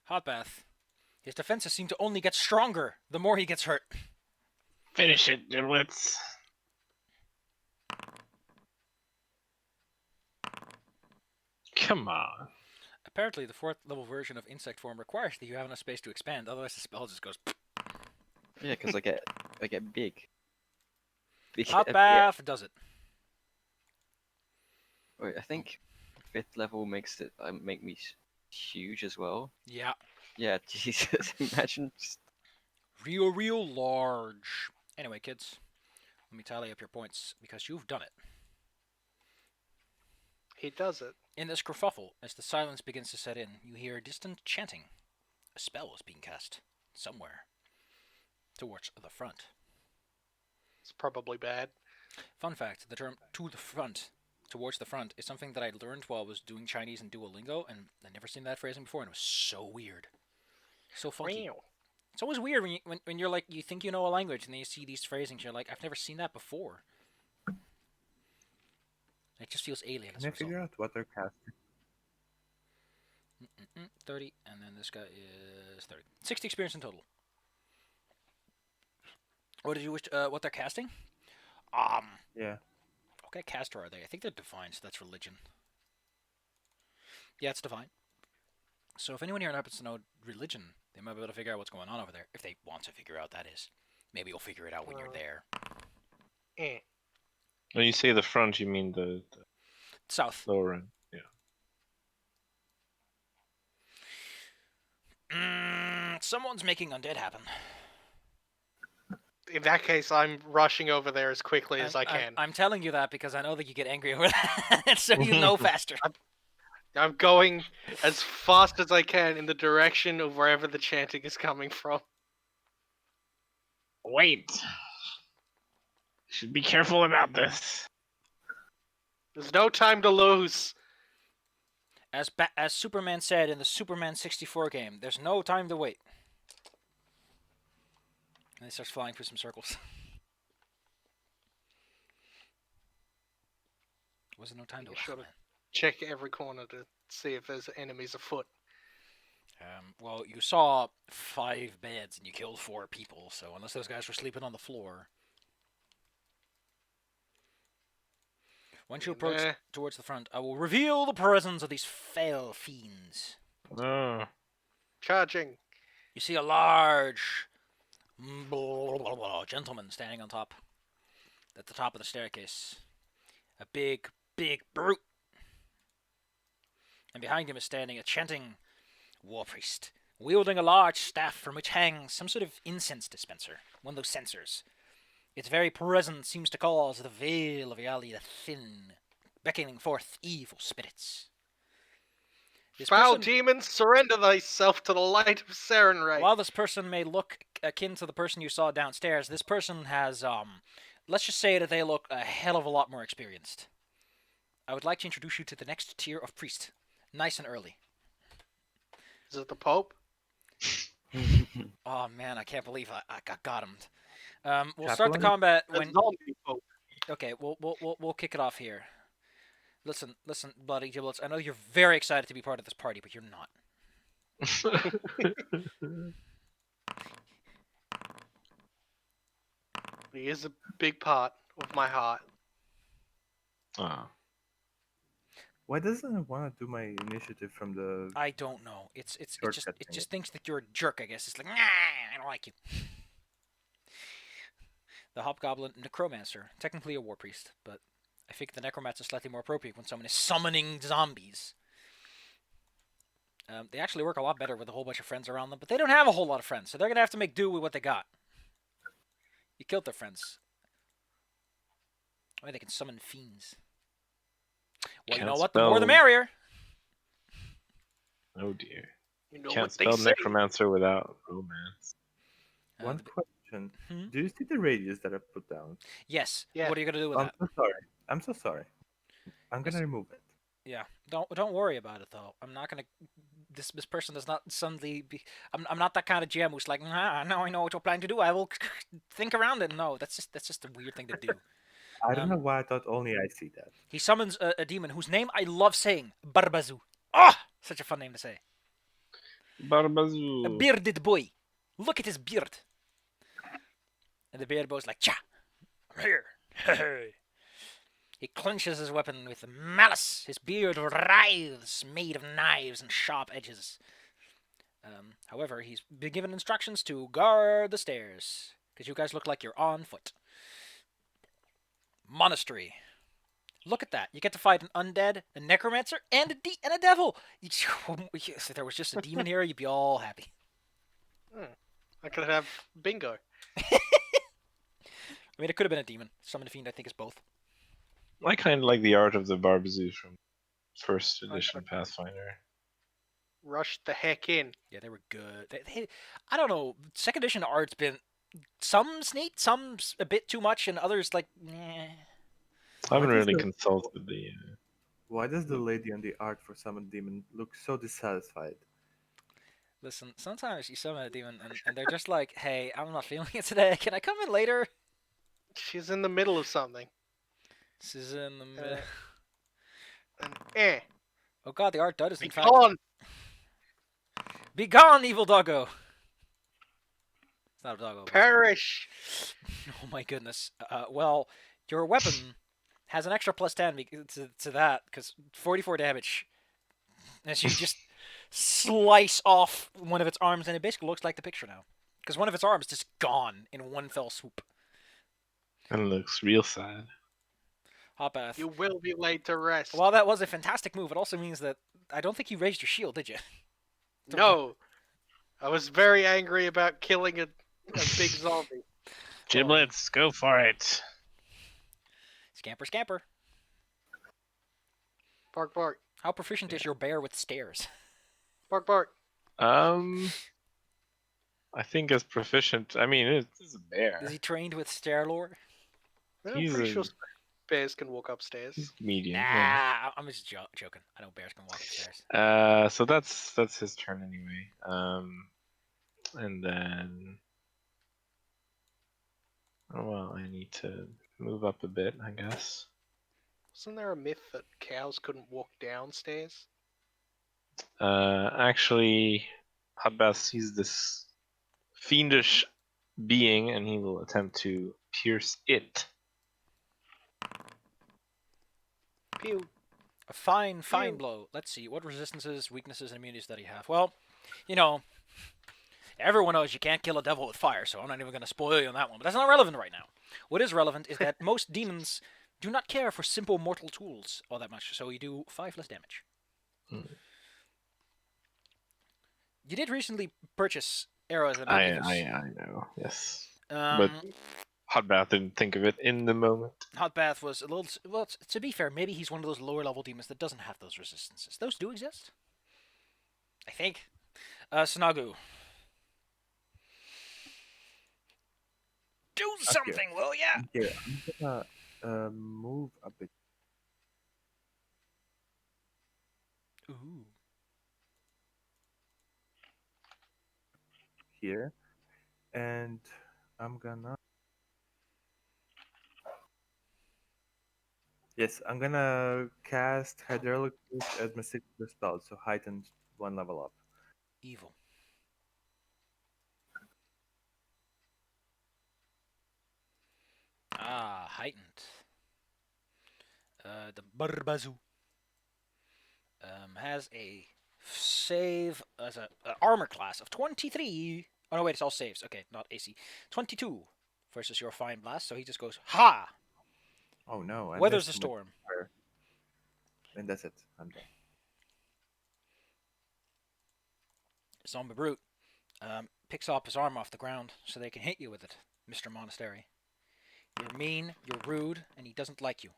Hot bath. His defenses seem to only get stronger the more he gets hurt. Finish it, Dimwits. Come on. Apparently, the 4th level version of insect form requires that you have enough space to expand, otherwise the spell just goes. Yeah, because I get big. Hot bath does it. Wait, I think 5th level makes it make me huge as well. Yeah. Yeah, Jesus, imagine just... Real large. Anyway, kids, let me tally up your points because you've done it. He does it. In this kerfuffle, as the silence begins to set in, you hear distant chanting. A spell is being cast somewhere towards the front. It's probably bad. Fun fact, the term to the front, towards the front, is something that I learned while I was doing Chinese in Duolingo, and I'd never seen that phrasing before, and it was so weird. So funky. Meow. It's always weird when you're like, you think you know a language, and then you see these phrasings, you're like, I've never seen that before. It just feels alien. Can I figure out what they're casting? 30, and then this guy is 30. 60 experience in total. What did you wish? What they're casting? Yeah. What kind of caster are they? I think they're divine, so that's religion. Yeah, it's divine. So if anyone here happens to know religion, they might be able to figure out what's going on over there. If they want to figure out, that is. Maybe you'll figure it out when you're there. When you say the front, you mean the South. lower end. Yeah. Someone's making undead happen. In that case, I'm rushing over there as quickly as I can. I'm telling you that because I know that you get angry over that, so you know faster. I'm going as fast as I can in the direction of wherever the chanting is coming from. Wait. Should be careful about this. There's no time to lose. As Superman said in the Superman 64 game, there's no time to wait. And he starts flying through some circles. Wasn't no time to wait. Should check every corner to see if there's enemies afoot. Well, you saw 5 beds and you killed 4 people, so unless those guys were sleeping on the floor. Once you approach towards the front, I will reveal the presence of these fell fiends. Oh. Charging. You see a large gentleman standing on top, at the top of the staircase. A big brute. behind him is standing a chanting war priest, wielding a large staff from which hangs some sort of incense dispenser, one of those censers. Its very presence seems to cause the veil of reality to thin, beckoning forth evil spirits. This Foul person, demon, surrender thyself to the light of Serenray. while this person may look akin to the person you saw downstairs, this person has, let's just say that they look a hell of a lot more experienced. I would like to introduce you to the next tier of priest, nice and early. Is it the Pope? Oh man, I can't believe I got him. We'll start the Chaplain? combat The when. zombie Pope. Okay, we'll kick it off here. Listen, bloody giblets. I know you're very excited to be part of this party, but you're not. He is a big part of my heart. Ah. Why doesn't it want to do my initiative from the? I don't know. It Shortcut just thing. thinks that you're a jerk. I guess it's like, nah, I don't like you. The hobgoblin necromancer, technically a war priest, but I think the necromancer is slightly more appropriate when someone is summoning zombies. They actually work a lot better with a whole bunch of friends around them, but they don't have a whole lot of friends, so they're gonna have to make do with what they got. You killed their friends. I mean, they can summon fiends. Well, you Can't know what? The more the spell- merrier. Oh dear. You know Can't what they spell say. necromancer without romance. One The- question: Hmm? Do you see the radius that I put down? yes. Yeah. What are you gonna do with I'm that? so sorry. I'm so sorry. I'm Yes. gonna remove it. Yeah. Don't worry about it though. I'm not gonna. This person does not suddenly be. I'm not that kind of GM who's like, nah, now I know what you're planning to do. I will think around it. No, that's just a weird thing to do. I don't know why I thought only I see that. He summons a demon whose name I love saying, Barbazu. Ah, such a fun name to say. A Barbazoo. bearded boy. Look at his beard. And the bearded boy's like, cha, I'm here. He clenches his weapon with malice. His beard writhes, made of knives and sharp edges. However, he's been given instructions to guard the stairs, because you guys look like you're on foot. Monastery. Look at that. You get to fight an undead, a necromancer, and a devil. If there was just a demon here, you'd be all happy. I could have bingo. I mean, it could have been a demon. Summon a fiend, I think, is both. I kind of like the art of the Barbazoo from first edition Pathfinder. Rush the heck in. Yeah, they were good. I don't know. Second edition art's been some neat, some a bit too much, and others like, nah. I haven't What is really the- consulted the. Why does the lady on the art for Summon Demon look so dissatisfied? Listen, sometimes you summon a demon, and they're just like, hey, I'm not feeling it today. Can I come in later? She's in the middle of something. This is in the middle. And Oh god, the art does be in fact. gone. Be gone, evil doggo! It's not a doggo. but- Perish. Oh my goodness. Well, your weapon has an extra plus 10 to that, because 44 damage. As you just slice off one of its arms, and it basically looks like the picture now. Because one of its arms is just gone in one fell swoop. And it looks real sad. Hoppath. You will be laid to rest. While that was a fantastic move, it also means that I don't think you raised your shield, did you? No. I was very angry about killing a big zombie. Giblets, go for it. Scamper, scamper. Bark, bark. How proficient is your bear with stairs? Bark, bark. I think as proficient. I mean, it's a bear. Is he trained with stair lore? I'm He's pretty a- sure bears can walk upstairs. He's medium. Nah, yeah. I'm just joking. I know bears can walk upstairs. So that's his turn anyway. And then. Oh well, I need to move up a bit, I guess. Wasn't there a myth that cows couldn't walk downstairs? Actually, Hotbath sees this fiendish being, and he will attempt to pierce it. Pew. A fine Ew. blow. Let's see. What resistances, weaknesses, and immunities that he have? Well, you know, everyone knows you can't kill a devil with fire, so I'm not even going to spoil you on that one. But that's not relevant right now. What is relevant is that most demons do not care for simple mortal tools all that much, so you do 5 less damage. You did recently purchase arrows that I make evils. know. Yes, but Um, Hot Bath didn't think of it in the moment. Hot Bath was a little. Well, to be fair, maybe he's one of those lower level demons that doesn't have those resistances. Those do exist, I think. Snagu, do Okay. something, will ya? Okay, I'm gonna move a bit Ooh. here, and I'm gonna. Yes, I'm gonna cast Hydraulic Push as my signature spell, so heightened 1 level up. Evil. Ah, heightened. The Barbazu has a save as a armor class of 23. Oh no, wait, it's all saves. Okay, not AC. 22 versus your fine blast. So he just goes ha. Oh no, I Weathers missed the him with storm. fire. And that's it. I'm done. Zombie brute picks up his arm off the ground so they can hit you with it, Mr. Monastery. You're mean, you're rude, and he doesn't like you.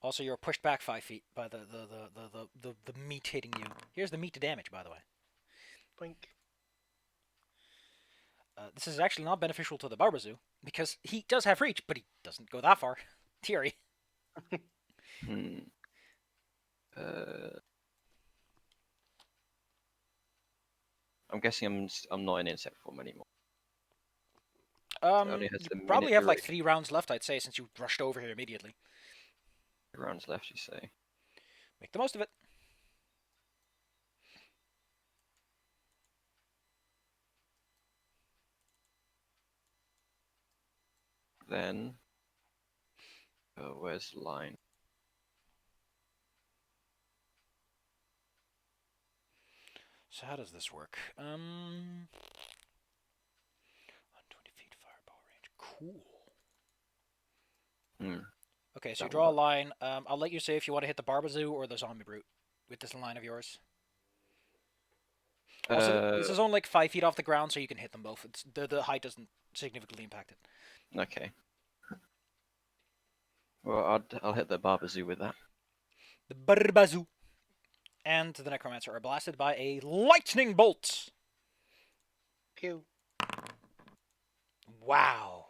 Also, you're pushed back 5 feet by the meat hitting you. Here's the meat to damage, by the way. Blink. This is actually not beneficial to the Barbazu because he does have reach, but he doesn't go that far. Thierry. Hmm. I'm guessing I'm not in insect form anymore. only has You the probably minute have like duration. 3 rounds left, I'd say, since you rushed over here immediately. Rounds left, you say? Make the most of it. Then, where's the line? So how does this work? 120 feet fireball range. Cool. Hmm. Okay, so you That draw a one. line. I'll let you say if you want to hit the Barbazu or the Zombie Brute with this line of yours. Also, this is only like 5 feet off the ground, so you can hit them both. It's the height doesn't significantly impact it. Okay. Well, I'll hit the Barbazu with that. The Barbazu and the Necromancer are blasted by a lightning bolt. Pew. Wow.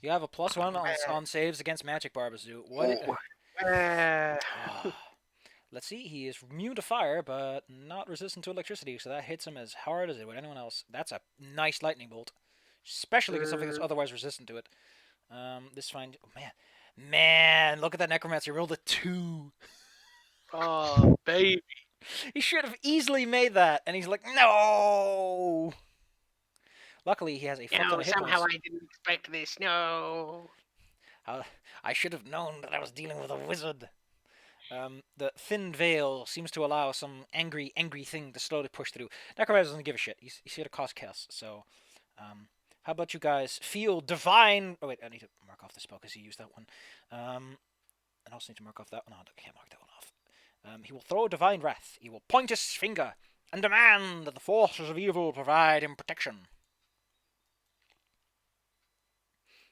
You have a +1 on saves against magic, Barbazu. What? Let's see. He is immune to fire, but not resistant to electricity, so that hits him as hard as it would anyone else. That's a nice lightning bolt, especially against something that's otherwise resistant to it. This fine. Oh, man, look at that Necromancer. He rolled a 2. Oh, baby. He should have easily made that, and he's like, no. Luckily, he has a fuck ton No, of hit somehow points. I didn't expect this. No. I should have known that I was dealing with a wizard. The thin veil seems to allow some angry thing to slowly push through. Necromancer doesn't give a shit. He's here to cause chaos. So, how about you guys feel divine? Oh wait, I need to mark off the spell because he used that one. I also need to mark off that one. Oh, I can't mark that one off. He will throw divine wrath. He will point his finger and demand that the forces of evil provide him protection.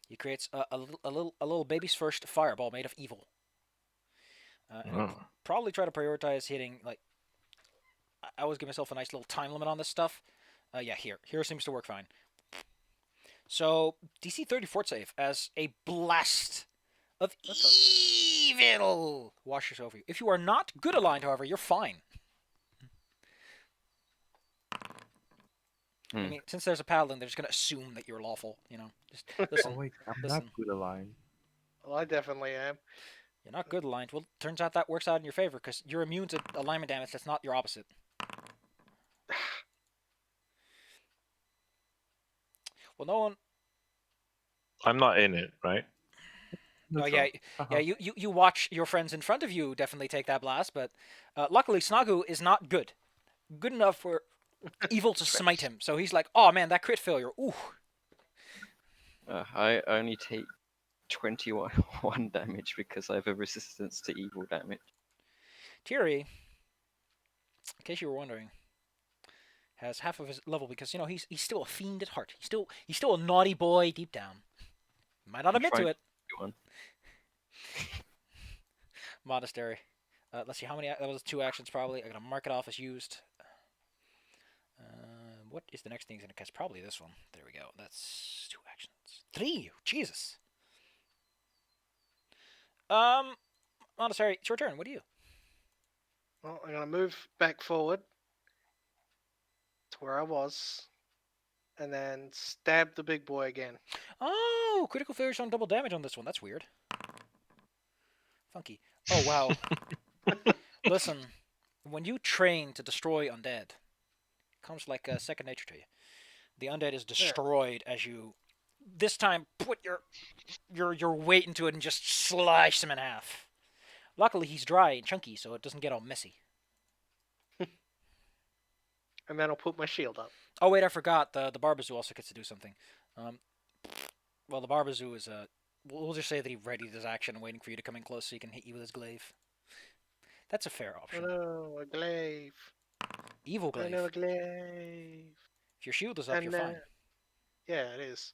He creates a little baby's first fireball made of evil. And he'll probably try to prioritize hitting, like, I always give myself a nice little time limit on this stuff. Yeah, here seems to work fine. So DC 30 fort save as a blast of evil washes over you. If you are not good aligned, however, you're fine. I mean, since there's a paladin, they're just gonna assume that you're lawful. You know, just listen. Oh wait, I'm listen. not good aligned. Well, I definitely am. You're not good aligned. Well, turns out that works out in your favor because you're immune to alignment damage. That's not your opposite. Well, no one. I'm not in it, right? Oh yeah, yeah. You watch your friends in front of you definitely take that blast, but luckily Snagu is not good enough for evil to smite him. So he's like, oh man, that crit failure. Ooh. I only take 21 one damage because I have a resistance to evil damage. Thierry, in case you were wondering, has half of his level because he's still a fiend at heart. He's still a naughty boy deep down. Might not I'm admit to trying it. to do one. Monastery. Let's see how many. That was 2 actions probably. I'm gonna mark it off as used. What is the next thing he's gonna cast? Probably this one. There we go. That's 2 actions. 3. Jesus. Monastery. It's your turn. What do you? Well, I'm gonna move back forward to where I was, and then stab the big boy again. Oh, critical failures on double damage on this one. That's weird. Funky. Oh wow. Listen, when you train to destroy undead, it comes like second nature to you. The undead is destroyed as you this time put your weight into it and just slice him in half. Luckily he's dry and chunky, so it doesn't get all messy. And then I'll put my shield up. Oh wait, I forgot. The Barbazoo also gets to do something. Well, the Barbazoo is we'll just say that he readied his action, waiting for you to come in close so he can hit you with his glaive. That's a fair Oh option. no, a glaive. Evil Oh glaive. no, a glaive. If your shield is up, And, you're fine. Yeah, it is.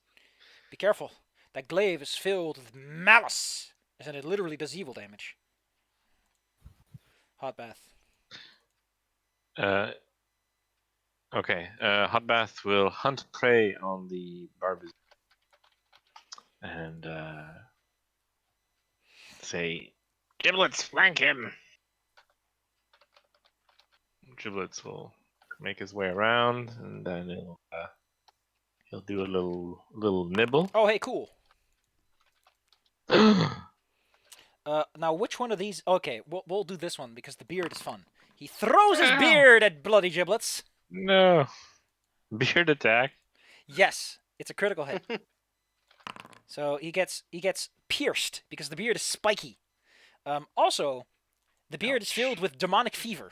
Be careful. That glaive is filled with malice, and it literally does evil damage. Hot bath. Okay. Hot Bath will hunt prey on the Barbazoo and say, Giblets, flank him. Giblets will make his way around, and then he'll do a little nibble. Oh, hey, cool. Now which one of these? Okay, we'll do this one because the beard is fun. He throws his beard at bloody Giblets. No. Beard attack. Yes, it's a critical hit. So he gets pierced because the beard is spiky. Also, the beard is filled with demonic fever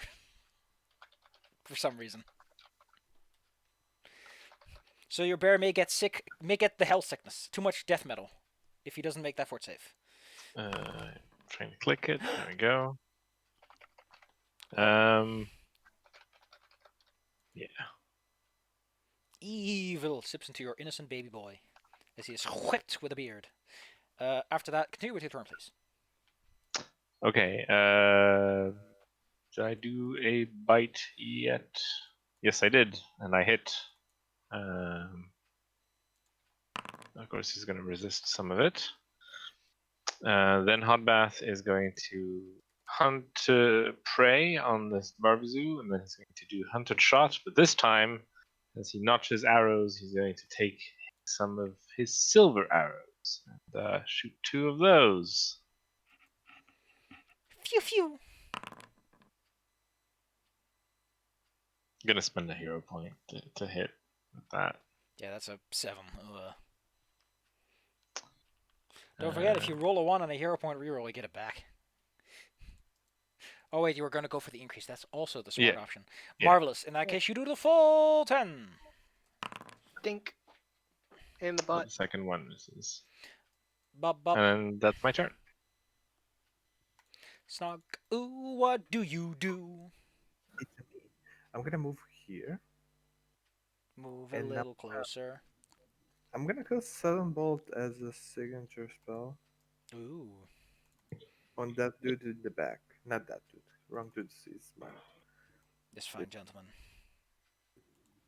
for some reason. So your bear may get sick, may get the hell sickness, too much death metal, if he doesn't make that fort save. Trying to click it. There we go. Yeah. Evil sips into your innocent baby boy as he is whipped with a beard. After that, continue with your turn, please. Okay. Did I do a bite yet? Yes, I did, and I hit. Of course, he's going to resist some of it. Then Hot Bath is going to hunt prey on this Barbazoo, and then he's going to do hunted shot. But this time, as he notches arrows, he's going to take some of his silver arrows and shoot 2 of those. Phew phew. I'm gonna spend a hero point to hit with that. Yeah, that's a 7. Don't forget, if you roll a 1 on a hero point reroll, you get it back. Oh wait, you were going to go for the increase. That's also the smart option. Yeah. Marvelous. In that case, you do the full 10. Dink. In the Well, butt. the second one misses. Bop bop. And that's my turn. Snog. Ooh, what do you do? I'm gonna move here. Move a And now- little closer. I'm gonna cast Sudden Bolt as a signature spell Ooh. on that dude in the back. Not that dude. Wrong dude is mine. This fine gentleman.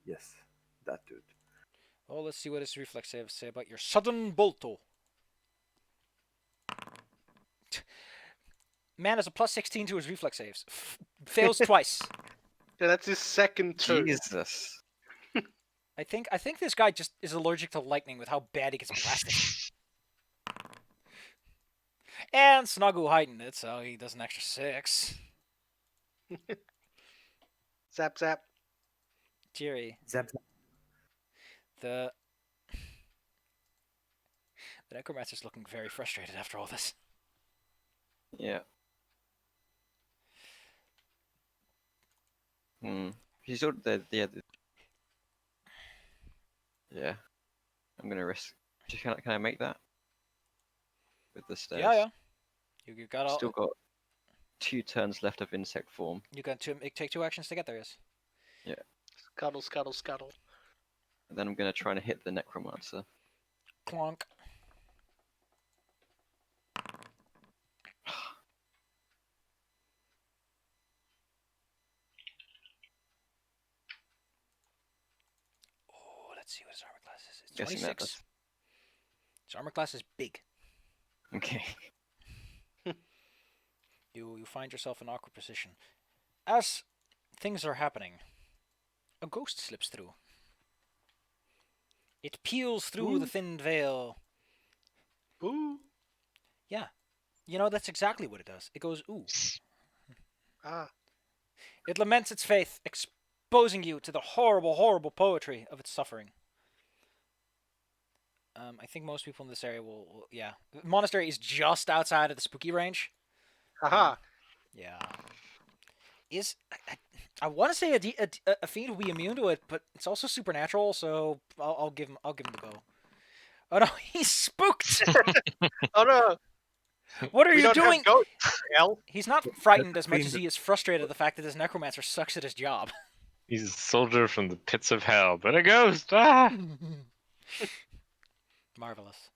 Yes, that dude. Well, let's see what his reflex saves say about your sudden bolto. Man has a plus 16 to his reflex saves. Fails twice. Yeah, that's his second turn. Jesus. I think this guy just is allergic to lightning with how bad he gets blasted. And Snuggle heightened it, so he does an extra 6. Zap zap. Jerry, Zap. the necromancer's looking very frustrated after all this. Yeah. He's all yeah. Yeah. I'm gonna risk. Can I make that? With the stairs. Yeah. You got all. Still got 2 turns left of insect form. You got to take 2 actions to get there. Yes. Scuttle, scuttle, scuttle. And then I'm gonna try and hit the necromancer. Clonk. Oh, let's see what his armor class is. It's Guessing that 26. His armor class is big. Okay. You find yourself in an awkward position. As things are happening, a ghost slips through. It peels through the thin veil. Ooh. Yeah. You know, that's exactly what it does. It goes, ooh. Ah. It laments its faith, exposing you to the horrible, horrible poetry of its suffering. I think most people in this area will yeah. The monastery is just outside of the spooky range. Haha. Yeah. I want to say a fiend will be immune to it, but it's also supernatural, so I'll give him the go. Oh no, he's spooked. Oh no. What are We you don't doing? have ghosts, Al. He's not frightened as much fiend as he is frustrated at the fact that this necromancer sucks at his job. He's a soldier from the pits of hell, but a ghost. Ah! Marvelous.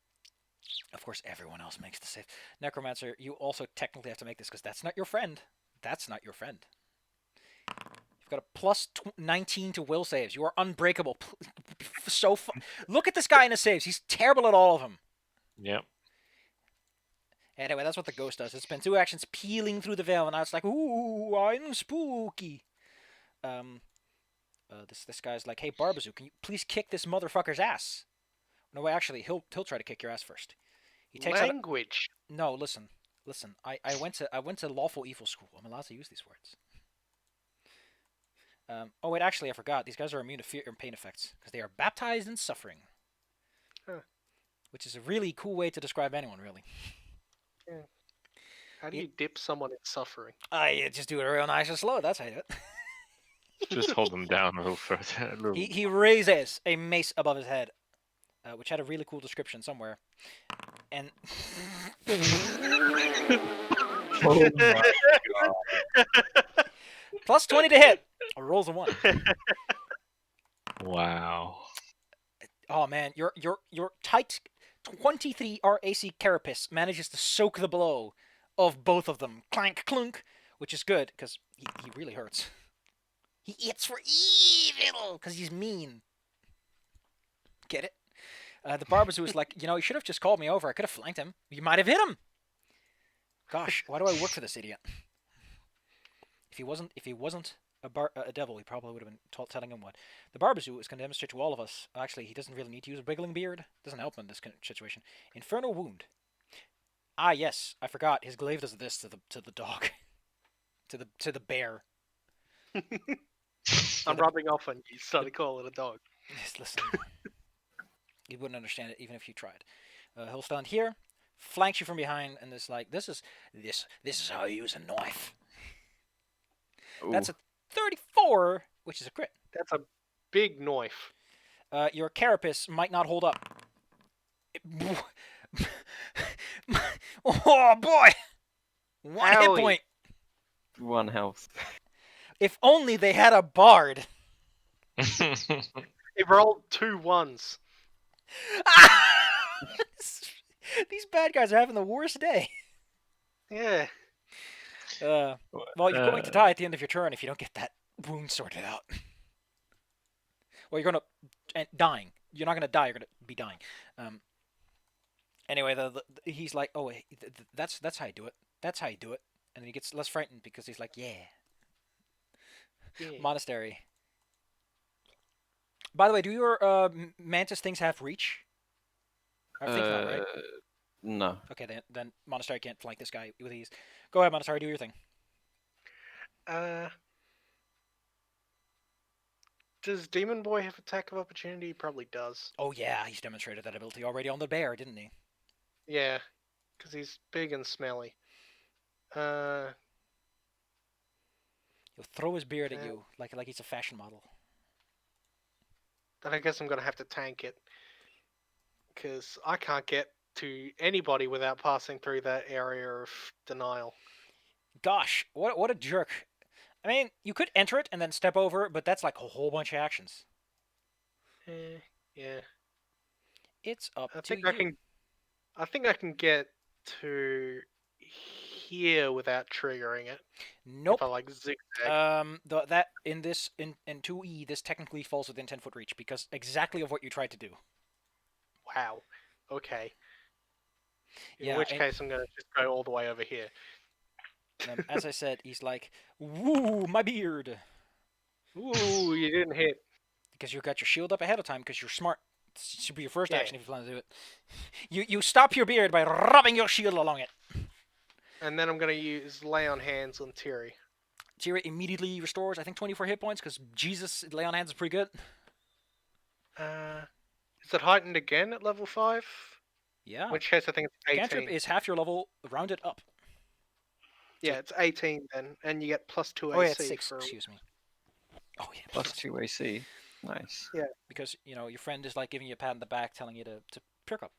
Of course, everyone else makes the save. Necromancer, you also technically have to make this because that's not your friend. That's not your friend. You've got a plus 19 to will saves. You are unbreakable. Look at this guy in his saves. He's terrible at all of them. Yep. Anyway, that's what the ghost does. It spends 2 actions peeling through the veil, and now it's like, ooh, I'm spooky. This guy's like, hey, Barbazoo, can you please kick this motherfucker's ass? No, wait, actually, he'll try to kick your ass first. He takes out. Language. No, listen. I went to lawful evil school. I'm allowed to use these words. Oh wait, actually, I forgot. These guys are immune to fear and pain effects because they are baptized in suffering. Huh. Which is a really cool way to describe anyone, really. How do you dip someone in suffering? I just do it real nice and slow. That's how you do it. Just hold them down a little further. He raises a mace above his head, which had a really cool description somewhere, and Oh my plus 20 to hit. A rolls a 1. Wow. Oh man, your tight 23 RAC carapace manages to soak the blow of both of them. Clank clunk, which is good because he really hurts. He eats for evil because he's mean. Get it? The Barbazoo is like, you should have just called me over. I could have flanked him. You might have hit him. Gosh, why do I work for this idiot? If he wasn't a devil, he probably would have been telling him what. The Barbazoo is going to demonstrate to all of us. Actually, he doesn't really need to use a wriggling beard. Doesn't help in this kind of situation. Infernal wound. Ah, yes, I forgot. His glaive does this to the dog, to the bear. I'm rubbing off on you, so they call it a dog. Just listen. You wouldn't understand it even if you tried. He'll stand here, flanks you from behind, and is like, this is how you use a knife. That's a 34, which is a crit. That's a big knife. Your carapace might not hold up. Oh boy! One hit Owie. point. 1 health. If only they had a bard. It rolled 2 1s. These bad guys are having the worst day. Yeah. Well, you're going to die at the end of your turn if you don't get that wound sorted out. Well, you're going to dying. You're not going to die. You're going to be dying. Anyway, he's like, oh, that's how you do it. That's how you do it. And then he gets less frightened because he's like, yeah. Monastery. By the way, do your mantis things have reach? I think not, right? No. Okay, then Monastery can't flank this guy with ease. Go ahead, Monastery, do your thing. Does Demon Boy have attack of opportunity? He probably does. Oh yeah, he's demonstrated that ability already on the bear, didn't he? Yeah, because he's big and smelly. He'll throw his beard at Yeah. you like he's a fashion model. Then I guess I'm gonna have to tank it. Because I can't get to anybody without passing through that area of denial. Gosh, what a jerk. I mean, you could enter it and then step over, but that's like a whole bunch of actions. Yeah. It's up I to think you. I think I can get to here without triggering it. Nope. If I like zigzag. That in 2E, this technically falls within 10-foot reach because exactly of what you tried to do. Wow. Okay. In Yeah, which and- case, I'm gonna just go all the way over here. As I said, he's like, "Woo, my beard," Ooh, you didn't hit. because you got your shield up ahead of time because you're smart. This should be your first Yeah. action if you plan to do it. You stop your beard by rubbing your shield along it. And then I'm gonna use lay on hands on Tiri. Tira immediately restores, I think, 24 hit points because Jesus, lay on hands is pretty good. Is it heightened again at level 5? Yeah. In which case, I think it's 18. Cantrip is half your level, rounded up. Yeah, it's 18 then, and you get +2 AC Oh yeah, it's 6. for. Excuse me. Oh yeah, +2 AC. Nice. because your friend is like giving you a pat on the back, telling you to perk up,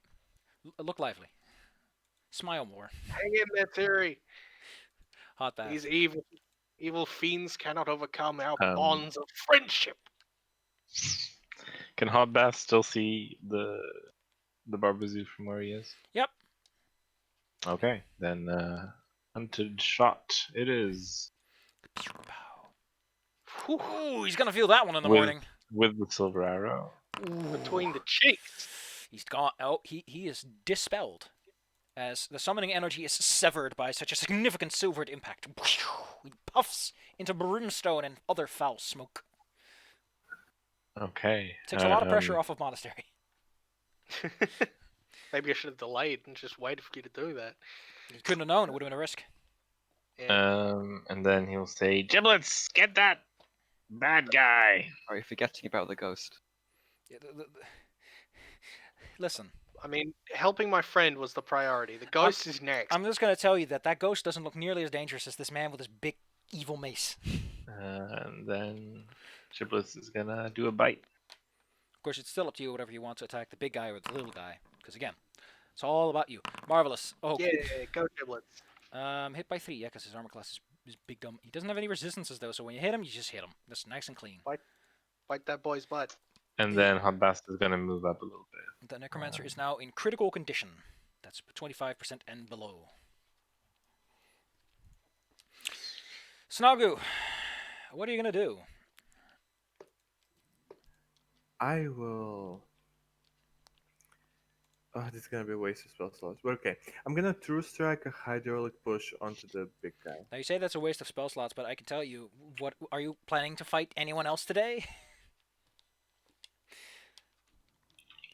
look lively, smile more. Hang in there, Tiri. Hot bath. These evil fiends cannot overcome our Um, bonds of friendship. Can Hotbath still see the Barbazoo from where he is? Yep. Okay, then hunted shot it is Whew, Ooh, he's gonna feel that one in the With- morning. with the silver arrow. between the cheeks. He's gone. Oh, he is dispelled, as the summoning energy is severed by such a significant silvered impact. He puffs into brimstone and other foul smoke. Okay. Takes a lot of pressure off of Monastery. Maybe I should have delayed and just waited for you to do that. You couldn't have known; it would have been a risk. Yeah. And then he'll say, "Giblets, get that bad guy." Are you forgetting about the ghost? Yeah, Listen, I mean, helping my friend was the priority. The ghost is next. I'm just gonna tell you that ghost doesn't look nearly as dangerous as this man with his big evil mace. And then Giblets is gonna do a bite. Of course, it's still up to you whatever you want to attack, the big guy or the little guy, because again, it's all about you. Marvelous. Oh, Yeah, go giblets. hit by 3, yeah, because his armor class is big dumb. He doesn't have any resistances though, so when you hit him, you just hit him. That's nice and clean. Bite that boy's butt. And then Hotbath is gonna move up a little bit. The Necromancer is now in critical condition. That's 25% and below. Snagu, what are you gonna do? I will. Oh, this is gonna be a waste of spell slots. But okay, I'm gonna True Strike a hydraulic push onto the big guy. Now you say that's a waste of spell slots, but I can tell you, what are you planning to fight anyone else today?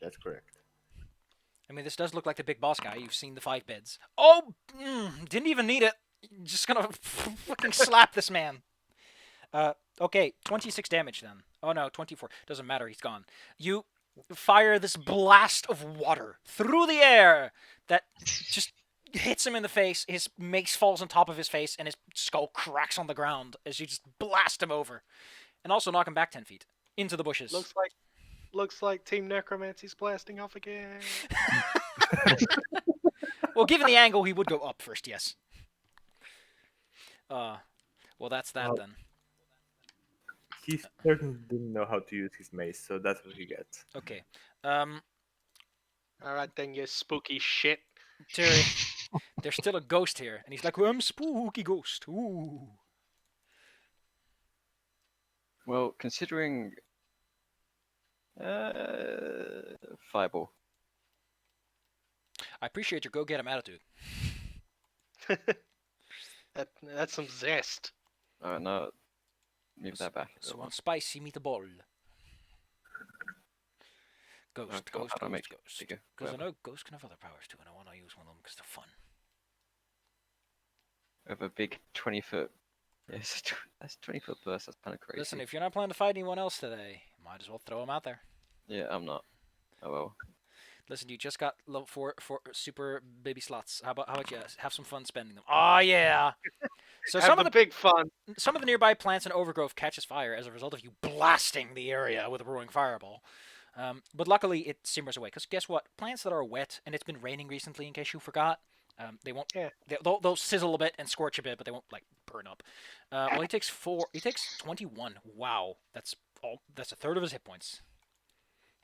That's correct. I mean, this does look like the big boss guy. You've seen the 5 beds. Oh, didn't even need it. Just gonna fucking slap this man. Okay, 26 damage then. Oh no, 24. Doesn't matter, he's gone. You fire this blast of water through the air that just hits him in the face. His mace falls on top of his face, and his skull cracks on the ground as you just blast him over. And also knock him back 10 feet into the bushes. Looks like Team Necromancy's blasting off again. Well, given the angle, he would go up first, yes. Well, that's that then. He certainly didn't know how to use his mace, so that's what he gets. Okay. Alright then, you spooky shit. Terry, there's still a ghost here, and he's like, I'm spooky ghost. Ooh. Well, considering fireball. I appreciate your go-get-him attitude. That's some zest. No, move that back. So one spicy meatball. Ghost, Oh, God, ghost, how do I ghost, make ghost. bigger? Because I Whatever. know ghosts can have other powers too, and I want to use one of them because they're fun. Of a big 20-foot. Yes, that's 20-foot burst. That's kind of crazy. Listen, if you're not planning to fight anyone else today, you might as well throw them out there. Yeah, I'm not. Oh well. Listen, you just got level 4 super baby slots. How about you have some fun spending them? Oh yeah. So Have some the of big fun. the nearby plants and overgrowth catches fire as a result of you blasting the area with a roaring fireball. But luckily it simmers away. Because guess what? Plants that are wet, and it's been raining recently, in case you forgot, they won't. Yeah. They'll sizzle a bit and scorch a bit, but they won't like burn up. Well, he takes 4. He takes 21. Wow, that's all. That's a third of his hit points.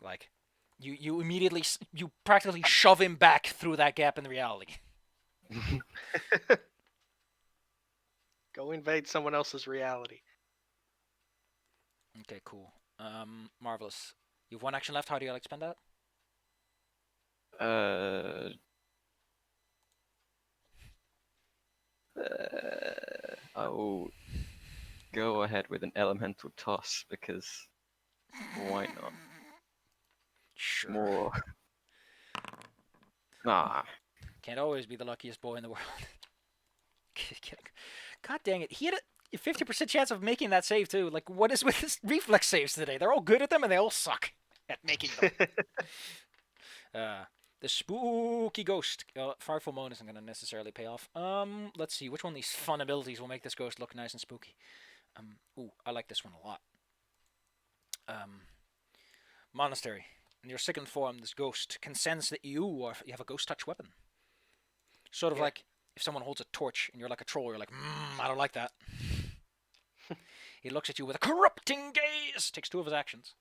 Like, you immediately you practically shove him back through that gap in the reality. Go invade someone else's reality. Okay, cool. Marvelous. You've 1 action left. How do you like spend that? I will go ahead with an elemental toss because why not? Sure. More. Nah. Can't always be the luckiest boy in the world. God dang it. He had a 50% chance of making that save, too. Like, what is with his reflex saves today? They're all good at them, and they all suck at making them. The spooky ghost. Fireful Moan isn't going to necessarily pay off. Let's see. Which one of these fun abilities will make this ghost look nice and spooky? Ooh, I like this one a lot. Monastery. In your second form, this ghost can sense that you have a ghost touch weapon. Sort of like if someone holds a torch and you're like a troll, you're like, I don't like that. He looks at you with a corrupting gaze. Takes 2 of his actions.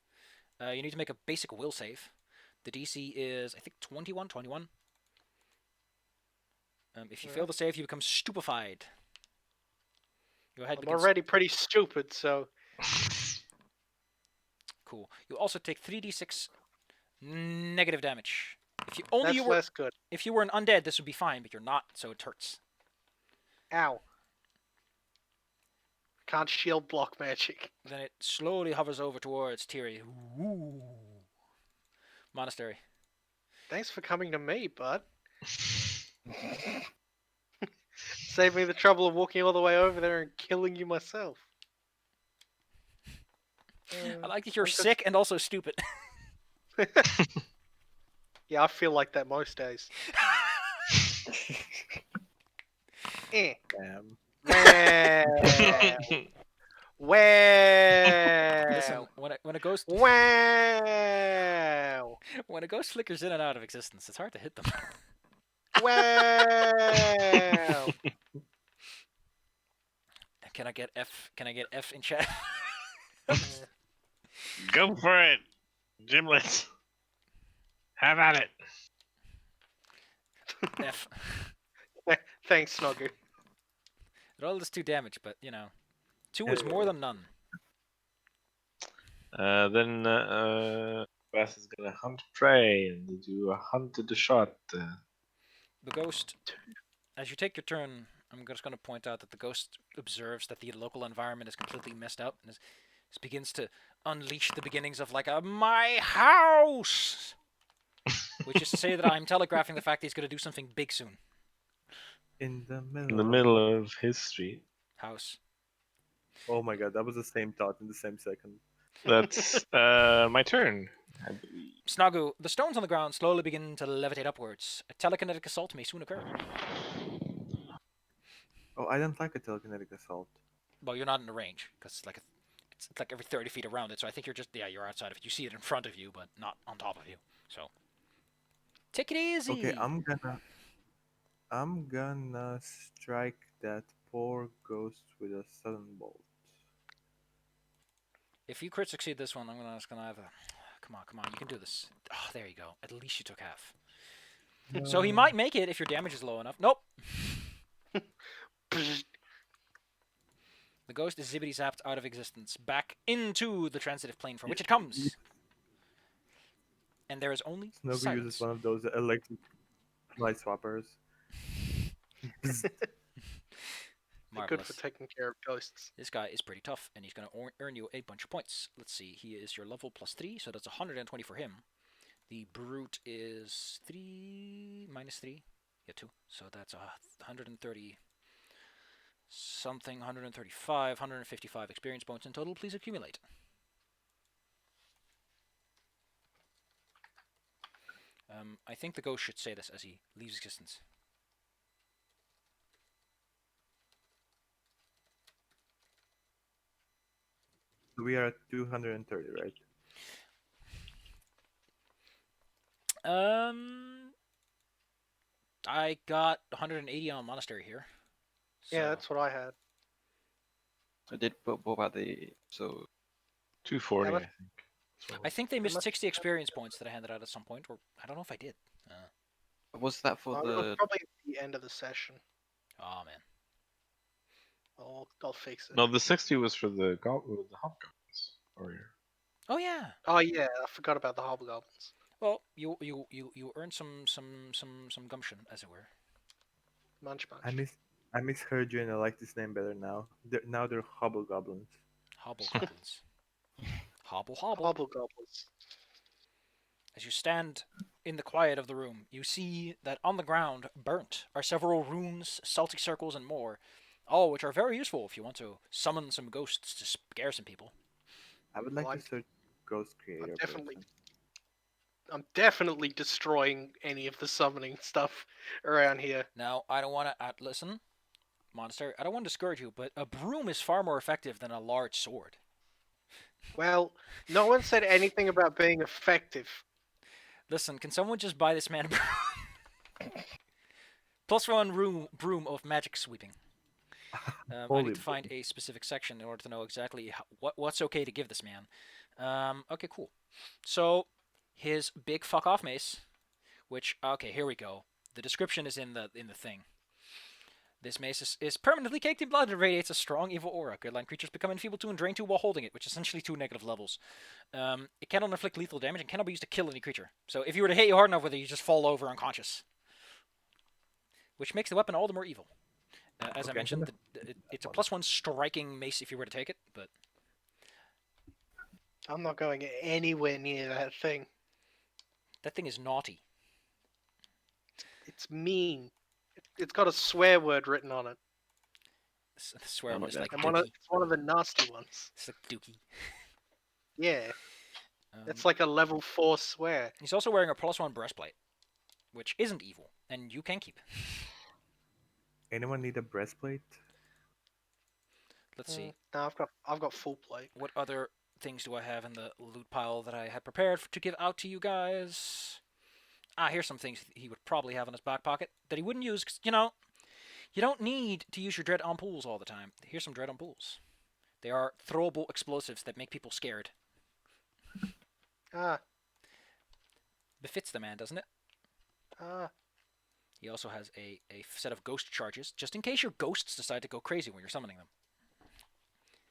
You need to make a basic will save. The DC is, I think, 21. If you fail the save, you become stupefied. Your head I'm begins... already pretty stupid, so Cool. You also take 3d6 negative damage. If you only that's you were, less good. if you were an undead, this would be fine, but you're not, so it hurts. Ow. Can't shield block magic. Then it slowly hovers over towards Tiri. Ooh. Monastery. Thanks for coming to me, bud. Save me the trouble of walking all the way over there and killing you myself. I like that you're I'm just- sick and also stupid. Yeah, I feel like that most days. Damn. Well, well, Listen, when a ghost wow, when a ghost flickers in and out of existence, it's hard to hit them. wow. Can I get F? Can I get F in chat? Go for it, Gimlet. Have at it. F. Thanks, Snogger. It all does 2 damage, but you know, 2 is more than none. Then Bass is gonna hunt prey and do a hunted shot. The ghost, as you take your turn, I'm just going to point out that the ghost observes that the local environment is completely messed up and begins to unleash the beginnings of like a my house, which is to say that I'm telegraphing the fact that he's going to do something big soon. In the middle. In the middle of his street. House. Oh my god, that was the same thought in the same second. That's my turn, I believe. Snagu, the stones on the ground slowly begin to levitate upwards. A telekinetic assault may soon occur. Oh, I don't like a telekinetic assault. Well, you're not in the range because it's like every 30 feet around it. So I think you're just you're outside of it. You see it in front of you, but not on top of you. So take it easy. Okay, I'm gonna strike that poor ghost with a sudden bolt. If you crit succeed this one, I'm just gonna have a. Come on, you can do this. Oh, there you go. At least you took half. So he might make it if your damage is low enough. Nope. The ghost is zippity zapped out of existence, back into the transitive plane from which it comes. And there is only Snogu silence. uses one of those electric light swappers. They're good Marvelous. for taking care of ghosts. This guy is pretty tough, and he's going to earn you a bunch of points. Let's see, he is your level +3, so that's 120 for him. The brute is 3 minus 3. Yeah, 2. So that's 130 something, 135, 155 experience points in total. Please accumulate. I think the ghost should say this as he leaves existence. We are at 230, right? I got 180 on Monastery here. Yeah, so- that's what I had. I did, but what about the so 240, How I much- think. That's what it I was. think they How missed much- 60 experience points that I handed out at some point, or I don't know if I did. was that for it was the? probably at the end of the session. Oh man. I'll fix it. No, the 60 was for the the hobgoblins. Oh yeah. Oh yeah, I forgot about the hobgoblins. Well, you earned some gumption, as it were. Munch munch. I misheard you, and I like this name better now. Now they're hobgoblins. Hobgoblins. Hobble hobble. Hobgoblins. As you stand in the quiet of the room, you see that on the ground, burnt, are several runes, salty circles, and more, all which are very useful if you want to summon some ghosts to scare some people. I would like Like- to search Ghost Creator. definitely- person. I'm definitely destroying any of the summoning stuff around here. Now, I don't want to listen, Monster. I don't want to discourage you, but a broom is far more effective than a large sword. Well, no one said anything about being effective. Listen, can someone just buy this man a broom? +1 broom of magic sweeping. I Holy need to find a specific section in order to know exactly what's okay to give this man. Okay, cool. So, his big fuck off mace, which okay, here we go. The description is in the thing. This mace is permanently caked in blood and radiates a strong evil aura. Gridline creatures become enfeebled 2 and drain 2 while holding it, which is essentially 2 negative levels. It cannot inflict lethal damage and cannot be used to kill any creature. So if you were to hit you hard enough with it, you just fall over unconscious. Which makes the weapon all the more evil. As I Okay, mentioned, it's a +1 striking mace if you were to take it, but I'm not going anywhere near that thing. that thing is naughty. It's mean. It's got a swear word written on it. I swear I'm not it's gonna like And dookie. it's one of the nasty ones. It's like dookie. Yeah, Um, it's like a level 4 swear. He's also wearing a +1 breastplate, which isn't evil, and you can keep. Anyone need a breastplate? Let's see. No, I've got full plate. What other things do I have in the loot pile that I had prepared to give out to you guys? Here's some things he would probably have in his back pocket that he wouldn't use, 'cause, you don't need to use your dread ampoules all the time. Here's some dread ampoules. They are throwable explosives that make people scared. Ah, Befits the man, doesn't it? ah. He also has a set of ghost charges, just in case your ghosts decide to go crazy when you're summoning them.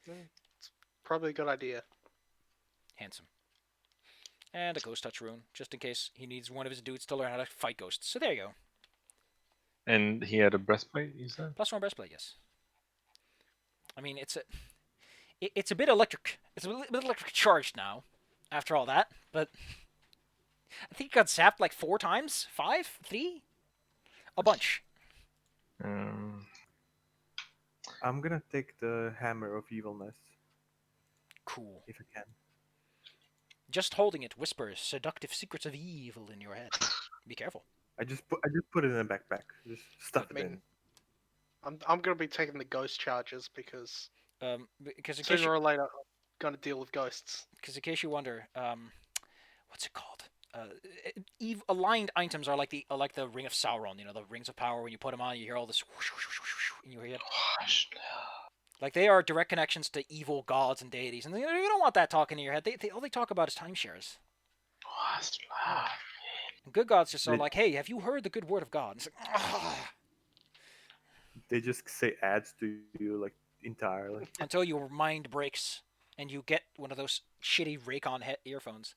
It's probably a good idea. Handsome. And a ghost touch rune, just in case he needs one of his dudes to learn how to fight ghosts. So there you go. And he had a breastplate, you said? +1 breastplate, yes. I mean, it's a bit electric. It's a bit electric charged now, after all that. But I think it got zapped like 4 times, 5, 3, a bunch. I'm gonna take the Hammer of Evilness Cool. if I can. Just holding it whispers seductive secrets of evil in your head. Be careful. I just put it in a backpack. Just stuff I it mean, in. I'm gonna be taking the ghost charges because Because in case sooner or later I'm gonna deal with ghosts. you wonder, what's it called? Aligned items are like the Ring of Sauron. You know, the rings of power. When you put them on, you hear all this whoosh, whoosh, whoosh, whoosh in your head. Like they are direct connections to evil gods and deities, and you don't want that talking in your head. All they talk about is timeshares. And good gods just are like, hey, have you heard the good word of God? And it's like, "Ugh," They just say ads to you like entirely. until your mind breaks and you get one of those shitty Raycon earphones.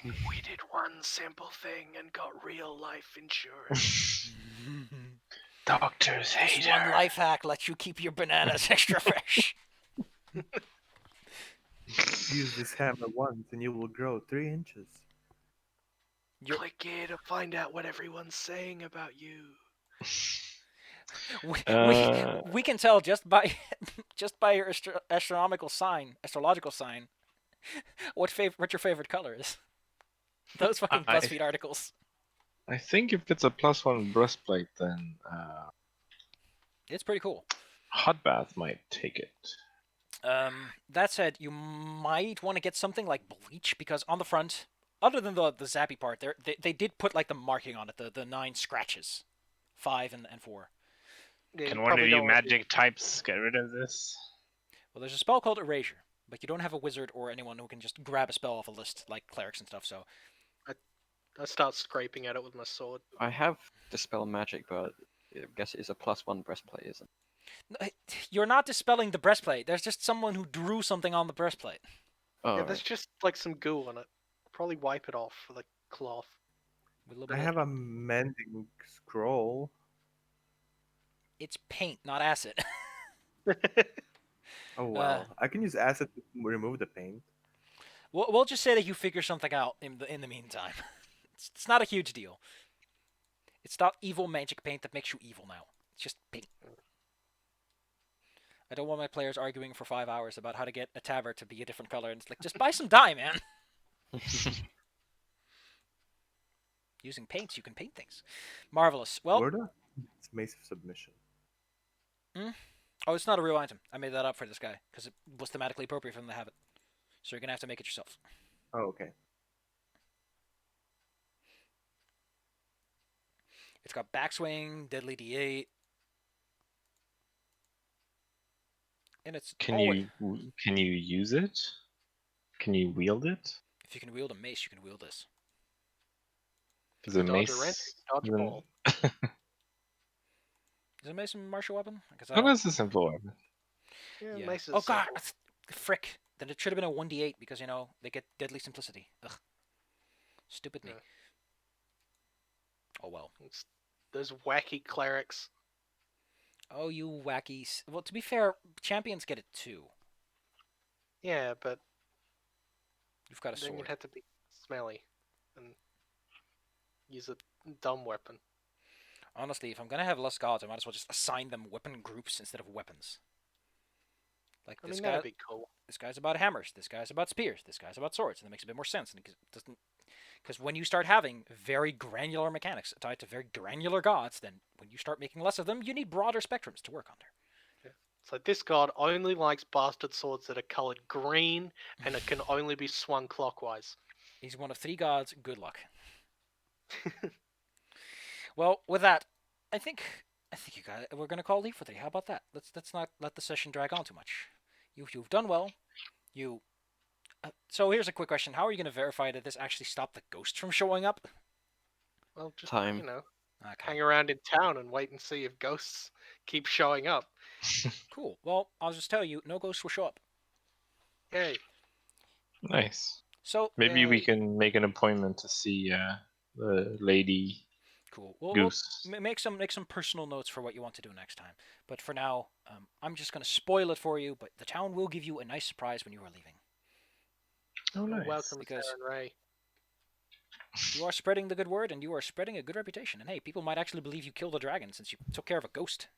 We did one simple thing and got real life insurance. Doctors This hate one her. life hack lets you keep your bananas extra fresh. Use this hammer once, and you will grow 3 inches. You're- Click here to find out what everyone's saying about you. we can tell just by your astrological sign what your favorite color is. Those fucking I- BuzzFeed articles. I think if it's a +1 breastplate, then It's pretty cool. Hot Bath might take it. That said, you might want to get something like bleach because on the front, other than the zappy part, they did put like the marking on it, the 9 scratches, 5 and 4. Yeah, Can you one of probably you don't wanna do- magic types get rid of this? Well, there's a spell called Erasure, but you don't have a wizard or anyone who can just grab a spell off a list like clerics and stuff. So I start scraping at it with my sword. I have Dispel Magic, but I guess it is a +1 breastplate, isn't you're not dispelling the breastplate. There's just someone who drew something on the breastplate. it? Oh, Yeah, right. there's just like some goo on it. Probably wipe it off with a cloth. With a little I bit have of, a mending scroll. it's paint, not acid. Oh wow! I can use acid to remove the paint. We'll just say that you figure something out in the meantime. It's not a huge deal. It's not evil magic paint that makes you evil now. It's just paint. I don't want my players arguing for 5 hours about how to get a tabard to be a different color. And it's like, just buy some dye, man. Using paints, you can paint things. Marvelous. Well, Word? It's Mace of Submission. oh, it's not a real item. I made that up for this guy because it was thematically appropriate for him to have it. So you're gonna have to make it yourself. Oh, okay. It's got backswing, deadly D8, and it's Can always, you use it? Can you wield it? if you can wield a mace, you can wield this. Is a Dodge a wrench, mace? dodge a then- ball. Is a mace a martial weapon? Because I How don't. is a simple weapon? Yeah, Yeah. mace is Oh god, simple. frick! Then it should have been a 1d8 because they get deadly simplicity. Ugh, stupid me. Yeah. Oh well. It's those wacky clerics. Oh you wackies. Well, to be fair, champions get it too. Yeah, but You've got a then you'd sword. have to be smelly and use a dumb weapon. Honestly, if I'm gonna have less gods, I might as well just assign them weapon groups instead of weapons. Like I this mean, guy, that'd be cool. this guy's about hammers. This guy's about spears. This guy's about swords, and it makes a bit more sense. And it doesn't, because when you start having very granular mechanics tied to very granular gods, then when you start making less of them, you need broader spectrums to work under. So this god only likes bastard swords that are colored green, and it can only be swung clockwise. He's one of 3 gods. Good luck. Well, with that, I think you guys we're gonna call it leave for today. How about that? Let's not let the session drag on too much. You've done well. You. So here's a quick question: how are you gonna verify that this actually stopped the ghost from showing up? Well, just Time. Okay. hang around in town and wait and see if ghosts keep showing up. Cool. Well, I'll just tell you, no ghosts will show up. Yay! Nice. So Maybe we Yay. can make an appointment to see the lady cool. We'll goose. make some personal notes for what you want to do next time. But for now, I'm just gonna spoil it for you. But the town will give you a nice surprise when you are leaving. Oh, nice. Welcome, Because- Sarah and Ray. You are spreading the good word, and you are spreading a good reputation. And hey, people might actually believe you killed a dragon since you took care of a ghost.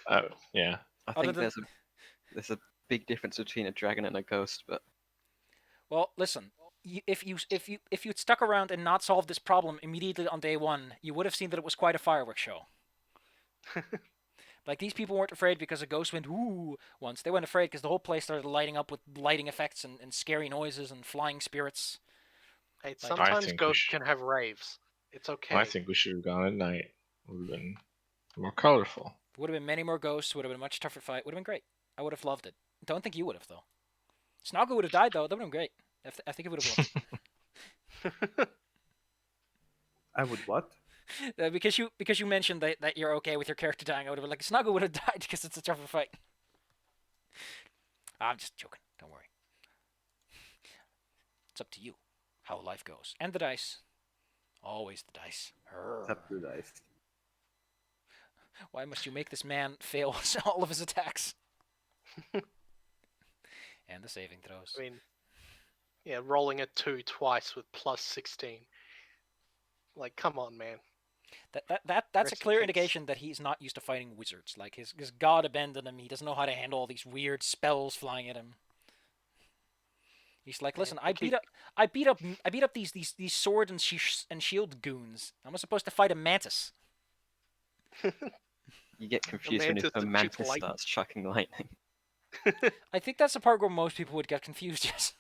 Oh, yeah. I Other think than- there's a big difference between a dragon and a ghost, but Well, listen. If you'd stuck around and not solved this problem immediately on day 1, you would have seen that it was quite a fireworks show. Like, these people weren't afraid because a ghost went ooh once. They weren't afraid because the whole place started lighting up with lighting effects and scary noises and flying spirits. Hey, Like- sometimes think we ghosts should- can have raves. It's okay. I think we should have gone at night. Would have been more colorful. Would have been many more ghosts. Would have been a much tougher fight. Would have been great. I would have loved it. Don't think you would have, though. Snoggle would have died, though. That would have been great. I think it would have loved I would what? it. Because you mentioned that you're okay with your character dying. I would have been like, Snoggle would have died because it's a tougher fight. I'm just joking. Don't worry. It's up to you how life goes. And the dice. Always the dice. Except the dice. Why must you make this man fail all of his attacks? And the saving throws. I mean, yeah, rolling a 2 twice with plus 16. Like, come on, man. That's Rest a in clear peace. indication that he's not used to fighting wizards. Like his god abandoned him. He doesn't know how to handle all these weird spells flying at him. He's like, Yeah, listen, they keep- I beat up these sword and shield goons. I'm supposed to fight a mantis. you get confused when mantis the that shoots mantis lightning. starts chucking lightning. I think that's the part where most people would get confused. Yes,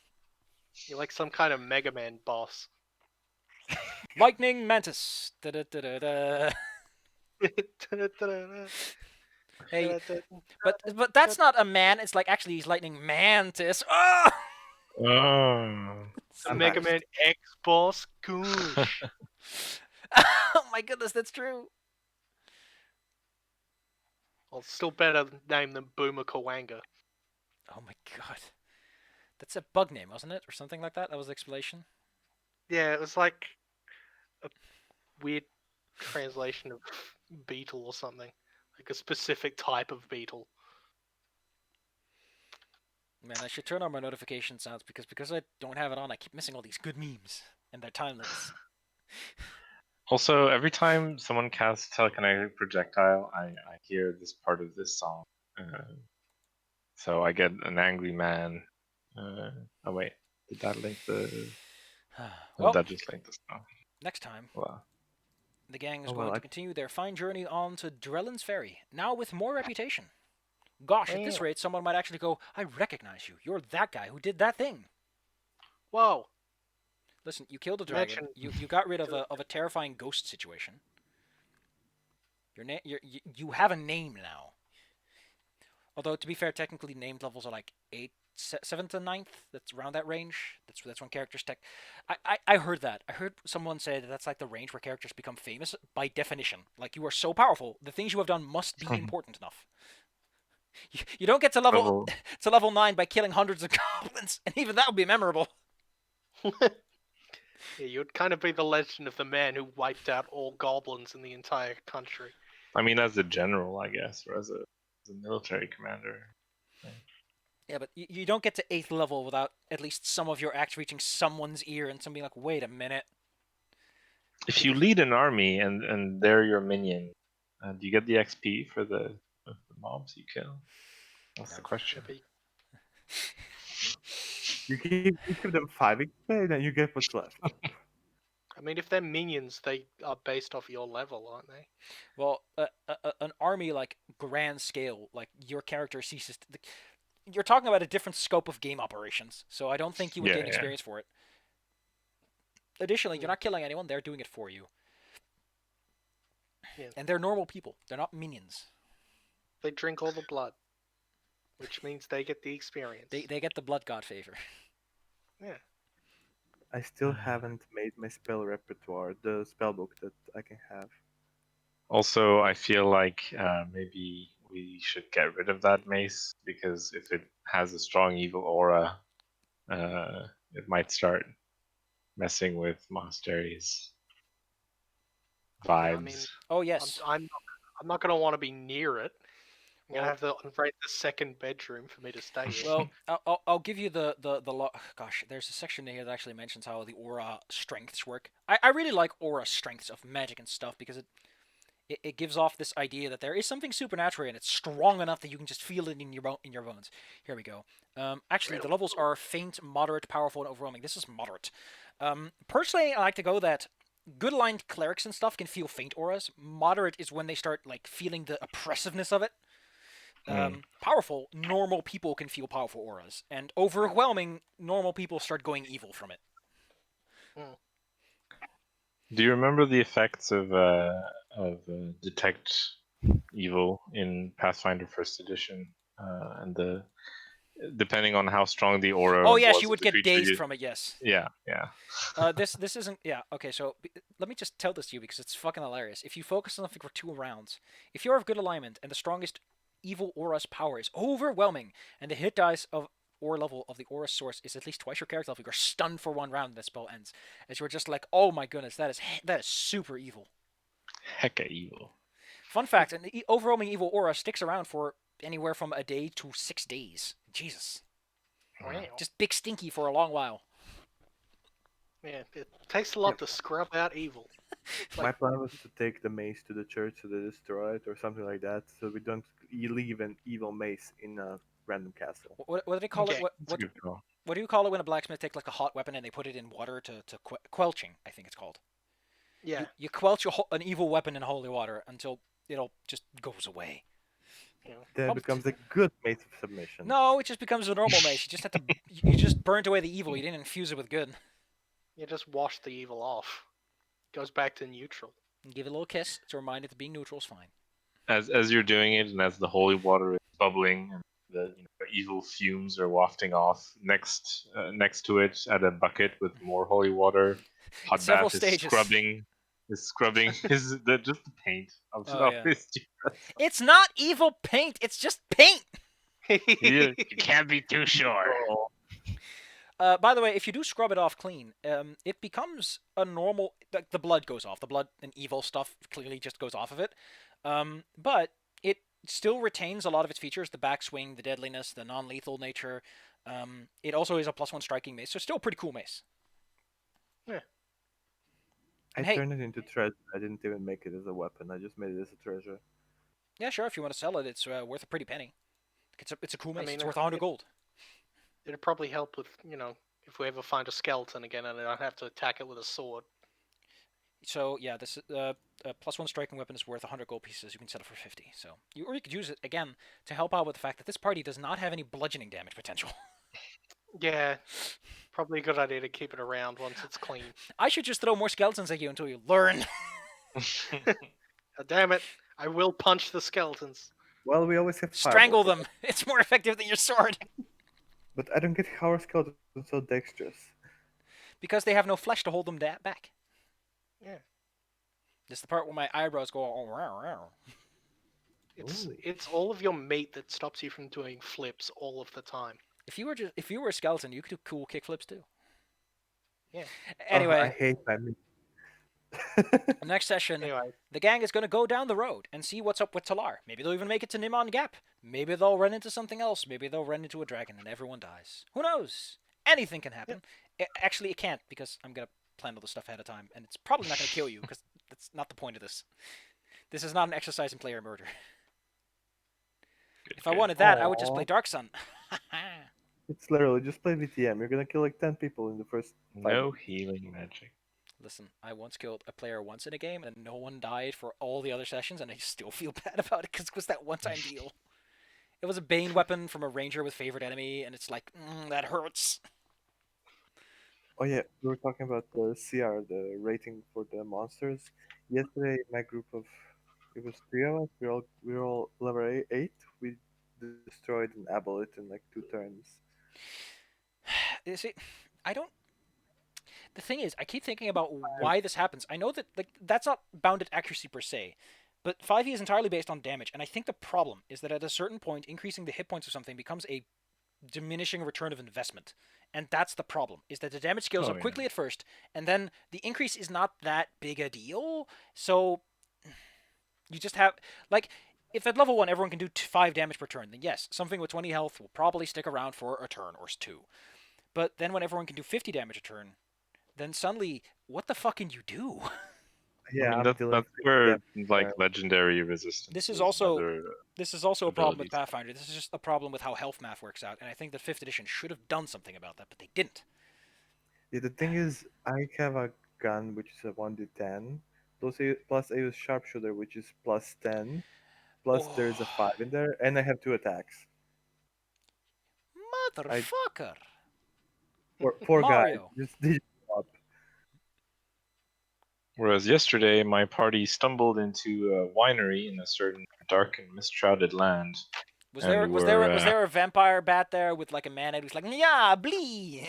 You're like some kind of Mega Man boss. lightning mantis. Da-da-da-da-da. Hey, but that's not a man. It's like actually he's lightning mantis. Oh! Oh. The I'm Mega back. Man X Boss Goosh. Oh my goodness, that's true. Well, still better name than Boomer Kawanga. Oh my god. That's a bug name, wasn't it? Or something like that? That was the explanation. Yeah, it was like a weird translation of beetle or something. Like a specific type of beetle. Man, I should turn on my notification sounds because I don't have it on, I keep missing all these good memes. And they're timeless. Also, every time someone casts telekinetic projectile, I hear this part of this song. So I get an angry man. Oh wait, did that link the? No, Well, that just linked the song. next time, Wow. the gang is Oh, going well, to continue their fine journey on to Drellin's Ferry, now with more reputation. Gosh, at this Wow. rate, someone might actually go, I recognize you. You're that guy who did that thing. Whoa! Listen, you killed a dragon. Imagine- You got rid of a terrifying ghost situation. You have a name now. Although to be fair, technically named levels are like 7th to 9th. That's around that range. That's when characters tech. I heard that. I heard someone say that that's like the range where characters become famous by definition. Like you are so powerful, the things you have done must be important enough. You don't get to level to level 9 by killing hundreds of goblins, and even that would be memorable. Yeah, you'd kind of be the legend of the man who wiped out all goblins in the entire country. I mean, as a general, I guess, or as a military commander. Yeah, but you don't get to 8th level without at least some of your acts reaching someone's ear and somebody like, wait a minute. If you lead an army and they're your minion, do you get the XP for the mobs you kill? That's the question. Maybe. You give each of them 5 XP, then you get what's left. I mean, if they're minions, they are based off your level, aren't they? Well, an army like grand scale, like your character ceases. You're talking about a different scope of game operations, so I don't think you would Yeah, gain yeah. experience for it. Additionally, you're not killing anyone; they're doing it for you. Yeah. And they're normal people; they're not minions. They drink all the blood, which means they get the experience. They get the blood god favor. Yeah. I still haven't made my spell repertoire, the spell book that I can have. Also, I feel like maybe we should get rid of that mace because if it has a strong evil aura, it might start messing with monasteries vibes. I mean, Oh yes. I'm not gonna want to be near it. I'm Well- gonna have to rent the second bedroom for me to stay in. Well, I'll give you the gosh. There's a section here that actually mentions how the aura strengths work. I really like aura strengths of magic and stuff because it gives off this idea that there is something supernatural and it's strong enough that you can just feel it in your bones. Here we go. Actually, the levels are faint, moderate, powerful, and overwhelming. This is moderate. Personally, I like to go that good aligned clerics and stuff can feel faint auras. Moderate is when they start like feeling the oppressiveness of it. Powerful, normal people can feel powerful auras, and overwhelming, normal people start going evil from it. Do you remember the effects of detect evil in Pathfinder First Edition? And the depending on how strong the aura. Oh yes, was you of would the get creature, dazed you- from it. Yes. Yeah, yeah. This isn't. Yeah. Okay. So let me just tell this to you because it's fucking hilarious. If you focus on something for 2 rounds, if you're of good alignment and the strongest evil aura's power is overwhelming, and the hit dice of aura level of the aura source is at least twice your character level, you're stunned for 1 round and the spell ends. As you're just like, oh my goodness, that is super evil. Hecka evil. Fun fact: an overwhelming evil aura sticks around for anywhere from a day to 6 days. Jesus. Wow. Just big stinky for a long while. Yeah, it takes a lot to scrub out evil. My plan was to take the mace to the church so they destroy it or something like that, so we don't leave an evil mace in a random castle. What do they call Okay. it? What, That's a what good call. what do you call it when a blacksmith takes like a hot weapon and they put it in water to quelching? I think it's called. Yeah. You quelch an evil weapon in holy water until it'll just goes away. Then it Probably becomes a good mace of submission. No, it just becomes a normal mace. You just had to. You just burnt away the evil. You didn't infuse it with good. You just wash the evil off. Goes back to neutral. Give it a little kiss to remind it that being neutral is fine. As you're doing it, and as the holy water is bubbling, and the evil fumes are wafting off next to it at a bucket with more holy water, hot Several bath is stages. scrubbing just the paint of Oh, yeah. his dress. It's not evil paint. It's just paint. Yeah. You can't be too sure. By the way, if you do scrub it off clean, it becomes a normal. Like the blood goes off. The blood and evil stuff clearly just goes off of it. But it still retains a lot of its features: the backswing, the deadliness, the non-lethal nature. It also is a +1 striking mace, so still a pretty cool mace. Yeah. I Hey. turned it into treasure. I didn't even make it as a weapon. I just made it as a treasure. Yeah, sure. If you want to sell it, it's worth a pretty penny. It's a cool mace. mean, It's worth 100 gold. It'd probably help with, if we ever find a skeleton again and I'd have to attack it with a sword. So yeah, this a +1 striking weapon is worth 100 gold pieces. You can sell it for 50. So or you could use it again to help out with the fact that this party does not have any bludgeoning damage potential. Yeah, probably a good idea to keep it around once it's clean. I should just throw more skeletons at you until you learn. Damn it, I will punch the skeletons. Well, we always have Strangle fireballs, them. It's more effective than your sword. but I don't get how our skeletons are so dexterous. Because they have no flesh to hold them back. Yeah. This is the part where my eyebrows go all row. Ooh. It's all of your meat that stops you from doing flips all of the time. If you were a skeleton, you could do cool kickflips too. Yeah. Anyway, I hate my meat. next session, Anyway, the gang is going to go down the road and see what's up with Talar. Maybe they'll even make it to Nimon Gap. Maybe they'll run into something else. Maybe they'll run into a dragon and everyone dies. Who knows? Anything can happen. Actually, it can't because I'm going to plan all this stuff ahead of time, and it's probably not going to kill you because that's not the point of this. This is not an exercise in player murder. If I wanted that, I would just play Dark Sun. It's literally just play VTM. You're gonna kill like 10 people in the first 5 No healing magic. Listen, I once killed a player once in a game, and no one died for all the other sessions, and I still feel bad about it because it was that one-time deal. It was a Bane weapon from a ranger with favorite enemy, and it's like, that hurts. Oh yeah, we were talking about the CR, the rating for the monsters. Yesterday, my group of it was 3 of us. We were all level 8. We destroyed an aboleth in like 2 turns. You see, I don't. The thing is, I keep thinking about why this happens. I know that that's not bounded accuracy per se, but 5e is entirely based on damage, and I think the problem is that at a certain point, increasing the hit points of something becomes a diminishing return of investment. And that's the problem, is that the damage scales up quickly at first, and then the increase is not that big a deal, so you just have, like, if at level 1 everyone can do 5 damage per turn, then yes, something with 20 health will probably stick around for a turn or 2. But then when everyone can do 50 damage a turn, then suddenly, what the fuck can you do? Yeah, I mean, that's where legendary resistance. This is also a problem with Pathfinder. This is just a problem with how health math works out, and I think that 5th edition should have done something about that, but they didn't. Yeah, the thing is, I have a gun which is a 1d10, plus I use sharpshooter which is plus 10, plus there's a 5 in there, and I have 2 attacks. Motherfucker! Poor guy. Mario. Just did up. Whereas yesterday, my party stumbled into a winery in a certain dark and mist-shrouded land. Was there a vampire bat there with like a man-head who's like, yeah, blee?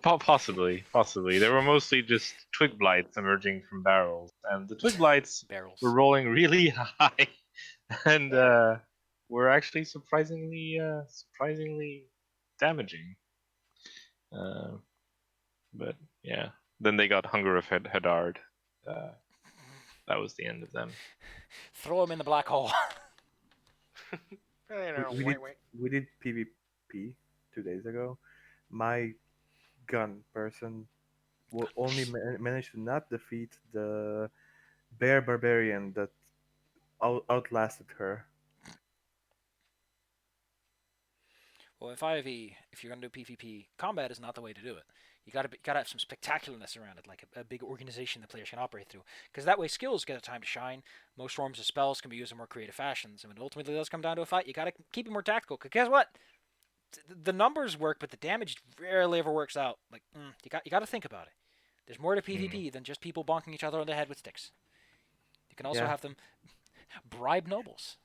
Possibly. They were mostly just twig blights emerging from barrels, and the twig blights were rolling really high, and were actually surprisingly damaging. But yeah, then they got Hunger of Hadard. That was the end of them. Throw him in the black hole. We did PvP 2 days ago. My gun person will only manage to not defeat the bear barbarian that outlasted her. Well, in 5e, if you're gonna do PvP, combat is not the way to do it. You gotta have some spectacularness around it, like a big organization the players can operate through. Because that way, skills get a time to shine. Most forms of spells can be used in more creative fashions, and when it ultimately does come down to a fight, you gotta keep it more tactical. Because guess what? The numbers work, but the damage rarely ever works out. Like, you gotta think about it. There's more to PvP than just people bonking each other on the head with sticks. You can also Yeah. have them bribe nobles.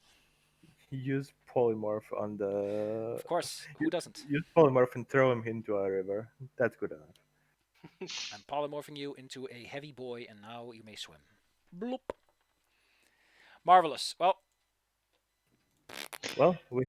Use polymorph on the. Of course, who doesn't? Use polymorph and throw him into a river. That's good enough. I'm polymorphing you into a heavy boy, and now you may swim. Bloop. Marvelous. Well, Well, we